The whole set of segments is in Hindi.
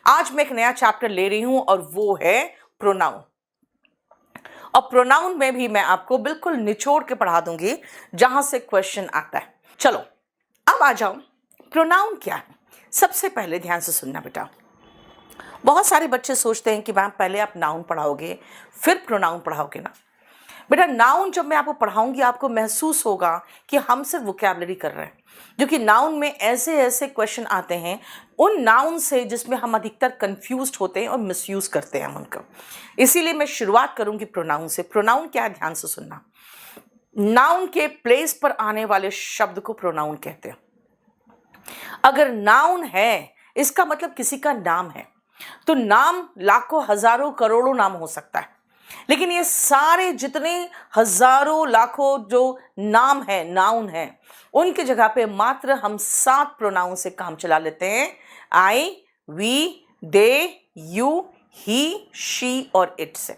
आज मैं एक नया चैप्टर ले रही हूं और वो है प्रोनाउन। और प्रोनाउन में भी मैं आपको बिल्कुल निचोड़ के पढ़ा दूंगी जहां से क्वेश्चन आता है। चलो अब आ जाओ, प्रोनाउन क्या है। सबसे पहले ध्यान से सुनना बेटा। बहुत सारे बच्चे सोचते हैं कि मैम पहले आप नाउन पढ़ाओगे फिर प्रोनाउन पढ़ाओगे ना। बेटा नाउन जब मैं आपको पढ़ाऊंगी आपको महसूस होगा कि हम सिर्फ वोकैबुलरी कर रहे हैं, क्योंकि नाउन में ऐसे ऐसे क्वेश्चन आते हैं उन नाउन से जिसमें हम अधिकतर कंफ्यूज्ड होते हैं और मिसयूज करते हैं हम उनका। इसीलिए मैं शुरुआत करूंगी प्रोनाउन से। प्रोनाउन क्या है, ध्यान से सुनना। नाउन के प्लेस पर आने वाले शब्द को प्रोनाउन कहते हैं। अगर नाउन है इसका मतलब किसी का नाम है, तो नाम लाखों हजारों करोड़ों नाम हो सकता है, लेकिन ये सारे जितने हजारों लाखों जो नाम है, नाउन है, उनकी जगह पे मात्र हम 7 प्रोनाउन से काम चला लेते हैं। I, we, they, you, he, she और इट से।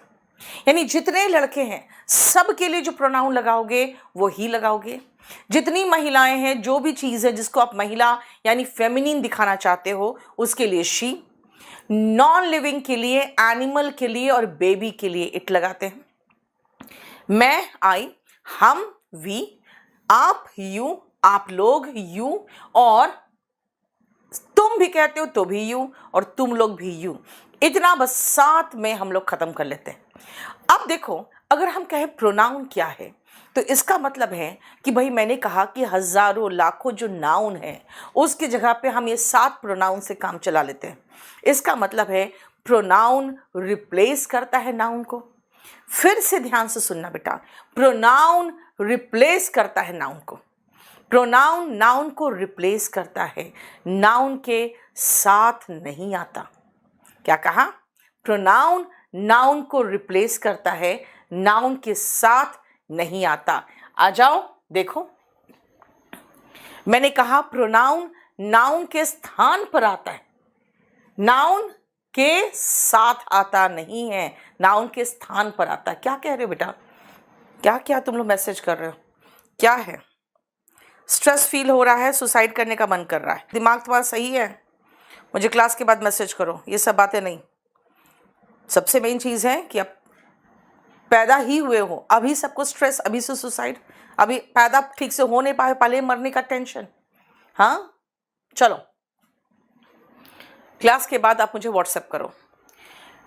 यानी जितने लड़के हैं सब के लिए जो प्रोनाउन लगाओगे वो ही लगाओगे। जितनी महिलाएं हैं, जो भी चीज है जिसको आप महिला यानी फेमिनिन दिखाना चाहते हो उसके लिए शी। नॉन लिविंग के लिए, एनिमल के लिए और बेबी के लिए इट लगाते हैं। मैं, आई, हम, वी, आप, यू, आप लोग, यू, और तुम भी कहते हो तो भी यू, और तुम लोग भी यू। इतना बस 7 में हम लोग खत्म कर लेते हैं। अब देखो, अगर हम कहें प्रोनाउन क्या है तो इसका मतलब है कि भाई मैंने कहा कि हजारों लाखों जो नाउन है उसकी जगह पे हम ये 7 प्रोनाउन से काम चला लेते हैं। इसका मतलब है प्रोनाउन रिप्लेस करता है नाउन को। फिर से ध्यान से सुनना बेटा, प्रोनाउन रिप्लेस करता है नाउन को। प्रोनाउन नाउन को रिप्लेस करता है, नाउन के साथ नहीं आता। क्या कहा? प्रोनाउन नाउन को रिप्लेस करता है, नाउन के साथ नहीं आता। आ जाओ देखो, मैंने कहा प्रोनाउन नाउन के स्थान पर आता है, नाउन के साथ आता नहीं है, नाउन के स्थान पर आता है। क्या कह रहे हो बेटा? क्या क्या तुम लोग मैसेज कर रहे हो? क्या है? स्ट्रेस फील हो रहा है, सुसाइड करने का मन कर रहा है, दिमाग तुम्हारा सही है? मुझे क्लास के बाद मैसेज करो, ये सब बातें नहीं। सबसे मेन चीज़ है कि आप पैदा ही हुए हो, अभी सबको स्ट्रेस, अभी से सुसाइड, अभी पैदा ठीक से हो नहीं पाए, पहले मरने का टेंशन। हाँ चलो, क्लास के बाद आप मुझे व्हाट्सएप करो।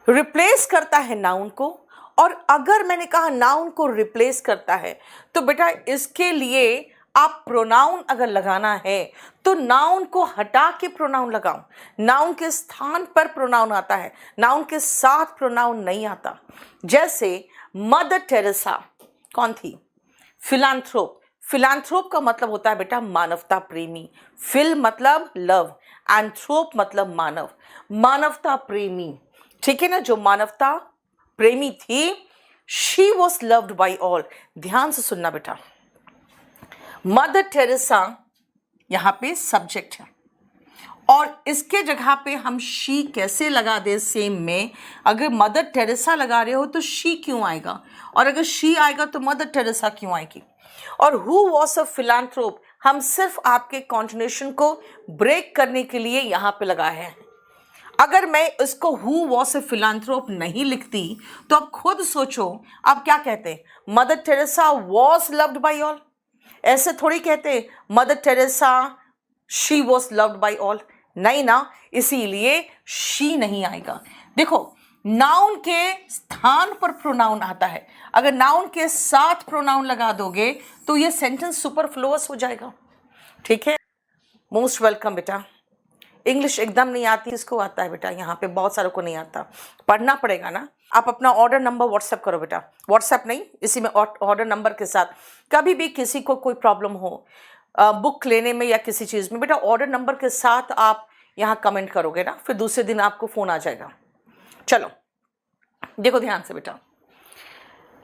रिप्लेस करता है नाउन को, और अगर मैंने कहा नाउन को रिप्लेस करता है तो बेटा इसके लिए आप प्रोनाउन अगर लगाना है तो नाउन को हटा के प्रोनाउन लगाओ। नाउन के स्थान पर प्रोनाउन आता है, नाउन के साथ प्रोनाउन नहीं आता। जैसे मदर टेरेसा कौन थी? फिलांथ्रोप। फिलांथ्रोप का मतलब होता है बेटा मानवता प्रेमी। फिल मतलब लव, एंथ्रोप मतलब मानव, मानवता प्रेमी। ठीक है ना? जो मानवता प्रेमी थी, she was loved by all. ध्यान से सुनना बेटा, मदर टेरेसा यहां पे सब्जेक्ट है, और इसके जगह पे हम शी कैसे लगा दे सेम में? अगर मदर टेरेसा लगा रहे हो तो शी क्यों आएगा, और अगर शी आएगा तो मदर टेरेसा क्यों आएगी? और हु वॉज अ फिलांथ्रोप हम सिर्फ आपके कॉन्टिन्यूशन को ब्रेक करने के लिए यहां पे लगाए हैं। अगर मैं इसको हु वॉज अ फिलांथ्रोप नहीं लिखती तो आप खुद सोचो, आप क्या कहते? Mother Teresa was loved by all. ऐसे थोड़ी कहते mother Teresa she was loved by all, नहीं ना, इसीलिए शी नहीं आएगा। देखो, नाउन के स्थान पर प्रोनाउन आता है, अगर नाउन के साथ प्रोनाउन लगा दोगे तो ये सेंटेंस सुपरफ्लुअस हो जाएगा। ठीक है? मोस्ट वेलकम बेटा। इंग्लिश एकदम नहीं आती, किसको आता है बेटा? यहाँ पे बहुत सारों को नहीं आता, पढ़ना पड़ेगा ना। आप अपना ऑर्डर नंबर व्हाट्सएप करो बेटा, व्हाट्सएप नहीं, इसी में ऑर्डर नंबर के साथ। कभी भी किसी को कोई प्रॉब्लम हो बुक लेने में या किसी चीज़ में, बेटा ऑर्डर नंबर के साथ आप यहाँ कमेंट करोगे ना, फिर दूसरे दिन आपको फ़ोन आ जाएगा। चलो देखो ध्यान से बेटा,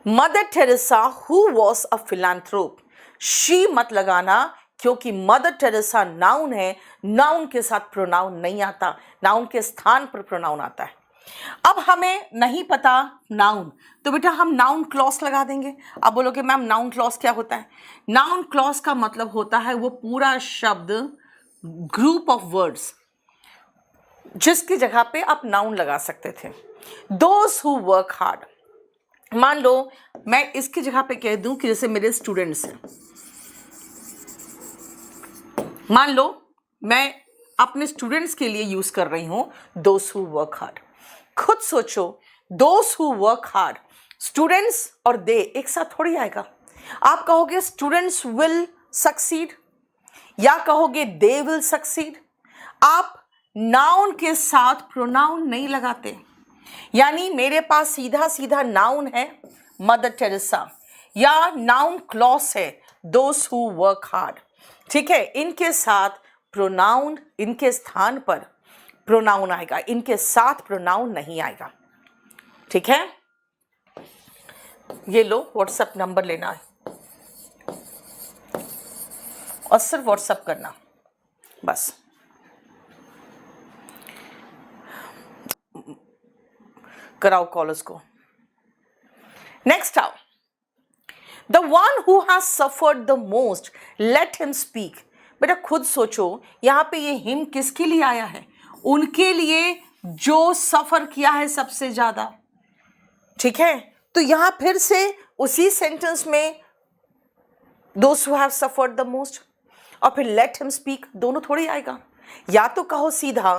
Mother Teresa who was a philanthrope, she मत लगाना, क्योंकि मदर टेरेसा नाउन है, नाउन के साथ प्रोनाउन नहीं आता, नाउन के स्थान पर प्रोनाउन आता है। अब हमें नहीं पता नाउन, तो बेटा हम नाउन क्लॉज लगा देंगे। अब बोलोगे मैम नाउन क्लॉज क्या होता है? नाउन क्लॉज का मतलब होता है वो पूरा शब्द, ग्रुप ऑफ वर्ड्स, जिसकी जगह पे आप नाउन लगा सकते थे। दोज हु वर्क हार्ड, मान लो मैं इसकी जगह पे कह दूं कि जैसे मेरे स्टूडेंट्स हैं, मान लो मैं अपने स्टूडेंट्स के लिए यूज कर रही हूं दोज हु वर्क हार्ड। खुद सोचो, those who work hard, students और दे एक साथ थोड़ी आएगा। आप कहोगे स्टूडेंट्स विल सक्सीड या कहोगे दे विल सक्सीड। आप नाउन के साथ प्रोनाउन नहीं लगाते। यानी मेरे पास सीधा सीधा नाउन है मदर टेरेसा, या नाउन क्लॉज है दोज हु वर्क हार्ड, ठीक है। इनके साथ प्रोनाउन, इनके स्थान पर प्रोनाउन आएगा, इनके साथ प्रोनाउन नहीं आएगा, ठीक है। ये लो व्हाट्सएप नंबर लेना है और सिर्फ व्हाट्सएप करना, बस। कराओ कॉलर्स को। नेक्स्ट आओ, the one who has suffered the most let him speak. बेटा खुद सोचो, यहां पे ये हिम किसके लिए आया है? उनके लिए जो सफर किया है सबसे ज्यादा, ठीक है। तो यहां फिर से उसी सेंटेंस में those who have suffered the most और फिर लेट हिम स्पीक, दोनों थोड़ी आएगा। या तो कहो सीधा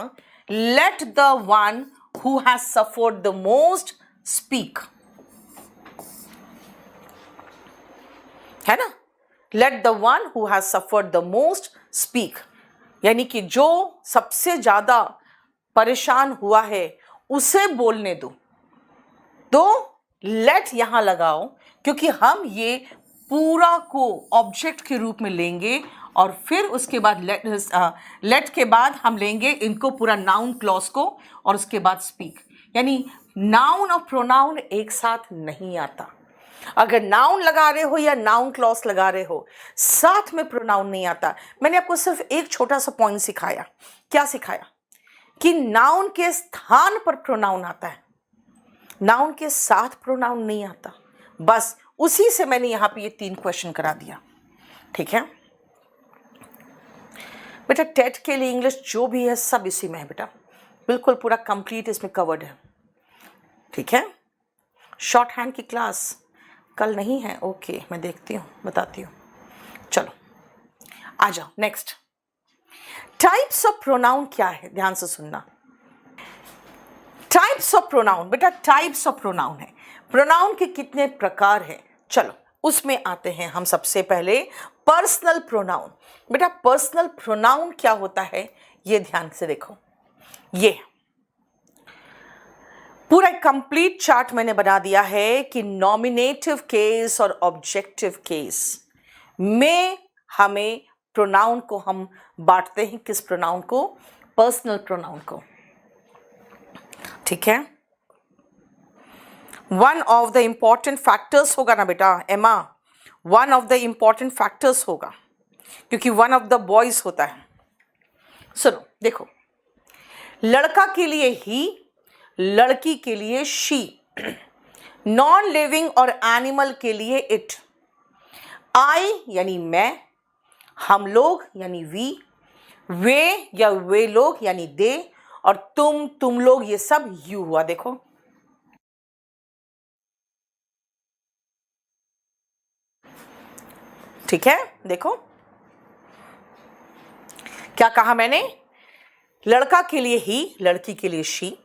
let the one who has suffered the most speak, है ना। let the one who has suffered the most speak, यानी कि जो सबसे ज्यादा परेशान हुआ है उसे बोलने दो। तो let यहां लगाओ क्योंकि हम ये पूरा को ऑब्जेक्ट के रूप में लेंगे और फिर उसके बाद लेट के बाद हम लेंगे इनको पूरा नाउन क्लॉज को और उसके बाद स्पीक। यानी नाउन और प्रोनाउन एक साथ नहीं आता। अगर नाउन लगा रहे हो या नाउन क्लॉज लगा रहे हो, साथ में प्रोनाउन नहीं आता। मैंने आपको सिर्फ एक छोटा सा पॉइंट सिखाया। क्या सिखाया? कि नाउन के स्थान पर प्रोनाउन आता है, नाउन के साथ प्रोनाउन नहीं आता। बस उसी से मैंने यहां पे ये 3 क्वेश्चन करा दिया, ठीक है बेटा। टेट के लिए इंग्लिश जो भी है सब इसी में है बेटा, बिल्कुल पूरा कंप्लीट इसमें कवर्ड है, ठीक है। शॉर्ट हैंड की क्लास कल नहीं है, ओके, मैं देखती हूँ, बताती हूँ। चलो आ जाओ नेक्स्ट। टाइप्स ऑफ प्रोनाउन क्या है, ध्यान से सुनना। टाइप्स ऑफ प्रोनाउन, बेटा टाइप्स ऑफ प्रोनाउन है, प्रोनाउन के कितने प्रकार हैं। चलो उसमें आते हैं हम सबसे पहले पर्सनल प्रोनाउन। बेटा पर्सनल प्रोनाउन क्या होता है ये ध्यान से देखो। ये पूरा कंप्लीट चार्ट मैंने बना दिया है कि नॉमिनेटिव केस और ऑब्जेक्टिव केस में हमें प्रोनाउन को हम बांटते हैं। किस प्रोनाउन को? पर्सनल प्रोनाउन को, ठीक है। One of the important factors होगा ना बेटा एमा, one of the important factors होगा क्योंकि वन ऑफ द बॉयज होता है। सुनो देखो, लड़का के लिए ही, लड़की के लिए शी, नॉन लिविंग और एनिमल के लिए इट, आई यानी मैं, हम लोग यानी वी, वे या वे लोग यानी दे, और तुम लोग ये सब यू हुआ। देखो ठीक है, देखो क्या कहा मैंने। लड़का के लिए ही, लड़की के लिए शी,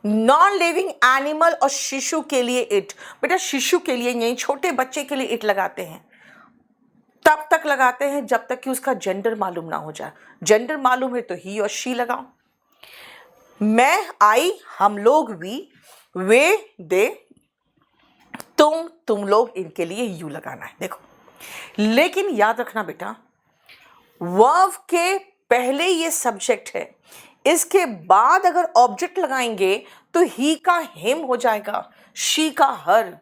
नॉन लिविंग एनिमल और शिशु के लिए इट। बेटा शिशु के लिए यही छोटे बच्चे के लिए इट लगाते हैं, तब तक लगाते हैं जब तक कि उसका जेंडर मालूम ना हो जाए। जेंडर मालूम है तो ही और शी लगाओ। मैं, आई, हम लोग, वी, वे, दे, तुम लोग, इनके लिए यू लगाना है। देखो लेकिन याद रखना बेटा, वर्ब के पहले ये सब्जेक्ट है, इसके बाद अगर ऑब्जेक्ट लगाएंगे तो ही का हिम हो जाएगा, शी का हर,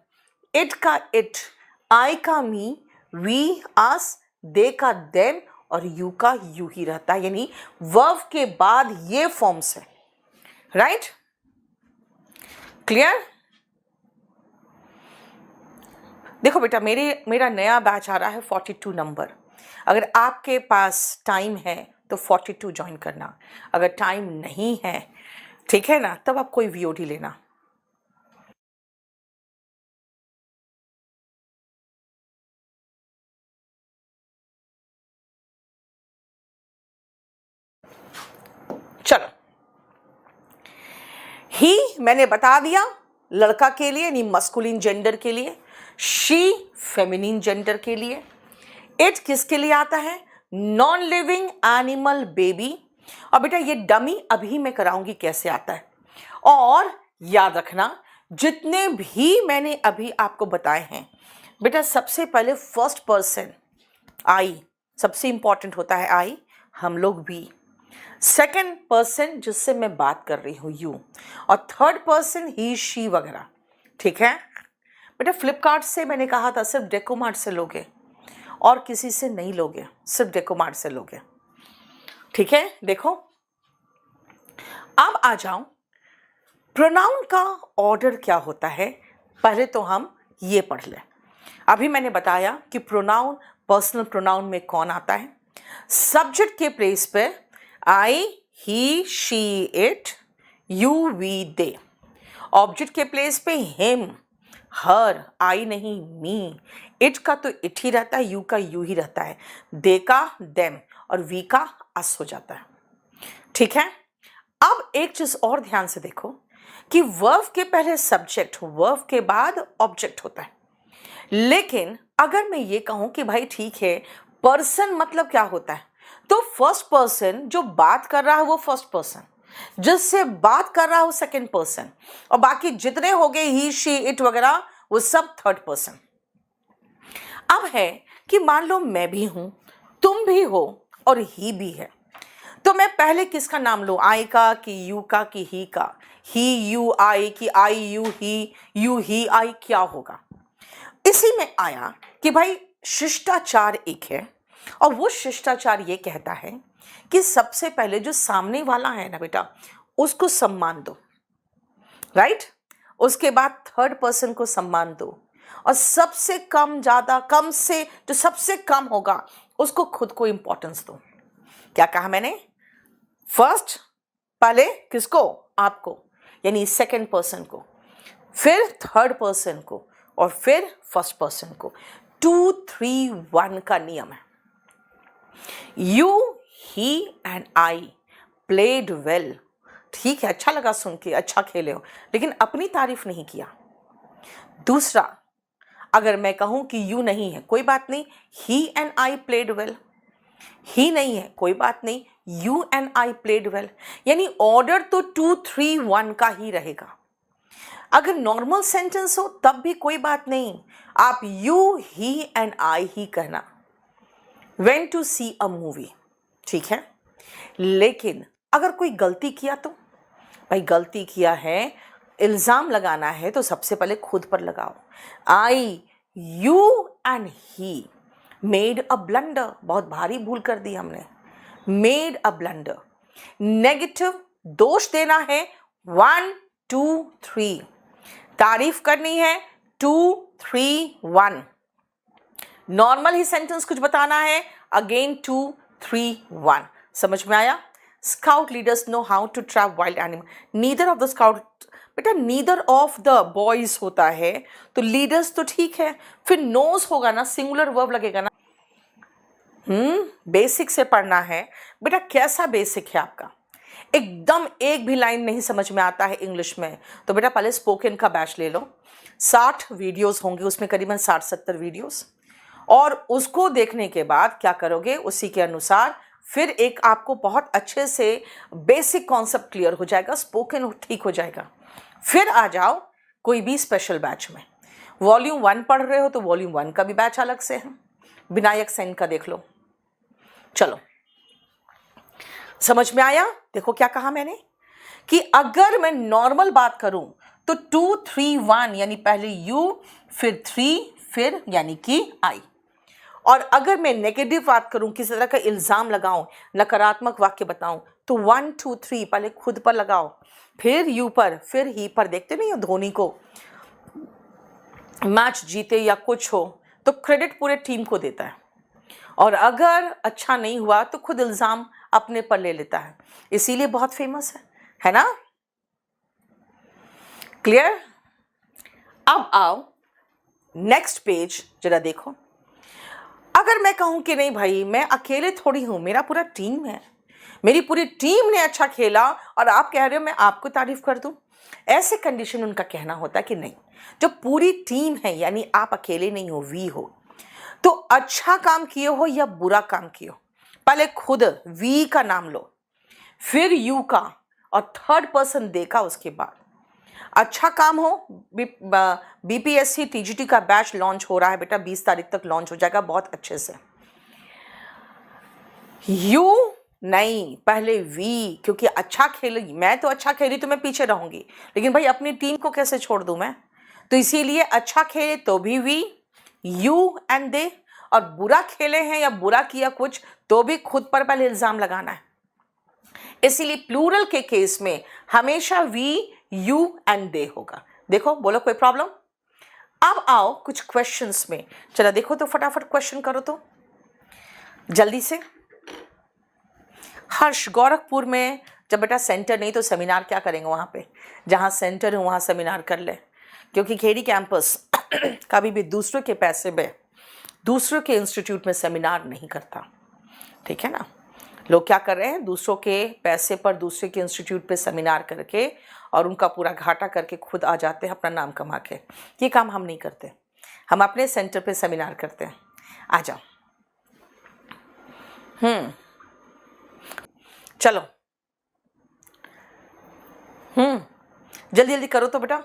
इट का इट, आई का मी, वी अस, दे का देम और यू का यू ही रहता है। यानी वर्ब के बाद ये फॉर्म्स है, राइट? क्लियर? देखो बेटा मेरा नया बैच आ रहा है 42 नंबर। अगर आपके पास टाइम है तो 42 ज्वाइन करना, अगर टाइम नहीं है ठीक है ना, तब आप कोई वीओडी लेना। चलो, ही मैंने बता दिया लड़का के लिए, यानी मस्कुलिन जेंडर के लिए, शी फेमिनिन जेंडर के लिए, इट किसके लिए आता है, नॉन लिविंग एनिमल बेबी। और बेटा ये डमी अभी मैं कराऊंगी कैसे आता है। और याद रखना जितने भी मैंने अभी आपको बताए हैं बेटा, सबसे पहले फर्स्ट पर्सन आई, सबसे इंपॉर्टेंट होता है आई, हम लोग भी, सेकंड पर्सन जिससे मैं बात कर रही हूं यू, और थर्ड पर्सन ही शी वगैरह। ठीक है बेटा, फ्लिपकार्ट से मैंने कहा था सिर्फ डेकोमार्ट से लोगे और किसी से नहीं लोगे, सिर्फ डेकोमार्ट से लोगे। ठीक है, देखो अब आ जाओ प्रोनाउन का ऑर्डर क्या होता है। पहले तो हम ये पढ़ लें। अभी मैंने बताया कि प्रोनाउन, पर्सनल प्रोनाउन में कौन आता है। सब्जेक्ट के प्लेस पे I, he, she, it, you, we, they. Object के प्लेस पे हिम, हर, आई नहीं मी। इट का तो इट ही रहता है, यू का यू ही रहता है, दे का देम, और वी का अस हो जाता है। ठीक है, अब एक चीज और ध्यान से देखो कि वर्ब के पहले सब्जेक्ट, वर्ब के बाद ऑब्जेक्ट होता है। लेकिन अगर मैं ये कहूं कि भाई ठीक है, पर्सन मतलब क्या होता है, तो फर्स्ट पर्सन जो बात कर रहा है वो फर्स्ट पर्सन, जिससे बात कर रहा है वो सेकंड पर्सन, और बाकी जितने हो गए ही, शी, इट वगैरह वो सब थर्ड पर्सन। अब है कि मान लो मैं भी हूं, तुम भी हो और ही भी है, तो मैं पहले किसका नाम लूं, आई का कि यू का कि ही का, ही यू आई कि आई यू ही, यू ही आई, क्या होगा। इसी में आया कि भाई शिष्टाचार एक है, और वो शिष्टाचार ये कहता है कि सबसे पहले जो सामने वाला है ना बेटा, उसको सम्मान दो, राइट। उसके बाद थर्ड पर्सन को सम्मान दो, और सबसे कम, ज्यादा, कम से जो सबसे कम होगा उसको खुद को इंपॉर्टेंस दो। क्या कहा मैंने, फर्स्ट पहले किसको, आपको, यानी सेकंड पर्सन को, फिर थर्ड पर्सन को, और फिर फर्स्ट पर्सन को। 2 3 1 का नियम है। You, he and I played well. ठीक है, अच्छा लगा सुन के, अच्छा खेले हो, लेकिन अपनी तारीफ नहीं किया। दूसरा, अगर मैं कहूं कि यू नहीं है, कोई बात नहीं, ही एंड आई प्लेड वेल। ही नहीं है, कोई बात नहीं, you and I played well. यानी ऑर्डर तो 2 3 1 का ही रहेगा। अगर नॉर्मल सेंटेंस हो तब भी कोई बात नहीं, आप यू, ही एंड आई ही कहना। Went to see a movie, ठीक है। लेकिन अगर कोई गलती किया तो, भाई गलती किया है, इल्जाम लगाना है तो सबसे पहले खुद पर लगाओ। I, you and he made a blunder, बहुत भारी भूल कर दी हमने, मेड अ ब्लंडर। नेगेटिव दोष देना है 1 2 3, तारीफ करनी है 2 3 1, नॉर्मल ही सेंटेंस कुछ बताना है अगेन 2 3 1। समझ में आया। Scout leaders know how to trap wild animal. Neither of the scout, बेटा नीदर ऑफ द बॉयज होता है तो लीडर्स तो ठीक है, फिर नोज होगा ना, सिंगुलर वर्ब लगेगा ना। बेसिक से पढ़ना है बेटा। कैसा बेसिक है आपका, एकदम एक भी लाइन नहीं समझ में आता है इंग्लिश में, तो बेटा पहले स्पोकन का बैच ले लो। 60 वीडियोस होंगे उसमें, करीबन 60-70 वीडियोस, और उसको देखने के बाद क्या करोगे, उसी के अनुसार फिर एक आपको बहुत अच्छे से बेसिक कॉन्सेप्ट क्लियर हो जाएगा, स्पोकन ठीक हो जाएगा। फिर आ जाओ कोई भी स्पेशल बैच में। वॉल्यूम 1 पढ़ रहे हो तो वॉल्यूम 1 का भी बैच अलग से है, विनायक सेन का देख लो। चलो समझ में आया। देखो क्या कहा मैंने कि अगर मैं नॉर्मल बात करूं तो 2 3 1 यानी पहले यू, फिर 3, फिर यानी कि आई। और अगर मैं नेगेटिव बात करूं, किसी तरह का इल्जाम लगाऊं, नकारात्मक वाक्य बताऊं, तो 1 2 3 पहले खुद पर लगाओ, फिर यू पर, फिर ही पर। देखते नहीं हो धोनी को, मैच जीते या कुछ हो तो क्रेडिट पूरे टीम को देता है, और अगर अच्छा नहीं हुआ तो खुद इल्जाम अपने पर ले लेता है, इसीलिए बहुत फेमस है ना। क्लियर? अब आओ नेक्स्ट पेज जरा देखो। अगर मैं कहूं कि नहीं भाई मैं अकेले थोड़ी हूं, मेरा पूरा टीम है, मेरी पूरी टीम ने अच्छा खेला और आप कह रहे हो मैं आपको तारीफ कर दूं, ऐसे कंडीशन उनका कहना होता है कि नहीं, जो पूरी टीम है यानी आप अकेले नहीं हो, वी हो, तो अच्छा काम किए हो या बुरा काम किए हो, पहले खुद वी का नाम लो, फिर यू का, और थर्ड पर्सन देखा उसके बाद। अच्छा काम हो, बीपीएससी टीजीटी का बैच लॉन्च हो रहा है बेटा, 20 तारीख तक लॉन्च हो जाएगा बहुत अच्छे से। यू नहीं, पहले वी, क्योंकि अच्छा खेली, मैं तो अच्छा खेली तो मैं पीछे रहूंगी, लेकिन भाई अपनी टीम को कैसे छोड़ दूं मैं, तो इसीलिए अच्छा खेले तो भी वी, यू एंड दे, और बुरा खेले हैं या बुरा किया कुछ तो भी खुद पर पहले इल्जाम लगाना है। इसीलिए प्लूरल के केस में हमेशा वी, यू एंड दे होगा। देखो, बोलो कोई प्रॉब्लम? अब आओ कुछ क्वेश्चंस में, चलो देखो तो फटाफट क्वेश्चन करो तो जल्दी से। हर्ष, गोरखपुर में जब बेटा सेंटर नहीं तो सेमिनार क्या करेंगे वहां पे, जहां सेंटर है वहां सेमिनार कर ले, क्योंकि खेड़ी कैंपस कभी भी दूसरों के पैसे में दूसरों के इंस्टीट्यूट में सेमिनार नहीं करता, ठीक है ना। लोग क्या कर रहे हैं, दूसरों के पैसे पर दूसरे के इंस्टीट्यूट पे सेमिनार करके और उनका पूरा घाटा करके खुद आ जाते हैं अपना नाम कमा के। ये काम हम नहीं करते, हम अपने सेंटर पे सेमिनार करते हैं। आ जाओ। चलो जल्दी जल्दी करो तो बेटा।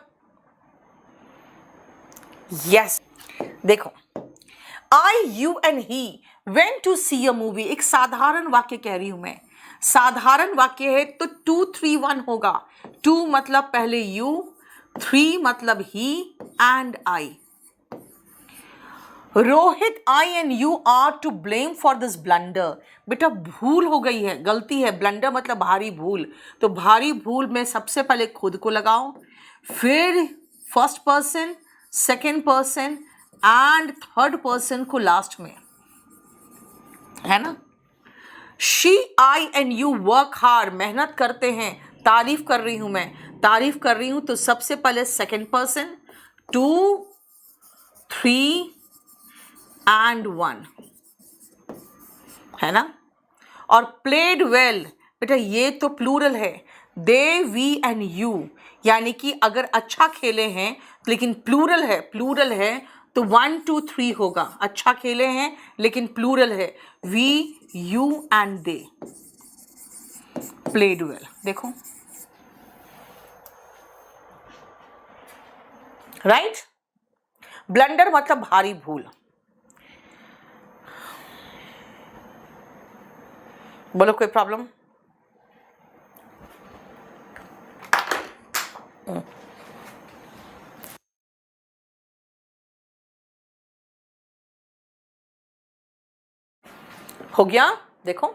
यस, देखो, I, you and he went to see a movie, एक साधारण वाक्य कह रही हूं मैं, साधारण वाक्य है तो 2, 3, 1 होगा। 2 मतलब पहले यू, 3 मतलब he and I. Rohit, I and you are to blame for this blunder. बेटा भूल हो गई है, गलती है, ब्लंडर मतलब भारी भूल, तो भारी भूल में सबसे पहले खुद को लगाओ, फिर first person, second person and third person को लास्ट में, है ना। She, I and you work hard, मेहनत करते हैं, तारीफ कर रही हूं मैं, तारीफ कर रही हूं तो सबसे पहले सेकेंड पर्सन, 2, 3 एंड 1, है ना। और प्लेड वेल, बेटा ये तो प्लूरल है, दे, वी एंड यू, यानी कि अगर अच्छा खेले हैं लेकिन प्लूरल है, प्लूरल है तो 1, 2, 3 होगा। अच्छा खेले हैं लेकिन प्लूरल है, we, you and they, played well. देखो, राइट। ब्लंडर मतलब भारी भूल। बोलो कोई प्रॉब्लम? हो गया? देखो,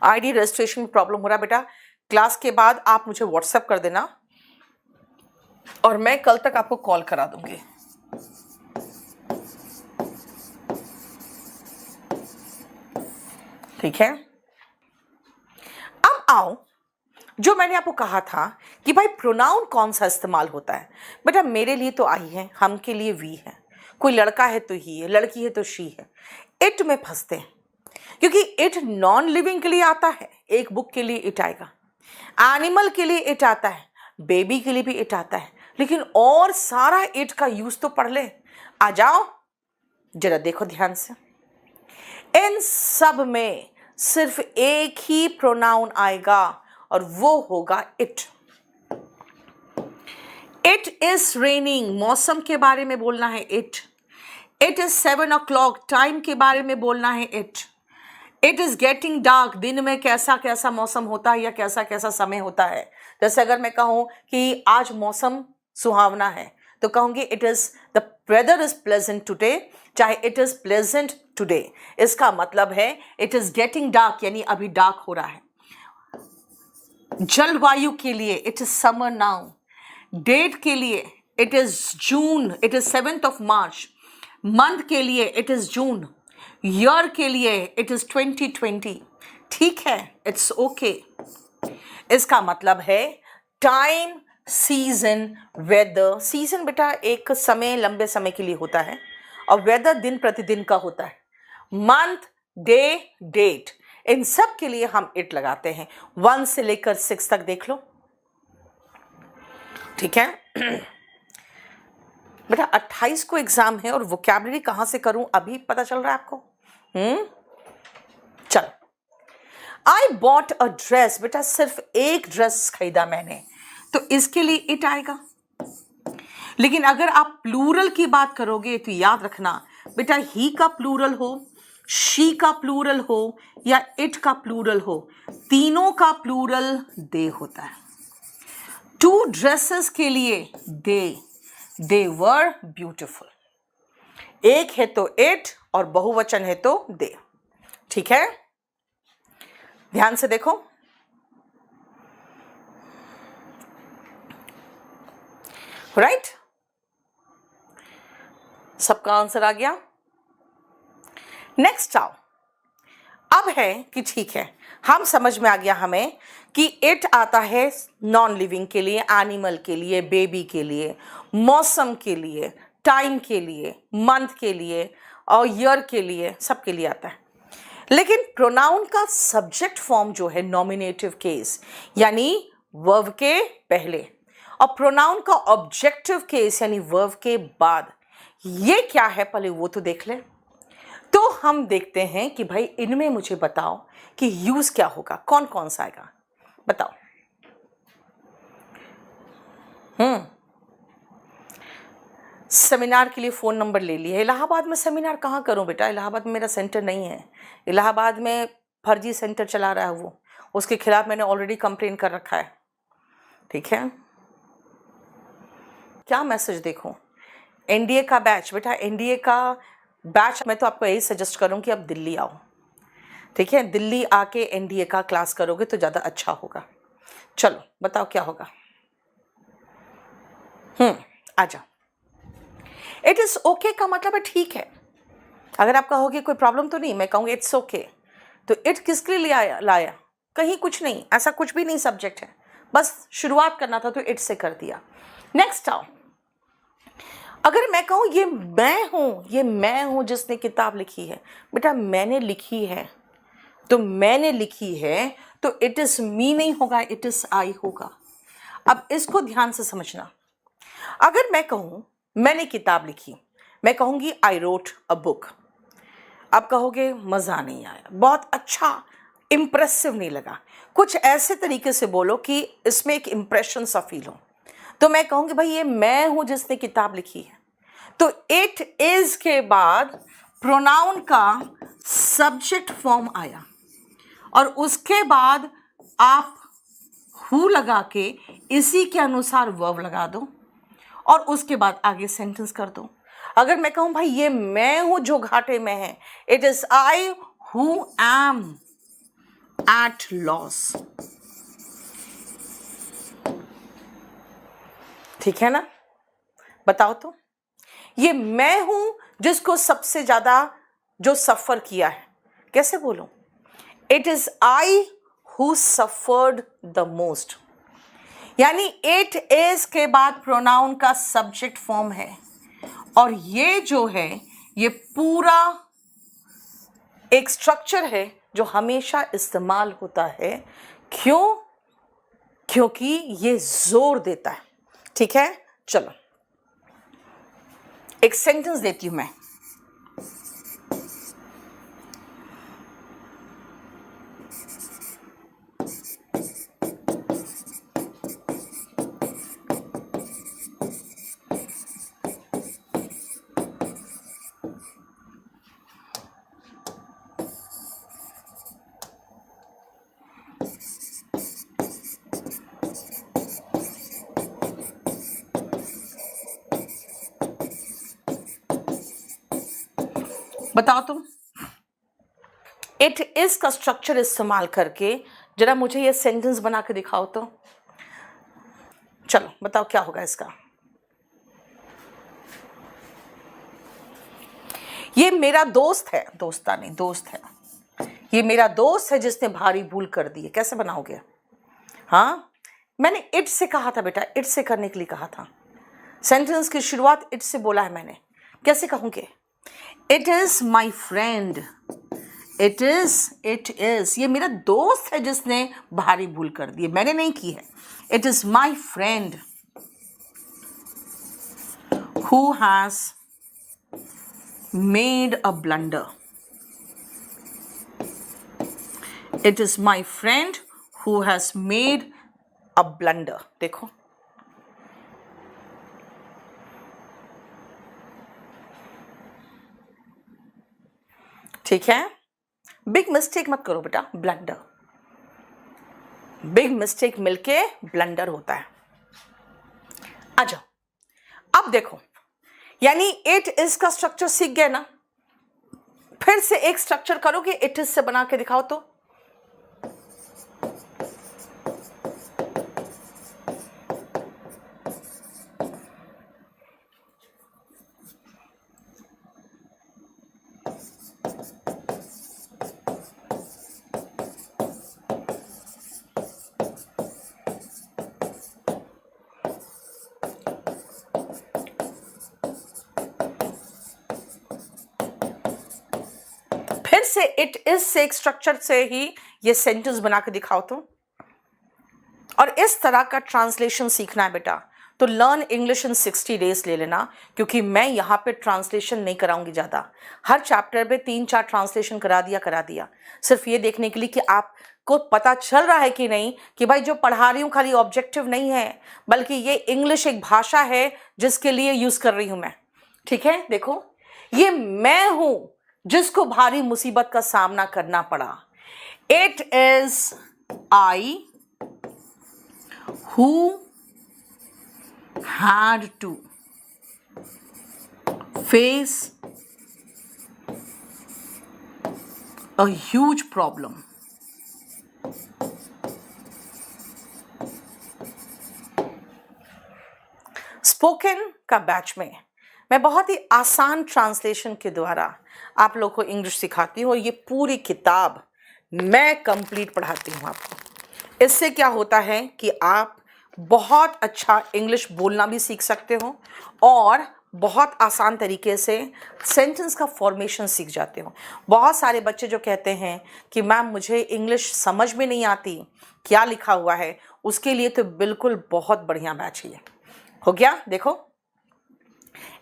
आईडी रजिस्ट्रेशन में प्रॉब्लम हो रहा है बेटा, क्लास के बाद आप मुझे व्हाट्सएप कर देना और मैं कल तक आपको कॉल करा दूंगी। ठीक है। अब आओ, जो मैंने आपको कहा था कि भाई प्रोनाउन कौन सा इस्तेमाल होता है, बेटा मेरे लिए तो आई है, हम के लिए वी है, कोई लड़का है तो ही है, लड़की है तो शी है। इट में फंसते हैं क्योंकि इट नॉन लिविंग के लिए आता है, एक बुक के लिए इट आएगा, एनिमल के लिए इट आता है, बेबी के लिए भी इट आता है, लेकिन और सारा इट का यूज तो पढ़ ले। आ जाओ जरा देखो ध्यान से, इन सब में सिर्फ एक ही प्रोनाउन आएगा और वो होगा इट। इट इज रेनिंग, मौसम के बारे में बोलना है it. It is 7 o'clock, time के बारे में बोलना है it. It is getting dark, दिन में कैसा कैसा मौसम होता है या कैसा कैसा समय होता है। जैसे अगर मैं कहूं कि आज मौसम सुहावना है तो कहूंगी it is the weather is pleasant today, चाहे इट इज प्लेजेंट टुडे, इसका मतलब है इट इज गेटिंग डार्क, यानी अभी डार्क हो रहा है। जलवायु के लिए it is summer now, date के लिए it is June, it is 7th of March, month के लिए इट इज जून, ईयर के लिए इट इज 2020, ठीक है, इट्स ओके। इसका मतलब है टाइम, सीजन, वेदर। सीजन बेटा एक समय, लंबे समय के लिए होता है, और वेदर दिन प्रतिदिन का होता है। मंथ, डे, डेट, इन सब के लिए हम इट लगाते हैं। 1 से लेकर 6 तक देख लो, ठीक है। बेटा 28 को एग्जाम है और वोकैबुलरी कहां से करूं अभी पता चल रहा है आपको? चल, आई बॉट अ ड्रेस, बेटा सिर्फ एक ड्रेस खरीदा मैंने, तो इसके लिए इट आएगा। लेकिन अगर आप प्लूरल की बात करोगे तो याद रखना बेटा, ही का प्लूरल हो, शी का प्लूरल हो या इट का प्लूरल हो, तीनों का प्लूरल दे होता है। 2 ड्रेसेस के लिए दे वर ब्यूटिफुल। एक है तो इट और बहुवचन है तो दे, ठीक है। ध्यान से देखो, राइट? सबका आंसर आ गया। नेक्स्ट आओ, अब है कि ठीक है, हम समझ में आ गया हमें कि इट आता है नॉन लिविंग के लिए, एनिमल के लिए, बेबी के लिए, मौसम के लिए, टाइम के लिए, मंथ के लिए और ईयर के लिए, सबके लिए आता है। लेकिन प्रोनाउन का सब्जेक्ट फॉर्म जो है नॉमिनेटिव केस, यानी वर्ब के पहले, और प्रोनाउन का ऑब्जेक्टिव केस यानी वर्ब के बाद, ये क्या है पहले वो तो देख ले। तो हम देखते हैं कि भाई इनमें मुझे बताओ कि यूज क्या होगा, कौन कौन सा आएगा, बताओ। सेमिनार के लिए फ़ोन नंबर ले लिया। इलाहाबाद में सेमिनार कहाँ करूं बेटा? इलाहाबाद में मेरा सेंटर नहीं है। इलाहाबाद में फर्जी सेंटर चला रहा है वो, उसके खिलाफ मैंने ऑलरेडी कंप्लेन कर रखा है, ठीक है। क्या मैसेज देखो, एनडीए का बैच, बेटा एनडीए का बैच मैं तो आपको यही सजेस्ट करूं कि आप दिल्ली आओ, ठीक है। दिल्ली आके एनडीए का क्लास करोगे तो ज़्यादा अच्छा होगा। चलो बताओ क्या होगा। आ जाओ। इट इज़ ओके का मतलब है ठीक है। अगर आप कहोगे कोई प्रॉब्लम तो नहीं, मैं कहूँगी इट्स ओके। तो इट किसके लिए लाया? कहीं कुछ नहीं, ऐसा कुछ भी नहीं सब्जेक्ट है, बस शुरुआत करना था तो इट से कर दिया। नेक्स्ट आओ, अगर मैं कहूँ ये मैं हूँ जिसने किताब लिखी है, बेटा मैंने लिखी है, तो मैंने लिखी है तो इट इज़ मी नहीं होगा, इट इज़ आई होगा। अब इसको ध्यान से समझना। अगर मैं कहूँ मैंने किताब लिखी, मैं कहूँगी आई रोट अ बुक। आप कहोगे मज़ा नहीं आया, बहुत अच्छा इम्प्रेसिव नहीं लगा, कुछ ऐसे तरीके से बोलो कि इसमें एक इम्प्रेशन सा फील हो। तो मैं कहूँगी भाई ये मैं हूँ जिसने किताब लिखी है। तो इट इज़ के बाद प्रोनाउन का सब्जेक्ट फॉर्म आया और उसके बाद आप हु लगा के इसी के अनुसार वर्ब लगा दो और उसके बाद आगे सेंटेंस कर दो। अगर मैं कहूँ भाई ये मैं हूं जो घाटे में है, it is I who am at loss, ठीक है ना। बताओ तो, ये मैं हूं जिसको सबसे ज्यादा जो सफर किया है, कैसे बोलूं? It is I who suffered the most, यानी इट इज के बाद प्रोनाउन का सब्जेक्ट फॉर्म है और ये जो है ये पूरा एक स्ट्रक्चर है जो हमेशा इस्तेमाल होता है। क्यों? क्योंकि ये जोर देता है, ठीक है। चलो एक सेंटेंस देती हूं मैं। बताओ तुम, इट इज का स्ट्रक्चर इस्तेमाल करके जरा मुझे ये सेंटेंस बना के दिखाओ तो। चलो बताओ क्या होगा इसका। ये मेरा दोस्त है, दोस्ता नहीं, दोस्त है, ये मेरा दोस्त है जिसने भारी भूल कर दी है। कैसे बनाओगे? हाँ, मैंने इट से कहा था बेटा, इट से करने के लिए कहा था। सेंटेंस की शुरुआत इट से बोला है मैंने, कैसे कहूँगे? It is my friend, it is ये मेरा दोस्त है जिसने भारी भूल कर दी है, मैंने नहीं की है। It is my friend who has made a blunder, it is my friend who has made a blunder. देखो, ठीक है, बिग मिस्टेक मत करो बेटा, ब्लंडर, बिग मिस्टेक मिलके ब्लंडर होता है। आ जाओ, अब देखो, यानी इट इज का स्ट्रक्चर सीख गए ना। फिर से एक स्ट्रक्चर करोगे, इट इज से बना के दिखाओ तो। फिर से इट इज से एक स्ट्रक्चर से ही ये सेंटेंस बना के दिखाओ तो। और इस तरह का ट्रांसलेशन सीखना है बेटा, तो लर्न इंग्लिश इन 60 डेज ले लेना, क्योंकि मैं यहाँ पे ट्रांसलेशन नहीं कराऊंगी ज़्यादा। हर चैप्टर में 3-4 ट्रांसलेशन करा दिया, सिर्फ ये देखने के लिए कि आपको पता चल रहा है कि नहीं कि भाई जो पढ़ा रही हूँ खाली ऑब्जेक्टिव नहीं है, बल्कि ये इंग्लिश एक भाषा है जिसके लिए यूज़ कर रही हूँ मैं। ठीक है, देखो, ये मैं हूँ जिसको भारी मुसीबत का सामना करना पड़ा। It is I who had to face a huge problem. Spoken का बैच में मैं बहुत ही आसान ट्रांसलेशन के द्वारा आप लोग को इंग्लिश सिखाती हूँ, और ये पूरी किताब मैं कंप्लीट पढ़ाती हूँ आपको। इससे क्या होता है कि आप बहुत अच्छा इंग्लिश बोलना भी सीख सकते हो और बहुत आसान तरीके से सेंटेंस का फॉर्मेशन सीख जाते हो। बहुत सारे बच्चे जो कहते हैं कि मैम मुझे इंग्लिश समझ में नहीं आती, क्या लिखा हुआ है, उसके लिए तो बिल्कुल बहुत बढ़िया बैच है। हो गया, देखो,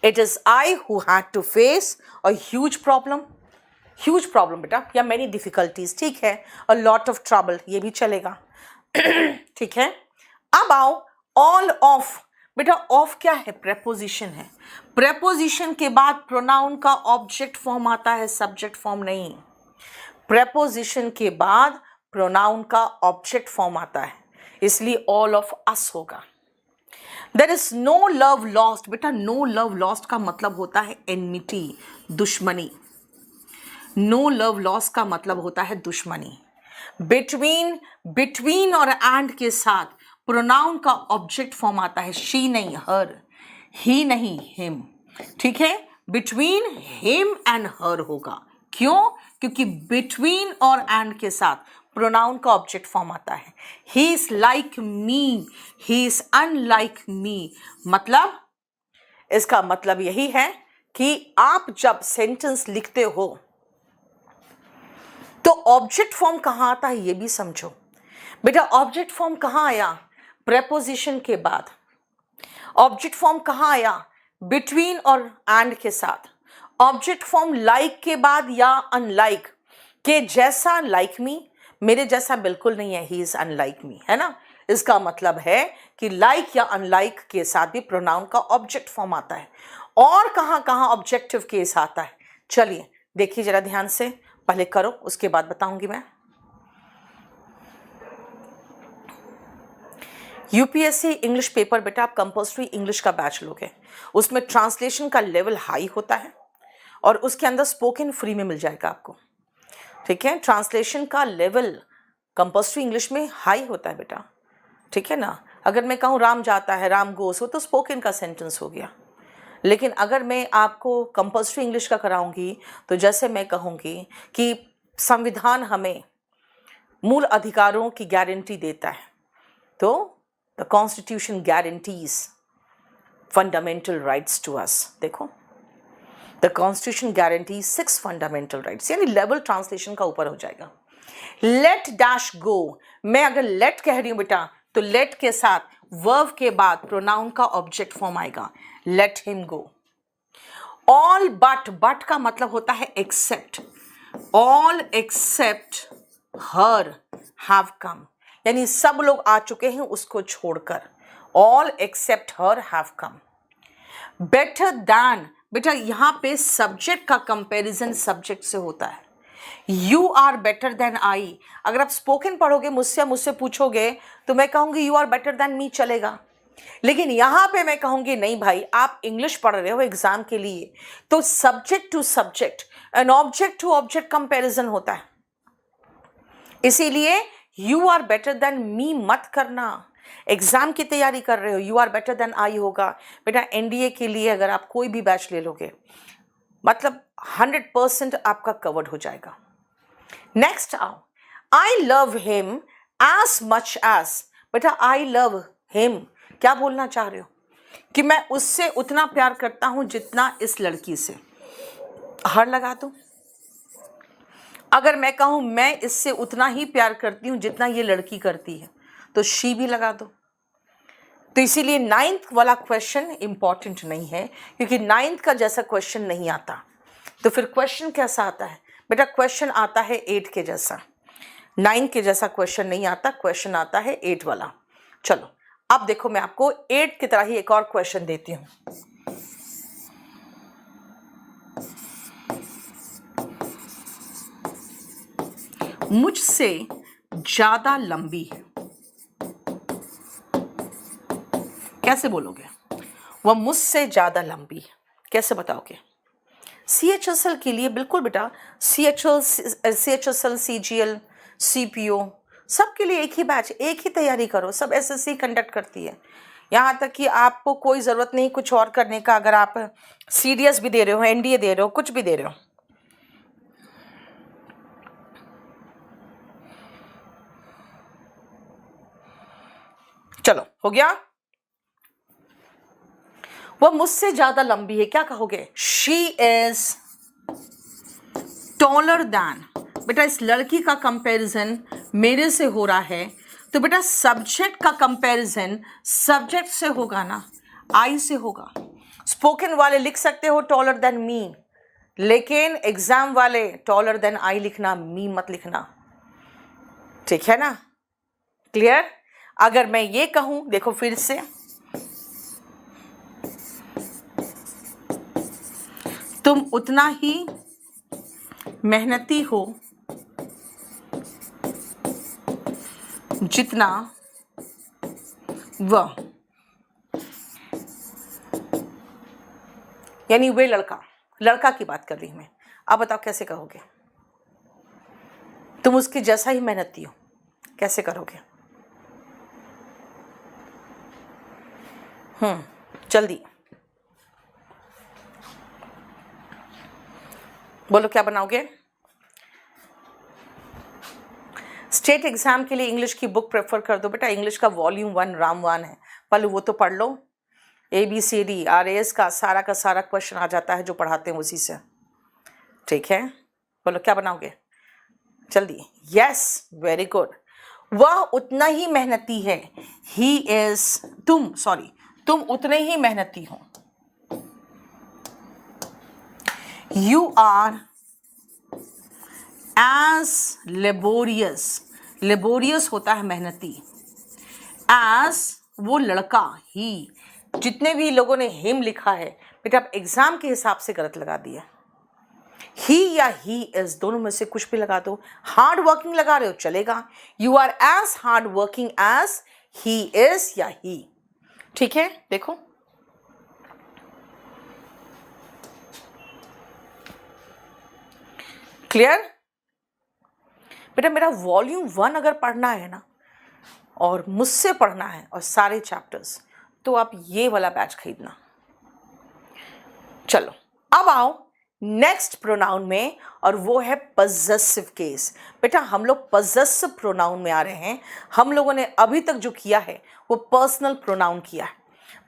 it is I who had to face a huge problem बेटा, या मेनी डिफिकल्टीज, ठीक है, अ लॉट ऑफ ट्रबल, ये भी चलेगा। ठीक है, अब आओ ऑल ऑफ। बेटा ऑफ क्या है? प्रेपोजिशन है। प्रेपोजिशन के बाद प्रोनाउन का ऑब्जेक्ट फॉर्म आता है, सब्जेक्ट फॉर्म नहीं। प्रेपोजिशन के बाद प्रोनाउन का ऑब्जेक्ट फॉर्म आता है, इसलिए ऑल ऑफ अस होगा। There is no love lost. बेटा नो लव लॉस्ट का मतलब होता है एनमिटी, दुश्मनी। नो लव लॉस्ट का मतलब होता है दुश्मनी। बिटवीन और एंड के साथ प्रोनाउन का ऑब्जेक्ट फॉर्म आता है, शी नहीं हर, ही नहीं हिम। ठीक है, बिटवीन हिम एंड हर होगा। क्यों? क्योंकि बिटवीन और एंड के साथ प्रोनाउन का ऑब्जेक्ट फॉर्म आता है। He is like me, he is unlike me. मतलब इसका मतलब यही है कि आप जब सेंटेंस लिखते हो तो ऑब्जेक्ट फॉर्म कहां आता है ये भी समझो। बेटा ऑब्जेक्ट फॉर्म कहां आया? प्रेपोजिशन के बाद। ऑब्जेक्ट फॉर्म कहां आया? बिटवीन और एंड के साथ। ऑब्जेक्ट फॉर्म लाइक के बाद या अनलाइक के जैसा, लाइक मी, मेरे जैसा बिल्कुल नहीं है, ही इज अनलाइक मी, है ना। इसका मतलब है कि लाइक या अनलाइक के साथ भी प्रोनाउन का ऑब्जेक्ट फॉर्म आता है। और कहां कहां ऑब्जेक्टिव केस आता है, चलिए देखिए जरा ध्यान से, पहले करो उसके बाद बताऊंगी मैं। यूपीएससी इंग्लिश पेपर बेटा आप कंपल्सरी इंग्लिश का बैच लोगे, उसमें ट्रांसलेशन का लेवल हाई होता है और उसके अंदर स्पोकन फ्री में मिल जाएगा आपको। ठीक है, ट्रांसलेशन का लेवल कंपल्सरी इंग्लिश में हाई होता है बेटा। ठीक है ना, अगर मैं कहूँ राम जाता है, राम गोस हो, तो स्पोकन का सेंटेंस हो गया। लेकिन अगर मैं आपको कंपल्सरी इंग्लिश का कराऊंगी तो जैसे मैं कहूँगी कि संविधान हमें मूल अधिकारों की गारंटी देता है, तो the constitution guarantees fundamental rights to us. देखो, the constitution guarantee 6 fundamental rights, यानी लेवल ट्रांसलेशन का ऊपर हो जाएगा। लेट डैश गो, मैं अगर लेट कह रही हूं बेटा तो लेट के साथ वर्ब के बाद प्रोनाउन का ऑब्जेक्ट फॉर्म आएगा, let him go. All but का मतलब होता है except, all except her have come, यानी सब लोग आ चुके हैं उसको छोड़कर, all except her have come. Better than, बेटा यहां पे सब्जेक्ट का कंपैरिजन सब्जेक्ट से होता है। You are better than I, अगर आप स्पोकन पढ़ोगे मुझसे पूछोगे तो मैं कहूंगी you are better than me, चलेगा। लेकिन यहां पे मैं कहूंगी नहीं भाई, आप इंग्लिश पढ़ रहे हो एग्जाम के लिए, तो subject to subject and object to object comparison होता है। इसीलिए you are better than me मत करना। एग्जाम की तैयारी कर रहे हो, you are better than I होगा। बेटा एनडीए के लिए अगर आप कोई भी बैच ले लोगे, मतलब 100% आपका कवर्ड हो जाएगा। नेक्स्ट आओ, I love him as much as, बेटा आई लव हिम क्या बोलना चाह रहे हो? कि मैं उससे उतना प्यार करता हूं जितना इस लड़की से, हर लगा दो। अगर मैं कहूं मैं इससे उतना ही प्यार करती हूं जितना ये लड़की करती है, तो शी भी लगा दो। तो इसीलिए 9th वाला क्वेश्चन इंपॉर्टेंट नहीं है, क्योंकि 9th का जैसा क्वेश्चन नहीं आता। तो फिर क्वेश्चन कैसा आता है? बेटा क्वेश्चन आता है 8 के जैसा, 9 के जैसा क्वेश्चन नहीं आता, क्वेश्चन आता है 8 वाला। चलो अब देखो, मैं आपको 8 की तरह ही एक और क्वेश्चन देती हूं। मुझसे ज्यादा लंबी है, कैसे बोलोगे? वह मुझसे ज्यादा लंबी है, कैसे बताओगे? CHSL के लिए बिल्कुल बेटा, CHSL, CGL, CPO सबके लिए एक ही बैच, एक ही तैयारी करो, सब SSC कंडक्ट करती है। यहाँ तक कि आपको कोई ज़रूरत नहीं कुछ और करने का, अगर आप CDS भी दे रहे हो, NDA दे रहे हो, कुछ भी दे रहे हो। चलो हो गया। वह मुझसे ज्यादा लंबी है, क्या कहोगे? She is taller then. बेटा इस लड़की का कंपैरिजन मेरे से हो रहा है, तो बेटा सब्जेक्ट का कंपैरिजन सब्जेक्ट से होगा ना, आई से होगा। स्पोकन वाले लिख सकते हो टॉलर देन मी, लेकिन एग्जाम वाले टॉलर देन आई लिखना, मी मत लिखना, ठीक है ना? क्लियर? अगर मैं ये कहूं, देखो फिर से, तुम उतना ही मेहनती हो जितना वह, यानी वे लड़का की बात कर रही हूं मैं। अब बताओ कैसे कहोगे? तुम उसके जैसा ही मेहनती हो, कैसे करोगे? जल्दी बोलो क्या बनाओगे? स्टेट एग्जाम के लिए इंग्लिश की बुक प्रेफर कर दो बेटा, इंग्लिश का वॉल्यूम 1 राम 1 है, पहले वो तो पढ़ लो। ABCD RAS का सारा क्वेश्चन आ जाता है जो पढ़ाते हैं उसी से, ठीक है? बोलो क्या बनाओगे जल्दी? Yes, very good. वह उतना ही मेहनती है, ही इज, तुम उतने ही मेहनती हो। यू आर एज लेबोरियस होता है मेहनती, एज वो लड़का, ही, जितने भी लोगों ने हिम लिखा है बेटा आप एग्जाम के हिसाब से गलत लगा दिया। ही या ही इज दोनों में से कुछ भी लगा दो। हार्ड वर्किंग लगा रहे हो चलेगा, you are as hard working as he is या ही, ठीक है? देखो क्लियर? बेटा मेरा वॉल्यूम 1 अगर पढ़ना है ना, और मुझसे पढ़ना है और सारे चैप्टर्स, तो आप ये वाला बैच खरीदना। चलो अब आओ नेक्स्ट प्रोनाउन में, और वो है पजेसिव केस। बेटा हम लोग पजेसिव प्रोनाउन में आ रहे हैं। हम लोगों ने अभी तक जो किया है वो पर्सनल प्रोनाउन किया है।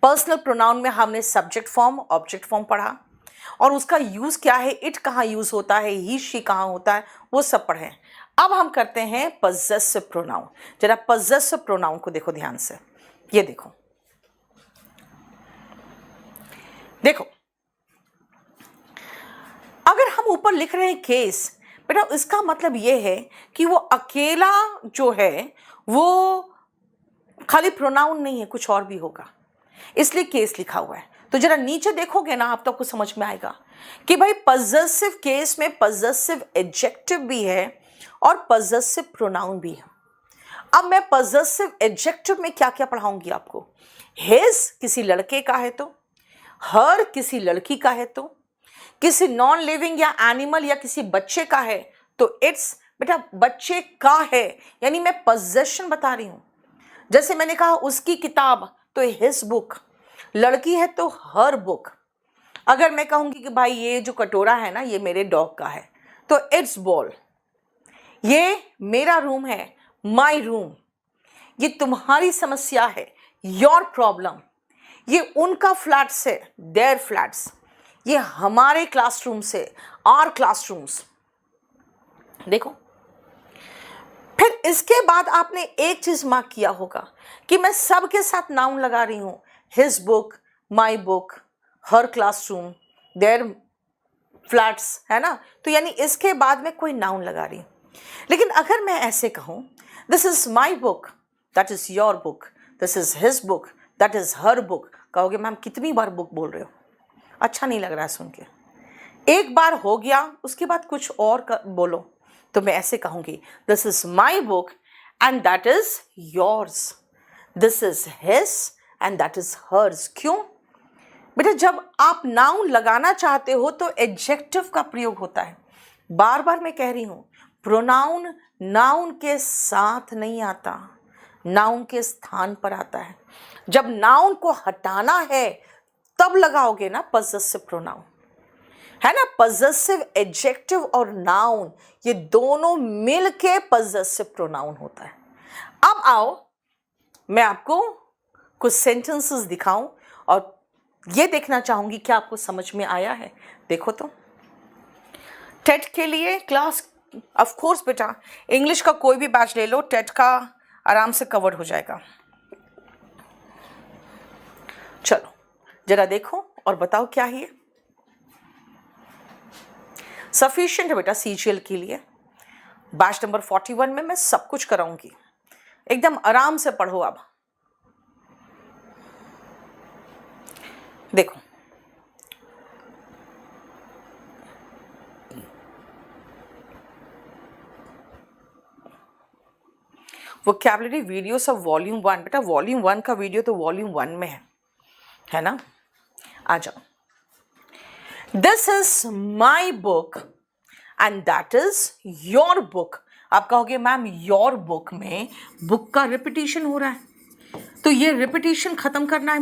पर्सनल प्रोनाउन में हमने सब्जेक्ट फॉर्म, ऑब्जेक्ट फॉर्म पढ़ा, और उसका यूज क्या है, इट कहाँ यूज होता है, ही शी कहाँ होता है, वो सब पढ़े। अब हम करते हैं पजेसिव प्रोनाउन। जरा पजेसिव प्रोनाउन को देखो ध्यान से। ये देखो, देखो अगर हम ऊपर लिख रहे हैं केस, बेटा इसका मतलब ये है कि वो अकेला जो है वो खाली प्रोनाउन नहीं है, कुछ और भी होगा, इसलिए केस लिखा हुआ है। तो जरा नीचे देखोगे ना, आप तो आपको समझ में आएगा कि भाई पजेसिव केस में पजेसिव एडजेक्टिव भी है और पजेसिव प्रोनाउन भी है। अब मैं पजेसिव एडजेक्टिव में क्या क्या पढ़ाऊंगी आपको। हिज किसी लड़के का है तो, हर किसी लड़की का है तो, किसी नॉन लिविंग या एनिमल या किसी बच्चे का है तो इट्स, बेटा बच्चे का है यानी मैं पोजेशन बता रही हूं। जैसे मैंने कहा उसकी किताब तो हिज बुक, लड़की है तो हर बुक। अगर मैं कहूंगी कि भाई ये जो कटोरा है ना ये मेरे डॉग का है तो इट्स बॉल। ये मेरा रूम है, माई रूम। ये तुम्हारी समस्या है, योर प्रॉब्लम। ये उनका फ्लैट्स है, देयर फ्लैट्स। ये हमारे क्लासरूम से, आर क्लासरूम्स। देखो फिर इसके बाद आपने एक चीज मार्क किया होगा कि मैं सबके साथ नाउन लगा रही हूं, his book, my book, her classroom, their flats, है ना। तो यानी इसके बाद में कोई नाउन लगा रही हूं। लेकिन अगर मैं ऐसे कहूं, this is my book, that is your book, this is his book, that is her book, कहोगे मैम कितनी बार बुक बोल रहे हो, अच्छा नहीं लग रहा है सुन के। एक बार हो गया, उसके बाद कुछ और बोलो। तो मैं ऐसे कहूंगी, this is my book and that is yours, this is his and that is hers. क्यों बेटा, जब आप नाउन लगाना चाहते हो तो एडजेक्टिव का प्रयोग होता है। बार बार मैं कह रही हूं, प्रोनाउन नाउन के साथ नहीं आता, नाउन के स्थान पर आता है। जब नाउन को हटाना है तब लगाओगे ना पजेसिव प्रोनाउन, है ना। पजेसिव एडजेक्टिव और नाउन ये दोनों मिलके पजेसिव प्रोनाउन होता है। अब आओ मैं आपको कुछ सेंटेंसेस दिखाऊं और ये देखना चाहूंगी क्या आपको समझ में आया है। देखो तो टेट के लिए क्लास, ऑफ कोर्स बेटा इंग्लिश का कोई भी बैच ले लो, टेट का आराम से कवर हो जाएगा। चलो जरा देखो और बताओ क्या है ये। सफिशिएंट है बेटा सीजीएल के लिए। बैच नंबर 41 में मैं सब कुछ कराऊंगी, एकदम आराम से पढ़ो। अब देखो वोकैबुलरी वीडियोस ऑफ वॉल्यूम 1, बेटा वॉल्यूम 1 का वीडियो तो वॉल्यूम 1 में है ना। आ जाओ, this is my book and that is your book. आप कहोगे मैम योर बुक में बुक का रिपीटिशन हो रहा है, तो ये रिपीटिशन खत्म करना है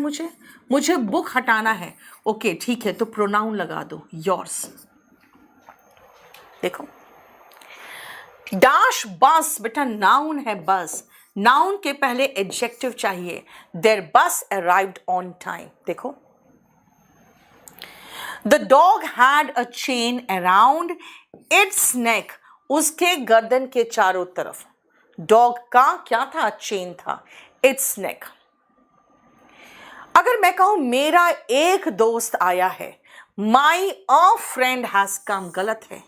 मुझे बुक हटाना है। ओके ठीक है, तो प्रोनाउन लगा दो योर्स। देखो डैश बस, बेटा नाउन है बस, नाउन के पहले एडजेक्टिव चाहिए। There bus arrived on time. देखो the dog had a chain around its neck, उसके गर्दन के चारों तरफ डॉग का क्या था, चेन था, इट्स नेक। अगर मैं कहूं मेरा एक दोस्त आया है, माई अ फ्रेंड हैज कम, गलत है।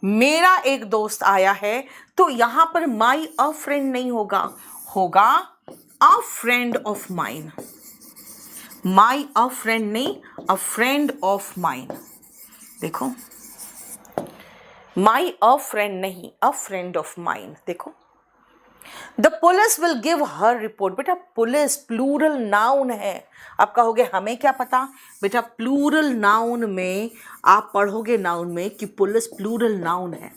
मेरा एक दोस्त आया है तो यहां पर माई अ फ्रेंड नहीं होगा, होगा अ friend of mine. My a friend नहीं, अ फ्रेंड ऑफ माइन। देखो माई अ फ्रेंड नहीं, अ फ्रेंड ऑफ माइन। देखो the police will give her report, बेटा पुलिस प्लूरल नाउन है। आप कहोगे हमें क्या पता, बेटा प्लूरल नाउन में आप पढ़ोगे नाउन में कि पुलिस प्लूरल नाउन है,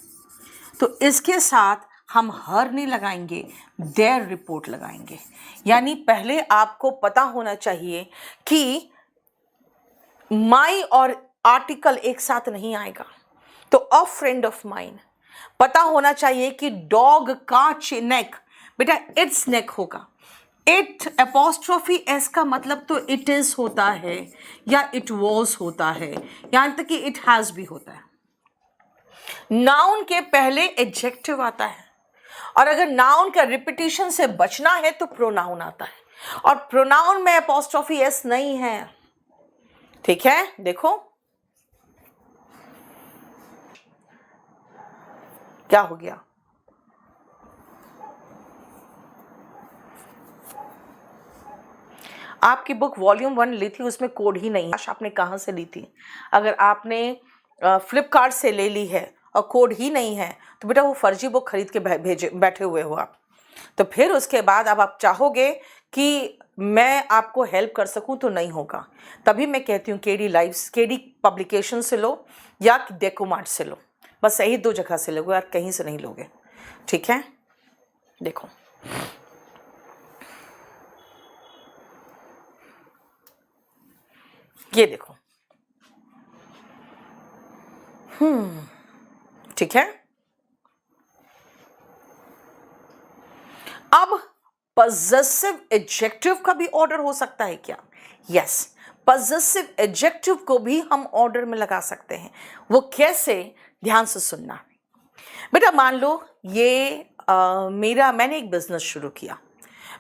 तो इसके साथ हम हर नहीं लगाएंगे, देयर रिपोर्ट लगाएंगे। यानी पहले आपको पता होना चाहिए कि माई और आर्टिकल एक साथ नहीं आएगा। तो अ फ्रेंड ऑफ माइन, पता होना चाहिए कि डॉग का नेक, बेटा इट्स नेक होगा। इट एपोस्ट्रोफी एस का मतलब तो इट इज होता है या इट वॉज होता है, यहां तक कि इट हैज भी होता है। नाउन के पहले एडजेक्टिव आता है, और अगर नाउन का रिपीटिशन से बचना है तो प्रोनाउन आता है, और प्रोनाउन में एपोस्ट्रोफी एस नहीं है। ठीक है, देखो क्या हो गया। आपकी बुक वॉल्यूम 1 ली थी, उसमें कोड ही नहीं है। आपने कहाँ से ली थी? अगर आपने फ्लिपकार्ट से ले ली है और कोड ही नहीं है तो बेटा वो फर्जी बुक खरीद के बैठे हुए हो आप। तो फिर उसके बाद अब आप चाहोगे कि मैं आपको हेल्प कर सकूं तो नहीं होगा। तभी मैं कहती हूँ केडी लाइव्स, केडी पब्लिकेशन से लो या डेकोमार्ट से लो, बस यही 2 जगह से लोगे, यार कहीं से नहीं लोगे। ठीक है, देखो ये देखो, ठीक है। अब पजेसिव एडजेक्टिव का भी ऑर्डर हो सकता है क्या? यस, पजेसिव एडजेक्टिव को भी हम ऑर्डर में लगा सकते हैं। वो कैसे, ध्यान से सुनना बेटा। मान लो ये मैंने एक बिजनेस शुरू किया,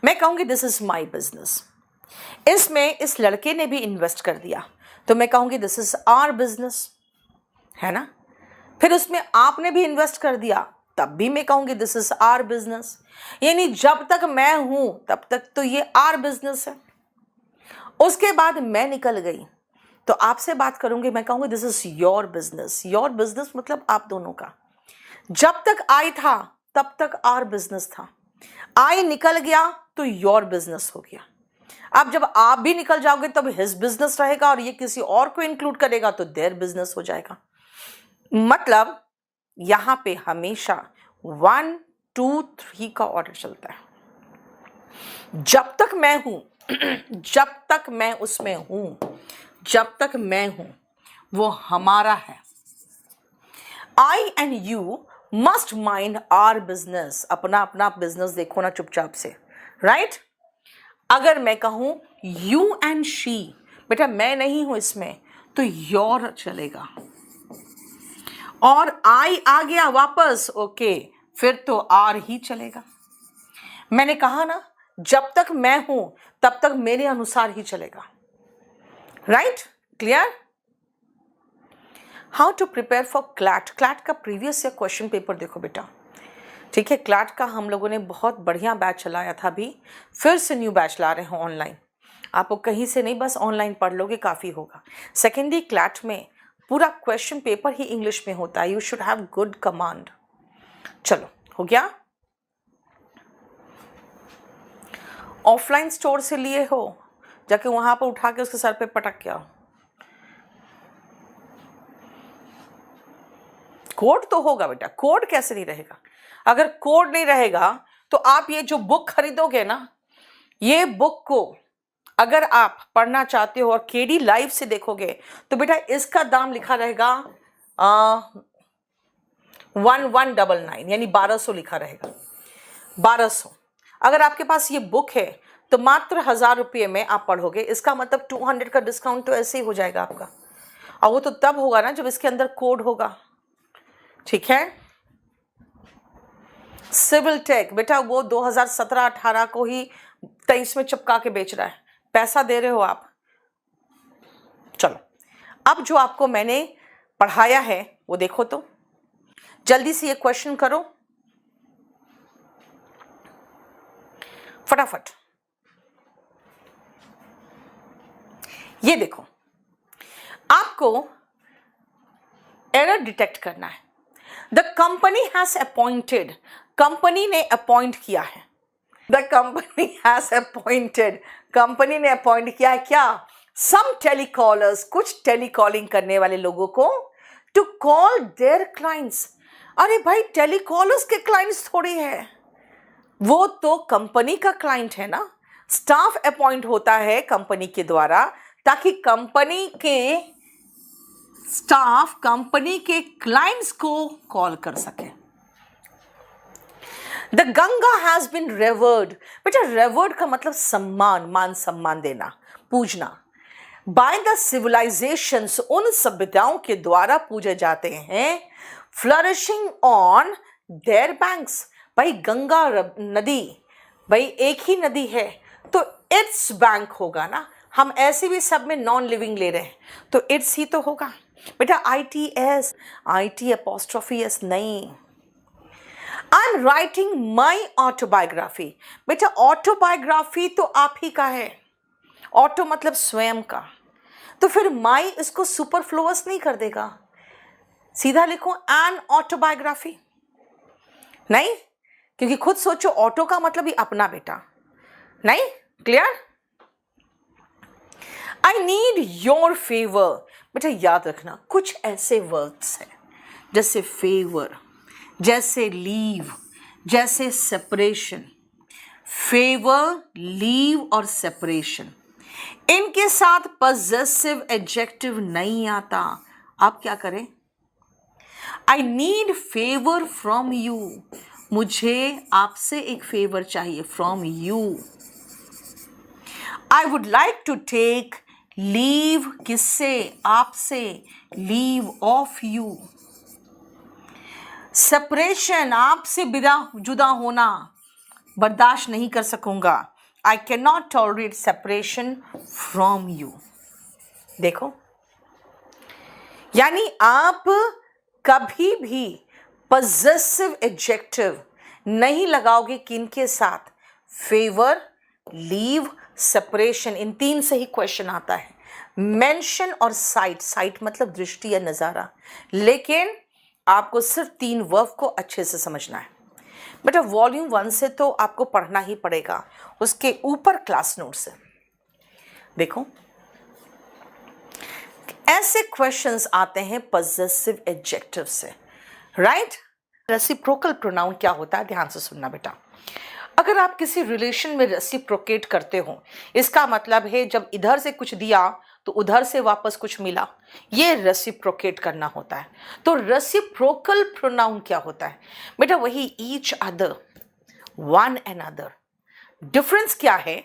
मैं कहूंगी दिस इज माय बिजनेस। इसमें इस लड़के ने भी इन्वेस्ट कर दिया तो मैं कहूंगी दिस इज आवर बिजनेस, है ना। फिर उसमें आपने भी इन्वेस्ट कर दिया तब भी मैं कहूंगी दिस इज आवर बिजनेस। यानी जब तक मैं हूं तब तक तो ये आवर बिजनेस है। उसके बाद मैं निकल गई तो आपसे बात करूंगी, मैं कहूंगी this is your business. Your business मतलब आप दोनों का। जब तक आई था तब तक आवर बिजनेस था, आई निकल गया तो योर बिजनेस हो गया। अब जब आप भी निकल जाओगे तब हिज बिजनेस रहेगा, और ये किसी और को इंक्लूड करेगा तो देयर बिजनेस हो जाएगा। मतलब यहां पे हमेशा 1 2 3 का ऑर्डर चलता है। जब तक मैं हूं जब तक मैं उसमें हूं, जब तक मैं हूं वो हमारा है। I and you must mind our business. अपना अपना बिजनेस देखो ना चुपचाप से, राइट। अगर मैं कहूं यू एंड शी, बेटा मैं नहीं हूं इसमें, तो योर चलेगा। और आई आ गया वापस, ओके, फिर तो आर ही चलेगा। मैंने कहा ना जब तक मैं हूं तब तक मेरे अनुसार ही चलेगा, right, clear. How to prepare for CLAT. CLAT का प्रीवियस ईयर क्वेश्चन पेपर देखो बेटा, ठीक है। क्लैट का हम लोगों ने बहुत बढ़िया बैच चलाया था, अभी फिर से न्यू बैच ला रहे हैं ऑनलाइन। आपको कहीं से नहीं, बस ऑनलाइन पढ़ लोगे काफ़ी होगा। सेकेंडरी क्लैट में पूरा क्वेश्चन पेपर ही इंग्लिश में होता है। You should have good command. चलो हो गया। ऑफलाइन स्टोर से लिए हो, जाके वहां पर उठा के उसके सर पे पटक के आओ। कोड तो होगा बेटा, कोड कैसे नहीं रहेगा। अगर कोड नहीं रहेगा तो आप ये जो बुक खरीदोगे ना, ये बुक को अगर आप पढ़ना चाहते हो और केडी लाइव से देखोगे तो बेटा इसका दाम लिखा रहेगा 1199, यानी 1200 लिखा रहेगा, 1200। अगर आपके पास ये बुक है तो मात्र 1000 रुपये में आप पढ़ोगे। इसका मतलब 200 का डिस्काउंट तो ऐसे ही हो जाएगा आपका, और वो तो तब होगा ना जब इसके अंदर कोड होगा, ठीक है। सिविल टेक बेटा वो 2017-18 को ही 23 में चिपका के बेच रहा है, पैसा दे रहे हो आप। चलो अब जो आपको मैंने पढ़ाया है वो देखो, तो जल्दी से ये क्वेश्चन करो फटाफट। ये देखो, आपको एरर डिटेक्ट करना है। The company has appointed, company ने अपॉइंट किया है। The company has appointed, company ने अपॉइंट किया है क्या, सम टेलीकॉलर्स, कुछ टेलीकॉलिंग करने वाले लोगों को, टू कॉल देयर क्लाइंट्स। अरे भाई टेलीकॉलर्स के क्लाइंट्स थोड़ी है, वो तो कंपनी का क्लाइंट है ना। स्टाफ अपॉइंट होता है कंपनी के द्वारा ताकि कंपनी के स्टाफ कंपनी के क्लाइंट्स को कॉल कर सके। The Ganga has been reward, बेटा रेवर्ड का मतलब सम्मान, मान सम्मान देना, पूजना। बाय द सिविलाइजेशंस, उन सभ्यताओं के द्वारा पूजे जाते हैं। फ्लरिशिंग ऑन देयर बैंक्स, भाई गंगा नदी, भाई एक ही नदी है तो इट्स बैंक होगा ना, हम ऐसे भी सब में नॉन लिविंग ले रहे हैं तो इट्स ही तो होगा। बेटा ITS, IT अपॉस्ट्रोफी एस नहीं। I am writing my autobiography, बेटा ऑटोबायोग्राफी तो आप ही का है, ऑटो मतलब स्वयं का, तो फिर माई इसको सुपरफ्लुअस नहीं कर देगा, सीधा लिखो एन ऑटोबायोग्राफी। नहीं, क्योंकि खुद सोचो ऑटो का मतलब ही अपना बेटा, नहीं clear. I need your favour, बेटा याद रखना कुछ ऐसे वर्ड्स हैं जैसे फेवर, जैसे लीव, जैसे सेपरेशन। फेवर, लीव और सेपरेशन, इनके साथ पजेसिव एडजेक्टिव नहीं आता। आप क्या करें? I need favour from you, मुझे आपसे एक फेवर चाहिए, from you. I would like to take leave, किससे? आपसे, लीव ऑफ यू। सेपरेशन, आपसे जुदा होना बर्दाश्त नहीं कर सकूंगा। I can not tolerate separation from you. देखो, यानी आप कभी भी पजेसिव एडजेक्टिव नहीं लगाओगे किनके साथ? फेवर, लीव, सेपरेशन, इन तीन से ही क्वेश्चन आता है। मेंशन और साइट, साइट मतलब दृष्टि या नज़ारा, लेकिन आपको सिर्फ 3 वर्ब को अच्छे से समझना है। बेटा वॉल्यूम 1 से तो आपको पढ़ना ही पड़ेगा, उसके ऊपर क्लास नोट से देखो, ऐसे क्वेश्चंस आते हैं पजेसिव एडजेक्टिव से, राइट। रेसिप्रोकल प्रोनाउन क्या होता है, ध्यान से सुनना बेटा। अगर आप किसी रिलेशन में रेसिप्रोकेट करते हो, इसका मतलब है जब इधर से कुछ दिया तो उधर से वापस कुछ मिला, ये रेसिप्रोकेट करना होता है। तो रेसिप्रोकल प्रोनाउन क्या होता है बेटा? वही each other, one and other. Difference क्या है?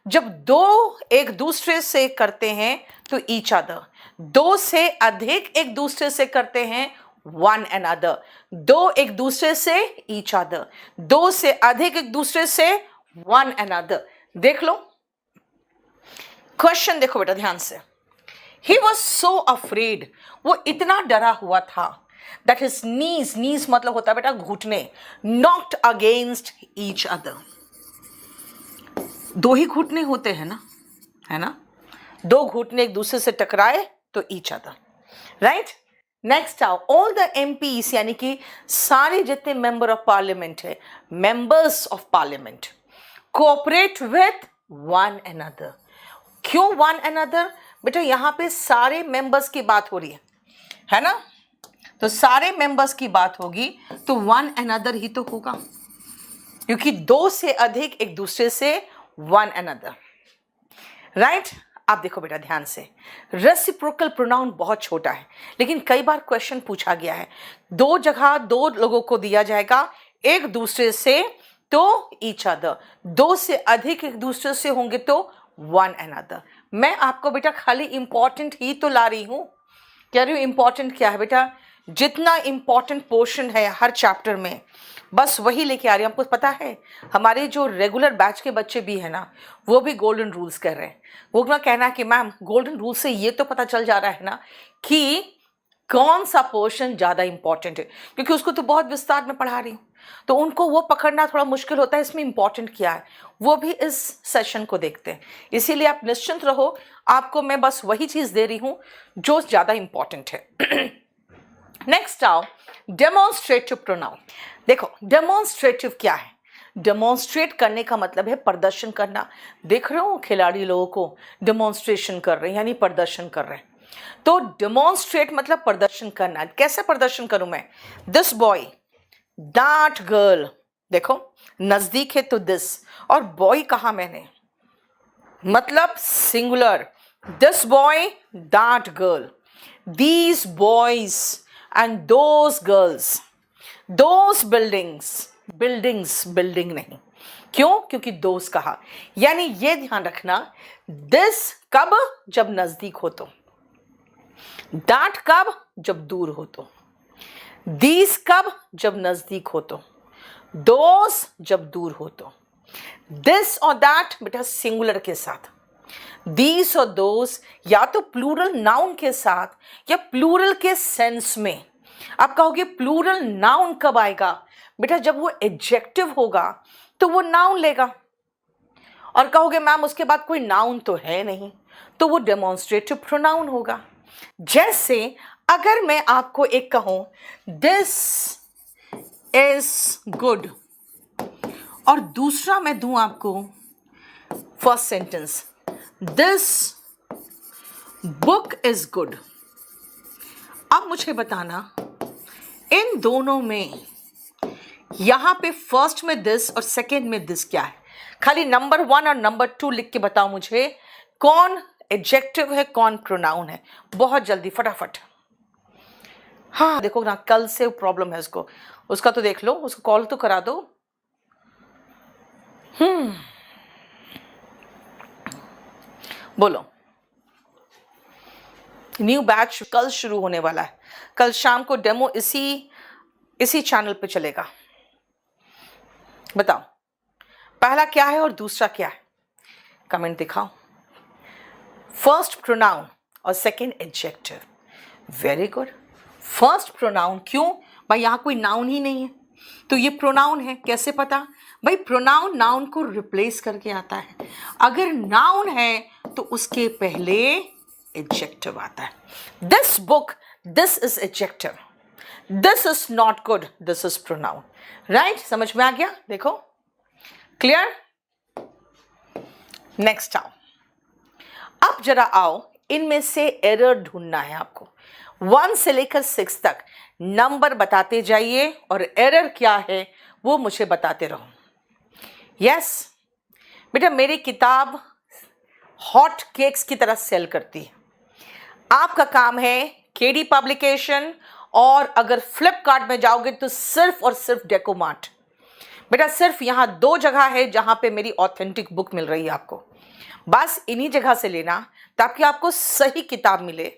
जब दो एक दूसरे से करते हैं तो ईच अदर, दो से अधिक एक दूसरे से करते हैं वन एंड अदर, दो एक दूसरे से ईच अदर, दो से अधिक एक दूसरे से वन एंड अदर। देख लो क्वेश्चन, देखो बेटा ध्यान से। He was so afraid, वो इतना डरा हुआ था, that his knees, knees मतलब होता है बेटा घुटने, knocked against each other। दो ही घुटने होते हैं ना, है ना, दो घुटने एक दूसरे से टकराए तो each other, right। नेक्स्ट आओ, ऑल द MPs यानी कि सारे जितने मेंबर ऑफ पार्लियामेंट है, members of parliament, cooperate with one another. क्यों वन अनदर? बेटा यहाँ पे सारे मेंबर्स की बात हो रही है ना, तो सारे मेंबर्स की बात होगी तो वन अनदर ही तो होगा, क्योंकि दो से अधिक एक दूसरे से वन अनदर, राइट। आप देखो बेटा ध्यान से, रेसिप्रोकल प्रोनाउन बहुत छोटा है, लेकिन कई बार क्वेश्चन पूछा गया है, दो जगह दो लोगों को दिया जाएगा, एक दूसरे से तो ईच अदर, दो से अधिक एक दूसरे से होंगे तो वन अनदर। मैं आपको बेटा खाली इंपॉर्टेंट ही तो ला रही हूं, कह रही हूं इंपॉर्टेंट क्या है बेटा, जितना इंपॉर्टेंट पोर्शन है हर चैप्टर में बस वही लेके आ रही हूं। आपको पता है हमारे जो रेगुलर बैच के बच्चे भी है ना, वो भी गोल्डन रूल्स कर रहे हैं। वो ना कहना कि मैम गोल्डन रूल से ये तो पता चल जा रहा है ना कि कौन सा पोर्शन ज़्यादा इंपॉर्टेंट है, क्योंकि उसको तो बहुत विस्तार में पढ़ा रही हूँ, तो उनको वो पकड़ना थोड़ा मुश्किल होता है, इसमें इंपॉर्टेंट क्या है वो भी इस सेशन को देखते हैं। इसीलिए आप निश्चिंत रहो, आपको मैं बस वही चीज़ दे रही हूँ जो ज़्यादा इंपॉर्टेंट है। नेक्स्ट आओ, डेमोन्स्ट्रेटिव प्रोनाउन। देखो डेमोन्स्ट्रेटिव क्या है? डेमोन्स्ट्रेट करने का मतलब है प्रदर्शन करना। देख रहे हो खिलाड़ी लोगों को डेमोन्स्ट्रेशन कर रहे हैं, यानी प्रदर्शन कर रहे हैं। तो डेमोन्स्ट्रेट मतलब प्रदर्शन करना। कैसे प्रदर्शन करूं मैं? दिस बॉय, दैट गर्ल, देखो नजदीक है तो दिस, और बॉय कहा मैंने, मतलब singular, this boy that girl. these boys and those girls, those buildings, building नहीं, क्यों? क्योंकि दोस्त कहा। यानी ये ध्यान रखना, this कब? जब नजदीक हो तो, that कब? जब दूर हो तो, these कब? जब नजदीक हो तो, those जब दूर हो तो, this और that बेटा सिंगुलर के साथ, these और those या तो प्लूरल नाउन के साथ या प्लूरल के सेंस में। आप कहोगे प्लूरल नाउन कब आएगा? बेटा जब वो एडजेक्टिव होगा तो वो नाउन लेगा, और कहोगे मैम उसके बाद कोई नाउन तो है नहीं, तो वो डेमोन्स्ट्रेटिव प्रोनाउन होगा। जैसे अगर मैं आपको एक कहूं दिस इज गुड, और दूसरा मैं दूं आपको first sentence this book is good. अब मुझे बताना इन दोनों में यहां पे फर्स्ट में दिस और सेकंड में दिस क्या है? खाली नंबर 1 और नंबर 2 लिख के बताओ मुझे, कौन एडजेक्टिव है, कौन प्रोनाउन है? बहुत जल्दी फटाफट। हाँ देखो ना, कल से प्रॉब्लम है उसको, उसका तो देख लो, उसको कॉल तो करा दो। बोलो। न्यू बैच कल शुरू होने वाला है, कल शाम को डेमो इसी चैनल पे चलेगा। बताओ पहला क्या है और दूसरा क्या है? कमेंट दिखाओ। फर्स्ट प्रोनाउन और second adjective. Very good. First pronoun, क्यों भाई? यहां कोई नाउन ही नहीं है तो ये प्रोनाउन है। कैसे पता भाई? प्रोनाउन नाउन को रिप्लेस करके आता है। अगर नाउन है तो उसके पहले एडजेक्टिव आता है। This book, this is adjective, this is not good, this is pronoun. Right? समझ में आ गया? देखो क्लियर। नेक्स्ट आओ, अब जरा आओ, इनमें से एरर ढूंढना है आपको। 1 से लेकर 6 तक नंबर बताते जाइए और एरर क्या है वो मुझे बताते रहो। यस बेटा, मेरी किताब हॉट केक्स की तरह सेल करती है। आपका काम है केडी पब्लिकेशन, और अगर फ्लिपकार्ट में जाओगे तो सिर्फ और सिर्फ डेकोमार्ट। बेटा सिर्फ यहां 2 जगह है जहां पे मेरी ऑथेंटिक बुक मिल रही है आपको। बस इन्हीं जगह से लेना ताकि आपको सही किताब मिले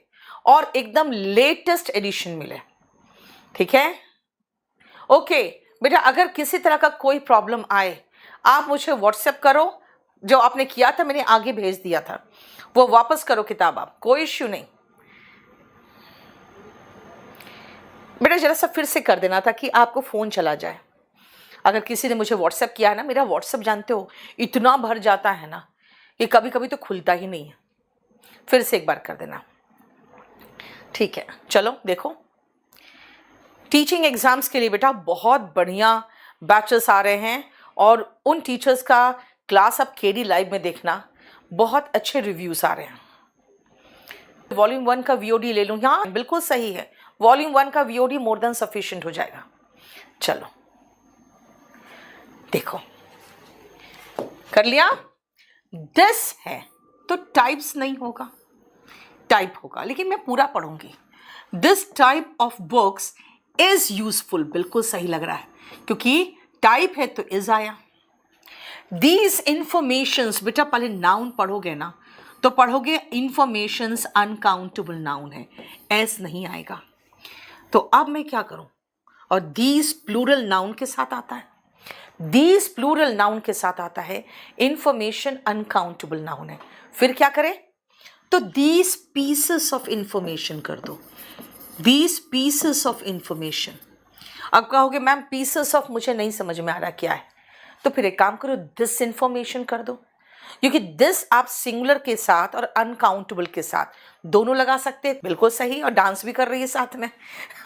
और एकदम लेटेस्ट एडिशन मिले। ठीक है? ओके बेटा, अगर किसी तरह का कोई प्रॉब्लम आए आप मुझे व्हाट्सएप करो। जो आपने किया था मैंने आगे भेज दिया था, वो वापस करो किताब आप, कोई इश्यू नहीं। बेटा जरा सा फिर से कर देना ताकि आपको फ़ोन चला जाए। अगर किसी ने मुझे व्हाट्सएप किया है ना, मेरा व्हाट्सएप जानते हो इतना भर जाता है ना कि कभी कभी तो खुलता ही नहीं है। फिर से एक बार कर देना। ठीक है, चलो देखो, टीचिंग एग्जाम्स के लिए बेटा बहुत बढ़िया बैचेस आ रहे हैं, और उन टीचर्स का क्लास आप केडी लाइव में देखना, बहुत अच्छे रिव्यूज आ रहे हैं। वॉल्यूम 1 का वीओडी ले लूँ? हाँ बिल्कुल सही है, वॉल्यूम 1 का वीओडी मोर देन सफिशिएंट हो जाएगा। चलो देखो, कर लिया? दिस है तो टाइप्स नहीं होगा, टाइप होगा, लेकिन मैं पूरा पढ़ूंगी। This type of books is useful, बिल्कुल सही लग रहा है क्योंकि टाइप है तो इज आया। दीज इंफॉर्मेशंस, बेटा पहले नाउन पढ़ोगे ना तो पढ़ोगे इंफॉर्मेशंस अनकाउंटेबल नाउन है, एस नहीं आएगा। तो अब मैं क्या करूं? और दीज प्लूरल नाउन के साथ आता है, दीज प्लूरल नाउन के साथ आता है, इंफॉर्मेशन अनकाउंटेबल नाउन है। फिर क्या करें? तो दीज पीसेस ऑफ इंफॉर्मेशन कर दो, दीज पीसेस ऑफ इंफॉर्मेशन। अब कहोगे मैम पीसेस ऑफ मुझे नहीं समझ में आ रहा क्या है, तो फिर एक काम करो, दिस इंफॉर्मेशन कर दो, क्योंकि दिस आप सिंगुलर के साथ और अनकाउंटेबल के साथ दोनों लगा सकते हैं। बिल्कुल सही, और डांस भी कर रही है साथ में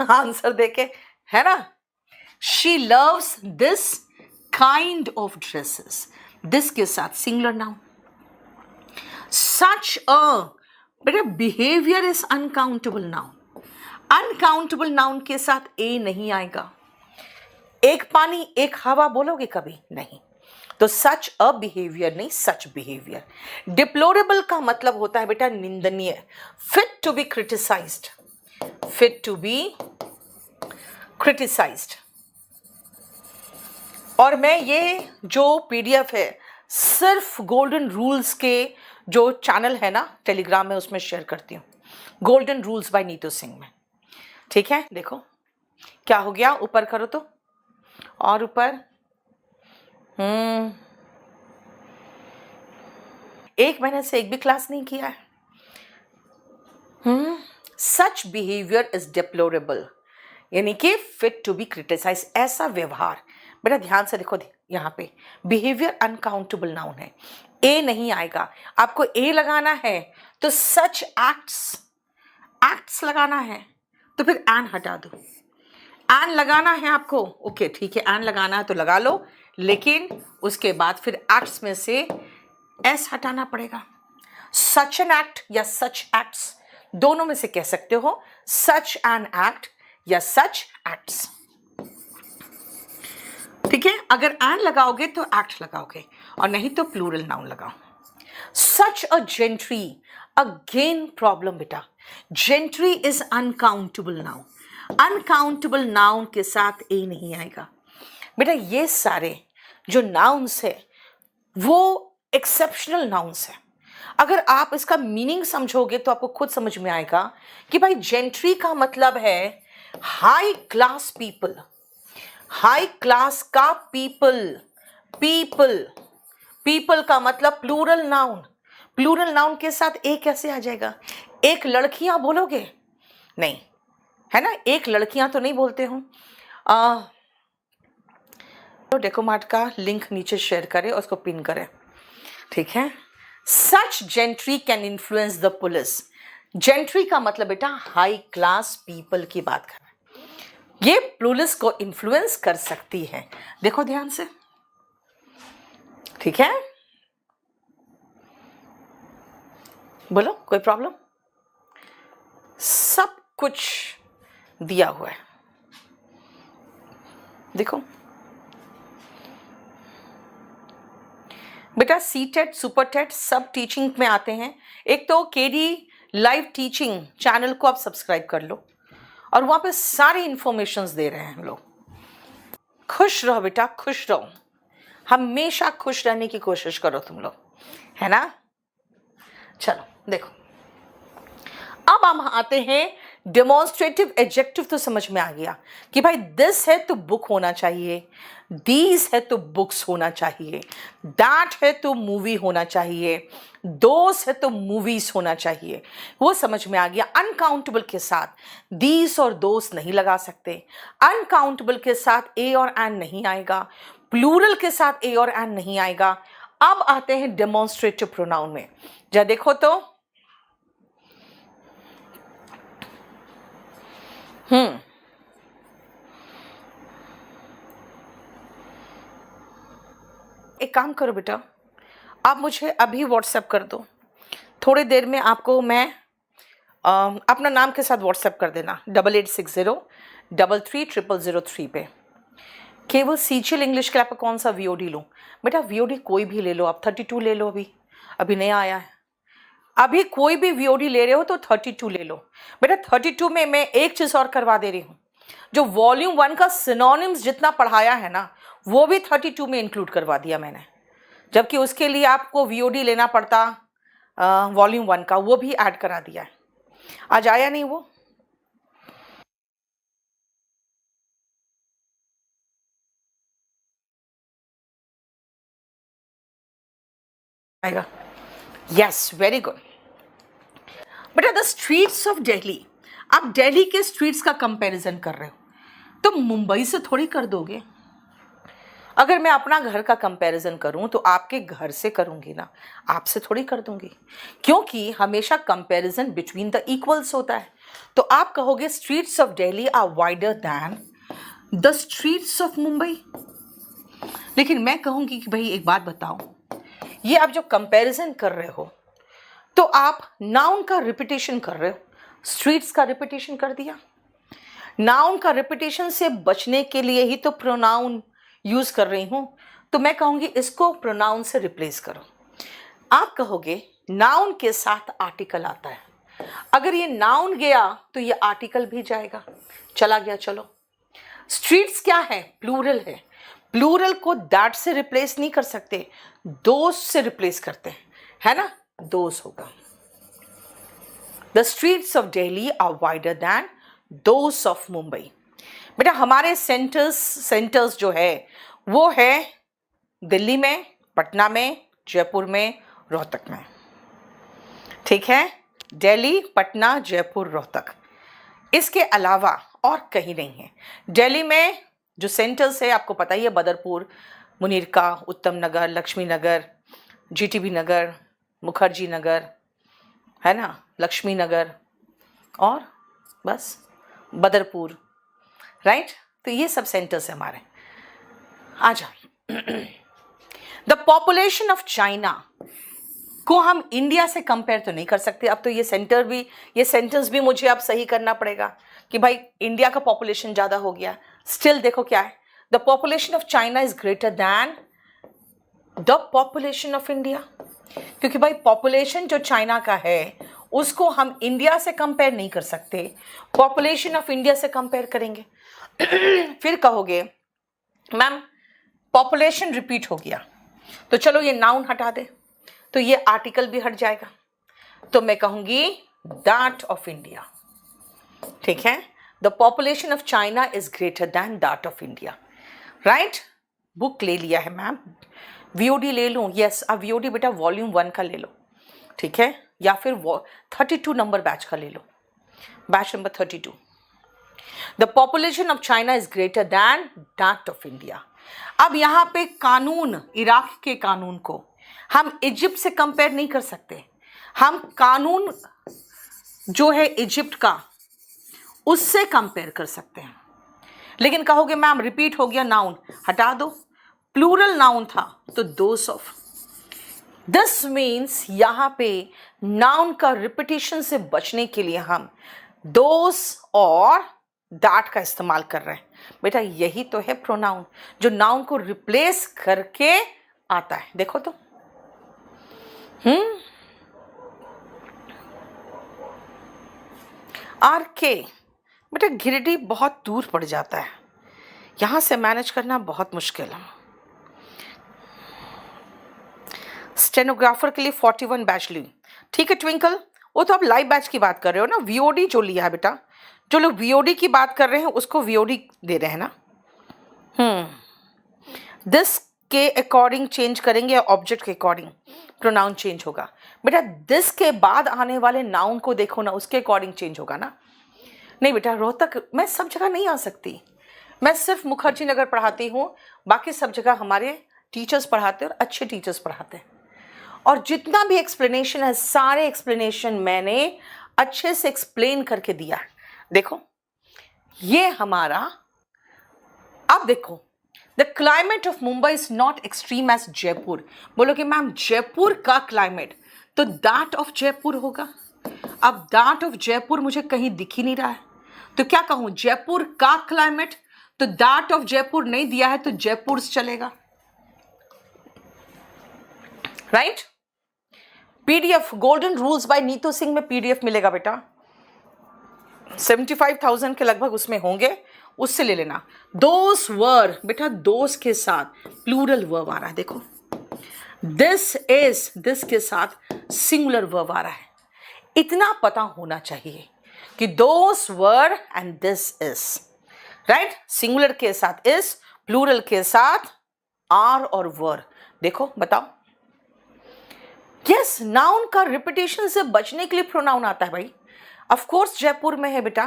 आंसर देके, है ना? She loves this kind of dresses, this के साथ सिंगुलर नाउन। सच अ, बेटा behaviour is uncountable noun, uncountable noun के साथ ए नहीं आएगा। एक पानी एक हवा बोलोगे कभी नहीं, तो सच अ बिहेवियर नहीं, सच बिहेवियर। डिप्लोरेबल का मतलब होता है बेटा निंदनीय, fit to be criticised. fit to be criticized। और मैं ये जो PDF है सिर्फ गोल्डन रूल्स के जो चैनल है ना टेलीग्राम में, उसमें शेयर करती हूँ, golden rules by Neetu Singh में। ठीक है, देखो क्या हो गया, ऊपर करो तो, और ऊपर। एक महीने से एक भी क्लास नहीं किया है। सच बिहेवियर इज डिप्लोरेबल, यानी कि फिट टू बी क्रिटिसाइज, ऐसा व्यवहार। बेटा ध्यान से देखो, यहाँ पे बिहेवियर अनकाउंटेबल नाउन है, ए नहीं आएगा। आपको ए लगाना है तो सच एक्ट्स लगाना है, तो फिर एन हटा दो। एन लगाना है आपको, ओके ठीक है, एन लगाना है तो लगा लो, लेकिन उसके बाद फिर एक्ट्स में से एस हटाना पड़ेगा। सच एन एक्ट या सच एक्ट्स, दोनों में से कह सकते हो, सच एन एक्ट या सच एक्ट्स। ठीक है, अगर एन लगाओगे तो एक्ट लगाओगे, और नहीं तो प्लूरल नाउन लगाओ। सच अ जेंट्री, अगेन प्रॉब्लम बेटा, gentry is uncountable noun. Uncountable noun के साथ ए नहीं आएगा। बेटा ये सारे जो नाउन्स है वो एक्सेप्शनल नाउन्स है। अगर आप इसका मीनिंग समझोगे तो आपको खुद समझ में आएगा कि भाई जेंट्री का मतलब है high class people, high class का पीपल का मतलब प्लूरल नाउन। प्लूरल नाउन के साथ ए कैसे आ जाएगा? एक लड़कियां बोलोगे? नहीं, है ना, एक लड़कियां तो नहीं बोलते हो। तो डेकोमार्ट का लिंक नीचे शेयर करें, उसको पिन करें, ठीक है। Such gentry can influence the police. Gentry का मतलब बेटा हाई क्लास पीपल की बात कर रहे हैं, ये पुलिस को इन्फ्लुएंस कर सकती है। देखो ध्यान से, ठीक है, बोलो कोई प्रॉब्लम? सब कुछ दिया हुआ है, देखो बेटा। सीटेट सुपरटेट सब टीचिंग में आते हैं। एक तो केडी लाइव टीचिंग चैनल को आप सब्सक्राइब कर लो, और वहां पे सारी इंफॉर्मेशंस दे रहे हैं हम लोग। खुश रहो बेटा, खुश रहो, हमेशा खुश रहने की कोशिश करो तुम लोग, है ना। चलो देखो, अब हम आते हैं डेमोन्स्ट्रेटिव एडजेक्टिव। तो समझ में आ गया कि भाई दिस है तो बुक होना चाहिए, दीज है तो बुक्स होना चाहिए, दैट है तो मूवी होना चाहिए, दोस है तो मूवीज होना चाहिए, वो समझ में आ गया। अनकाउंटेबल के साथ दीज और दोस नहीं लगा सकते, अनकाउंटेबल के साथ ए और एन नहीं आएगा, प्लूरल के साथ ए और एन नहीं आएगा। अब आते हैं डेमोन्स्ट्रेटिव प्रोनाउन में। जरा देखो तो, एक काम करो बेटा, आप मुझे अभी व्हाट्सएप कर दो, थोड़ी देर में आपको मैं अपना नाम के साथ व्हाट्सएप कर देना 8860333003 पे। केवल सीजीएल इंग्लिश के लिए आपको कौन सा वीओडी लूँ? बेटा वीओडी कोई भी ले लो आप, 32 ले लो, अभी नया आया है। अभी कोई भी वीओडी ले रहे हो तो 32 ले लो बेटा। 32 में मैं एक चीज़ और करवा दे रही हूँ, जो वॉल्यूम 1 का सिनोनिम्स जितना पढ़ाया है ना, वो भी 32 में इंक्लूड करवा दिया मैंने, जबकि उसके लिए आपको वीओडी लेना पड़ता वॉल्यूम 1 का, वो भी ऐड करा दिया है। आज आया नहीं वो? आएगा, यस, वेरी गुड बेटा। द स्ट्रीट्स ऑफ दिल्ली, आप दिल्ली के स्ट्रीट्स का कंपैरिजन कर रहे हो तो मुंबई से थोड़ी कर दोगे। अगर मैं अपना घर का कंपैरिजन करूं तो आपके घर से करूंगी ना, आपसे थोड़ी कर दूंगी, क्योंकि हमेशा कंपैरिजन बिटवीन द इक्वल्स होता है। तो आप कहोगे streets of Delhi are wider than the streets of Mumbai. लेकिन मैं कहूंगी कि भाई एक बात बताओ, ये आप जो कंपैरिजन कर रहे हो तो आप नाउन का रिपीटेशन कर रहे हो, स्ट्रीट्स का रिपीटेशन कर दिया। नाउन का रिपीटेशन से बचने के लिए ही तो प्रोनाउन यूज कर रही हूं, तो मैं कहूंगी इसको प्रोनाउन से रिप्लेस करो। आप कहोगे नाउन के साथ आर्टिकल आता है, अगर ये नाउन गया तो ये आर्टिकल भी जाएगा, चला गया। चलो, स्ट्रीट्स क्या है? प्लूरल है। प्लूरल को दैट से रिप्लेस नहीं कर सकते, दोस से रिप्लेस करते हैं, है ना? दोस होगा। The streets of Delhi are wider than those of Mumbai. बेटा हमारे सेंटर्स जो है वो है दिल्ली में, पटना में, जयपुर में, रोहतक में। ठीक है, दिल्ली, पटना, जयपुर, रोहतक, इसके अलावा और कहीं नहीं है। दिल्ली में जो सेंटर्स है आपको पता ही है, बदरपुर, मुनीरका, उत्तम नगर, लक्ष्मी नगर, जीटीबी नगर, मुखर्जी नगर, है ना, लक्ष्मी नगर, और बस बदरपुर, राइट? तो ये सब सेंटर्स है हमारे। आ जाओ। द पॉपुलेशन ऑफ चाइना को हम इंडिया से कंपेयर तो नहीं कर सकते। अब तो ये सेंटेंस भी मुझे अब सही करना पड़ेगा कि भाई इंडिया का पॉपुलेशन ज़्यादा हो गया। स्टिल देखो क्या है, the population of China is greater then the population of India, क्योंकि भाई पॉपुलेशन जो चाइना का है उसको हम इंडिया से कंपेयर नहीं कर सकते, पॉपुलेशन ऑफ इंडिया से कंपेयर करेंगे। फिर कहोगे मैम पॉपुलेशन रिपीट हो गया, तो चलो ये नाउन हटा दे, तो ये आर्टिकल भी हट जाएगा, तो मैं कहूंगी दैट ऑफ इंडिया। ठीक है, the population of China is greater than that of India, right? Book ले लिया है मैम, वीओडी ले लूँ? यस, अब वीओडी बेटा वॉल्यूम 1 का ले लो, ठीक है, या फिर 32 नंबर बैच का ले लो, batch number 32। The population of China is greater than that of India. अब यहाँ पे कानून, इराक के कानून को हम इजिप्ट से कंपेयर नहीं कर सकते। हम कानून जो है इजिप्ट का उससे कंपेयर कर सकते हैं, लेकिन कहोगे मैम रिपीट हो गया नाउन, हटा दो, प्लूरल नाउन था तो दोस ऑफ। दिस मीन्स यहाँ पे नाउन का रिपीटिशन से बचने के लिए हम दोस और दैट का इस्तेमाल कर रहे हैं। बेटा यही तो है प्रोनाउन, जो नाउन को रिप्लेस करके आता है। देखो तो आर के, बेटा गिरिडीह बहुत दूर पड़ जाता है, यहां से मैनेज करना बहुत मुश्किल है। स्टेनोग्राफर के लिए 41 बैच ली, ठीक है ट्विंकल, वो तो आप लाइव बैच की बात कर रहे हो ना, वीओडी जो लिया है बेटा, जो लोग वीओडी की बात कर रहे हैं उसको वीओडी दे रहे हैं ना। दिस के अकॉर्डिंग चेंज करेंगे, ऑब्जेक्ट के अकॉर्डिंग प्रोनाउन चेंज होगा। बेटा दिस के बाद आने वाले नाउन को देखो ना, उसके अकॉर्डिंग चेंज होगा ना। नहीं बेटा रोहतक मैं सब जगह नहीं आ सकती, मैं सिर्फ मुखर्जी नगर पढ़ाती हूँ, बाकी सब जगह हमारे टीचर्स पढ़ाते हैं और अच्छे टीचर्स पढ़ाते हैं, और जितना भी एक्सप्लेनेशन है सारे एक्सप्लेनेशन मैंने अच्छे से एक्सप्लेन करके दिया है। देखो ये हमारा, अब देखो the climate of Mumbai is not extreme as Jaipur. बोलो कि मैम जयपुर का क्लाइमेट, तो दैट ऑफ जयपुर होगा। अब दैट ऑफ जयपुर मुझे कहीं दिख ही नहीं रहा है, तो क्या कहूं, जयपुर का क्लाइमेट, तो दैट ऑफ जयपुर नहीं दिया है तो जयपुर चलेगा, right? PDF golden rules by Neetu Singh में पीडीएफ मिलेगा बेटा, 75,000 के लगभग उसमें होंगे, उससे ले लेना। दोस वर, बेटा दोस के साथ प्लूरल वर्ब आ रहा है, देखो दिस इज, दिस के साथ सिंगुलर वर्ब आ रहा है। इतना पता होना चाहिए कि those were and this is, right? Singular के साथ इज, प्लूरल के साथ आर और वर। देखो बताओ, यस नाउन का रिपीटेशन से बचने के लिए प्रोनाउन आता है भाई। ऑफ कोर्स जयपुर में है बेटा,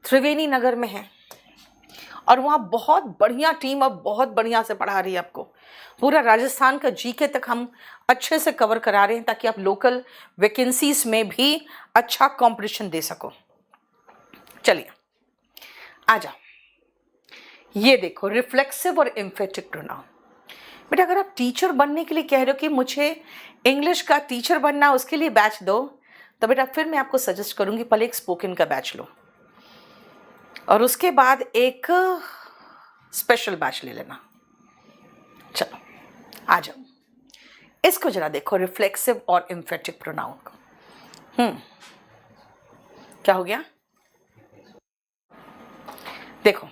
त्रिवेणी नगर में है, और वहाँ बहुत बढ़िया टीम अब बहुत बढ़िया से पढ़ा रही है आपको, पूरा राजस्थान का जीके तक हम अच्छे से कवर करा रहे हैं, ताकि आप लोकल वैकेंसीज में भी अच्छा कंपटीशन दे सको। चलिए आ जाओ, ये देखो रिफ्लेक्सिव और एम्फेटिक प्रोनाउन। बेटा अगर आप टीचर बनने के लिए कह रहे हो कि मुझे इंग्लिश का टीचर बनना है, उसके लिए बैच दो, तो बेटा फिर मैं आपको सजेस्ट करूंगी पहले एक स्पोकन का बैच लो, और उसके बाद एक स्पेशल बैच ले लेना। चलो आ जाओ, इसको जरा देखो रिफ्लेक्सिव और एम्फेटिक प्रोनाउन को। क्या हो गया? देखो,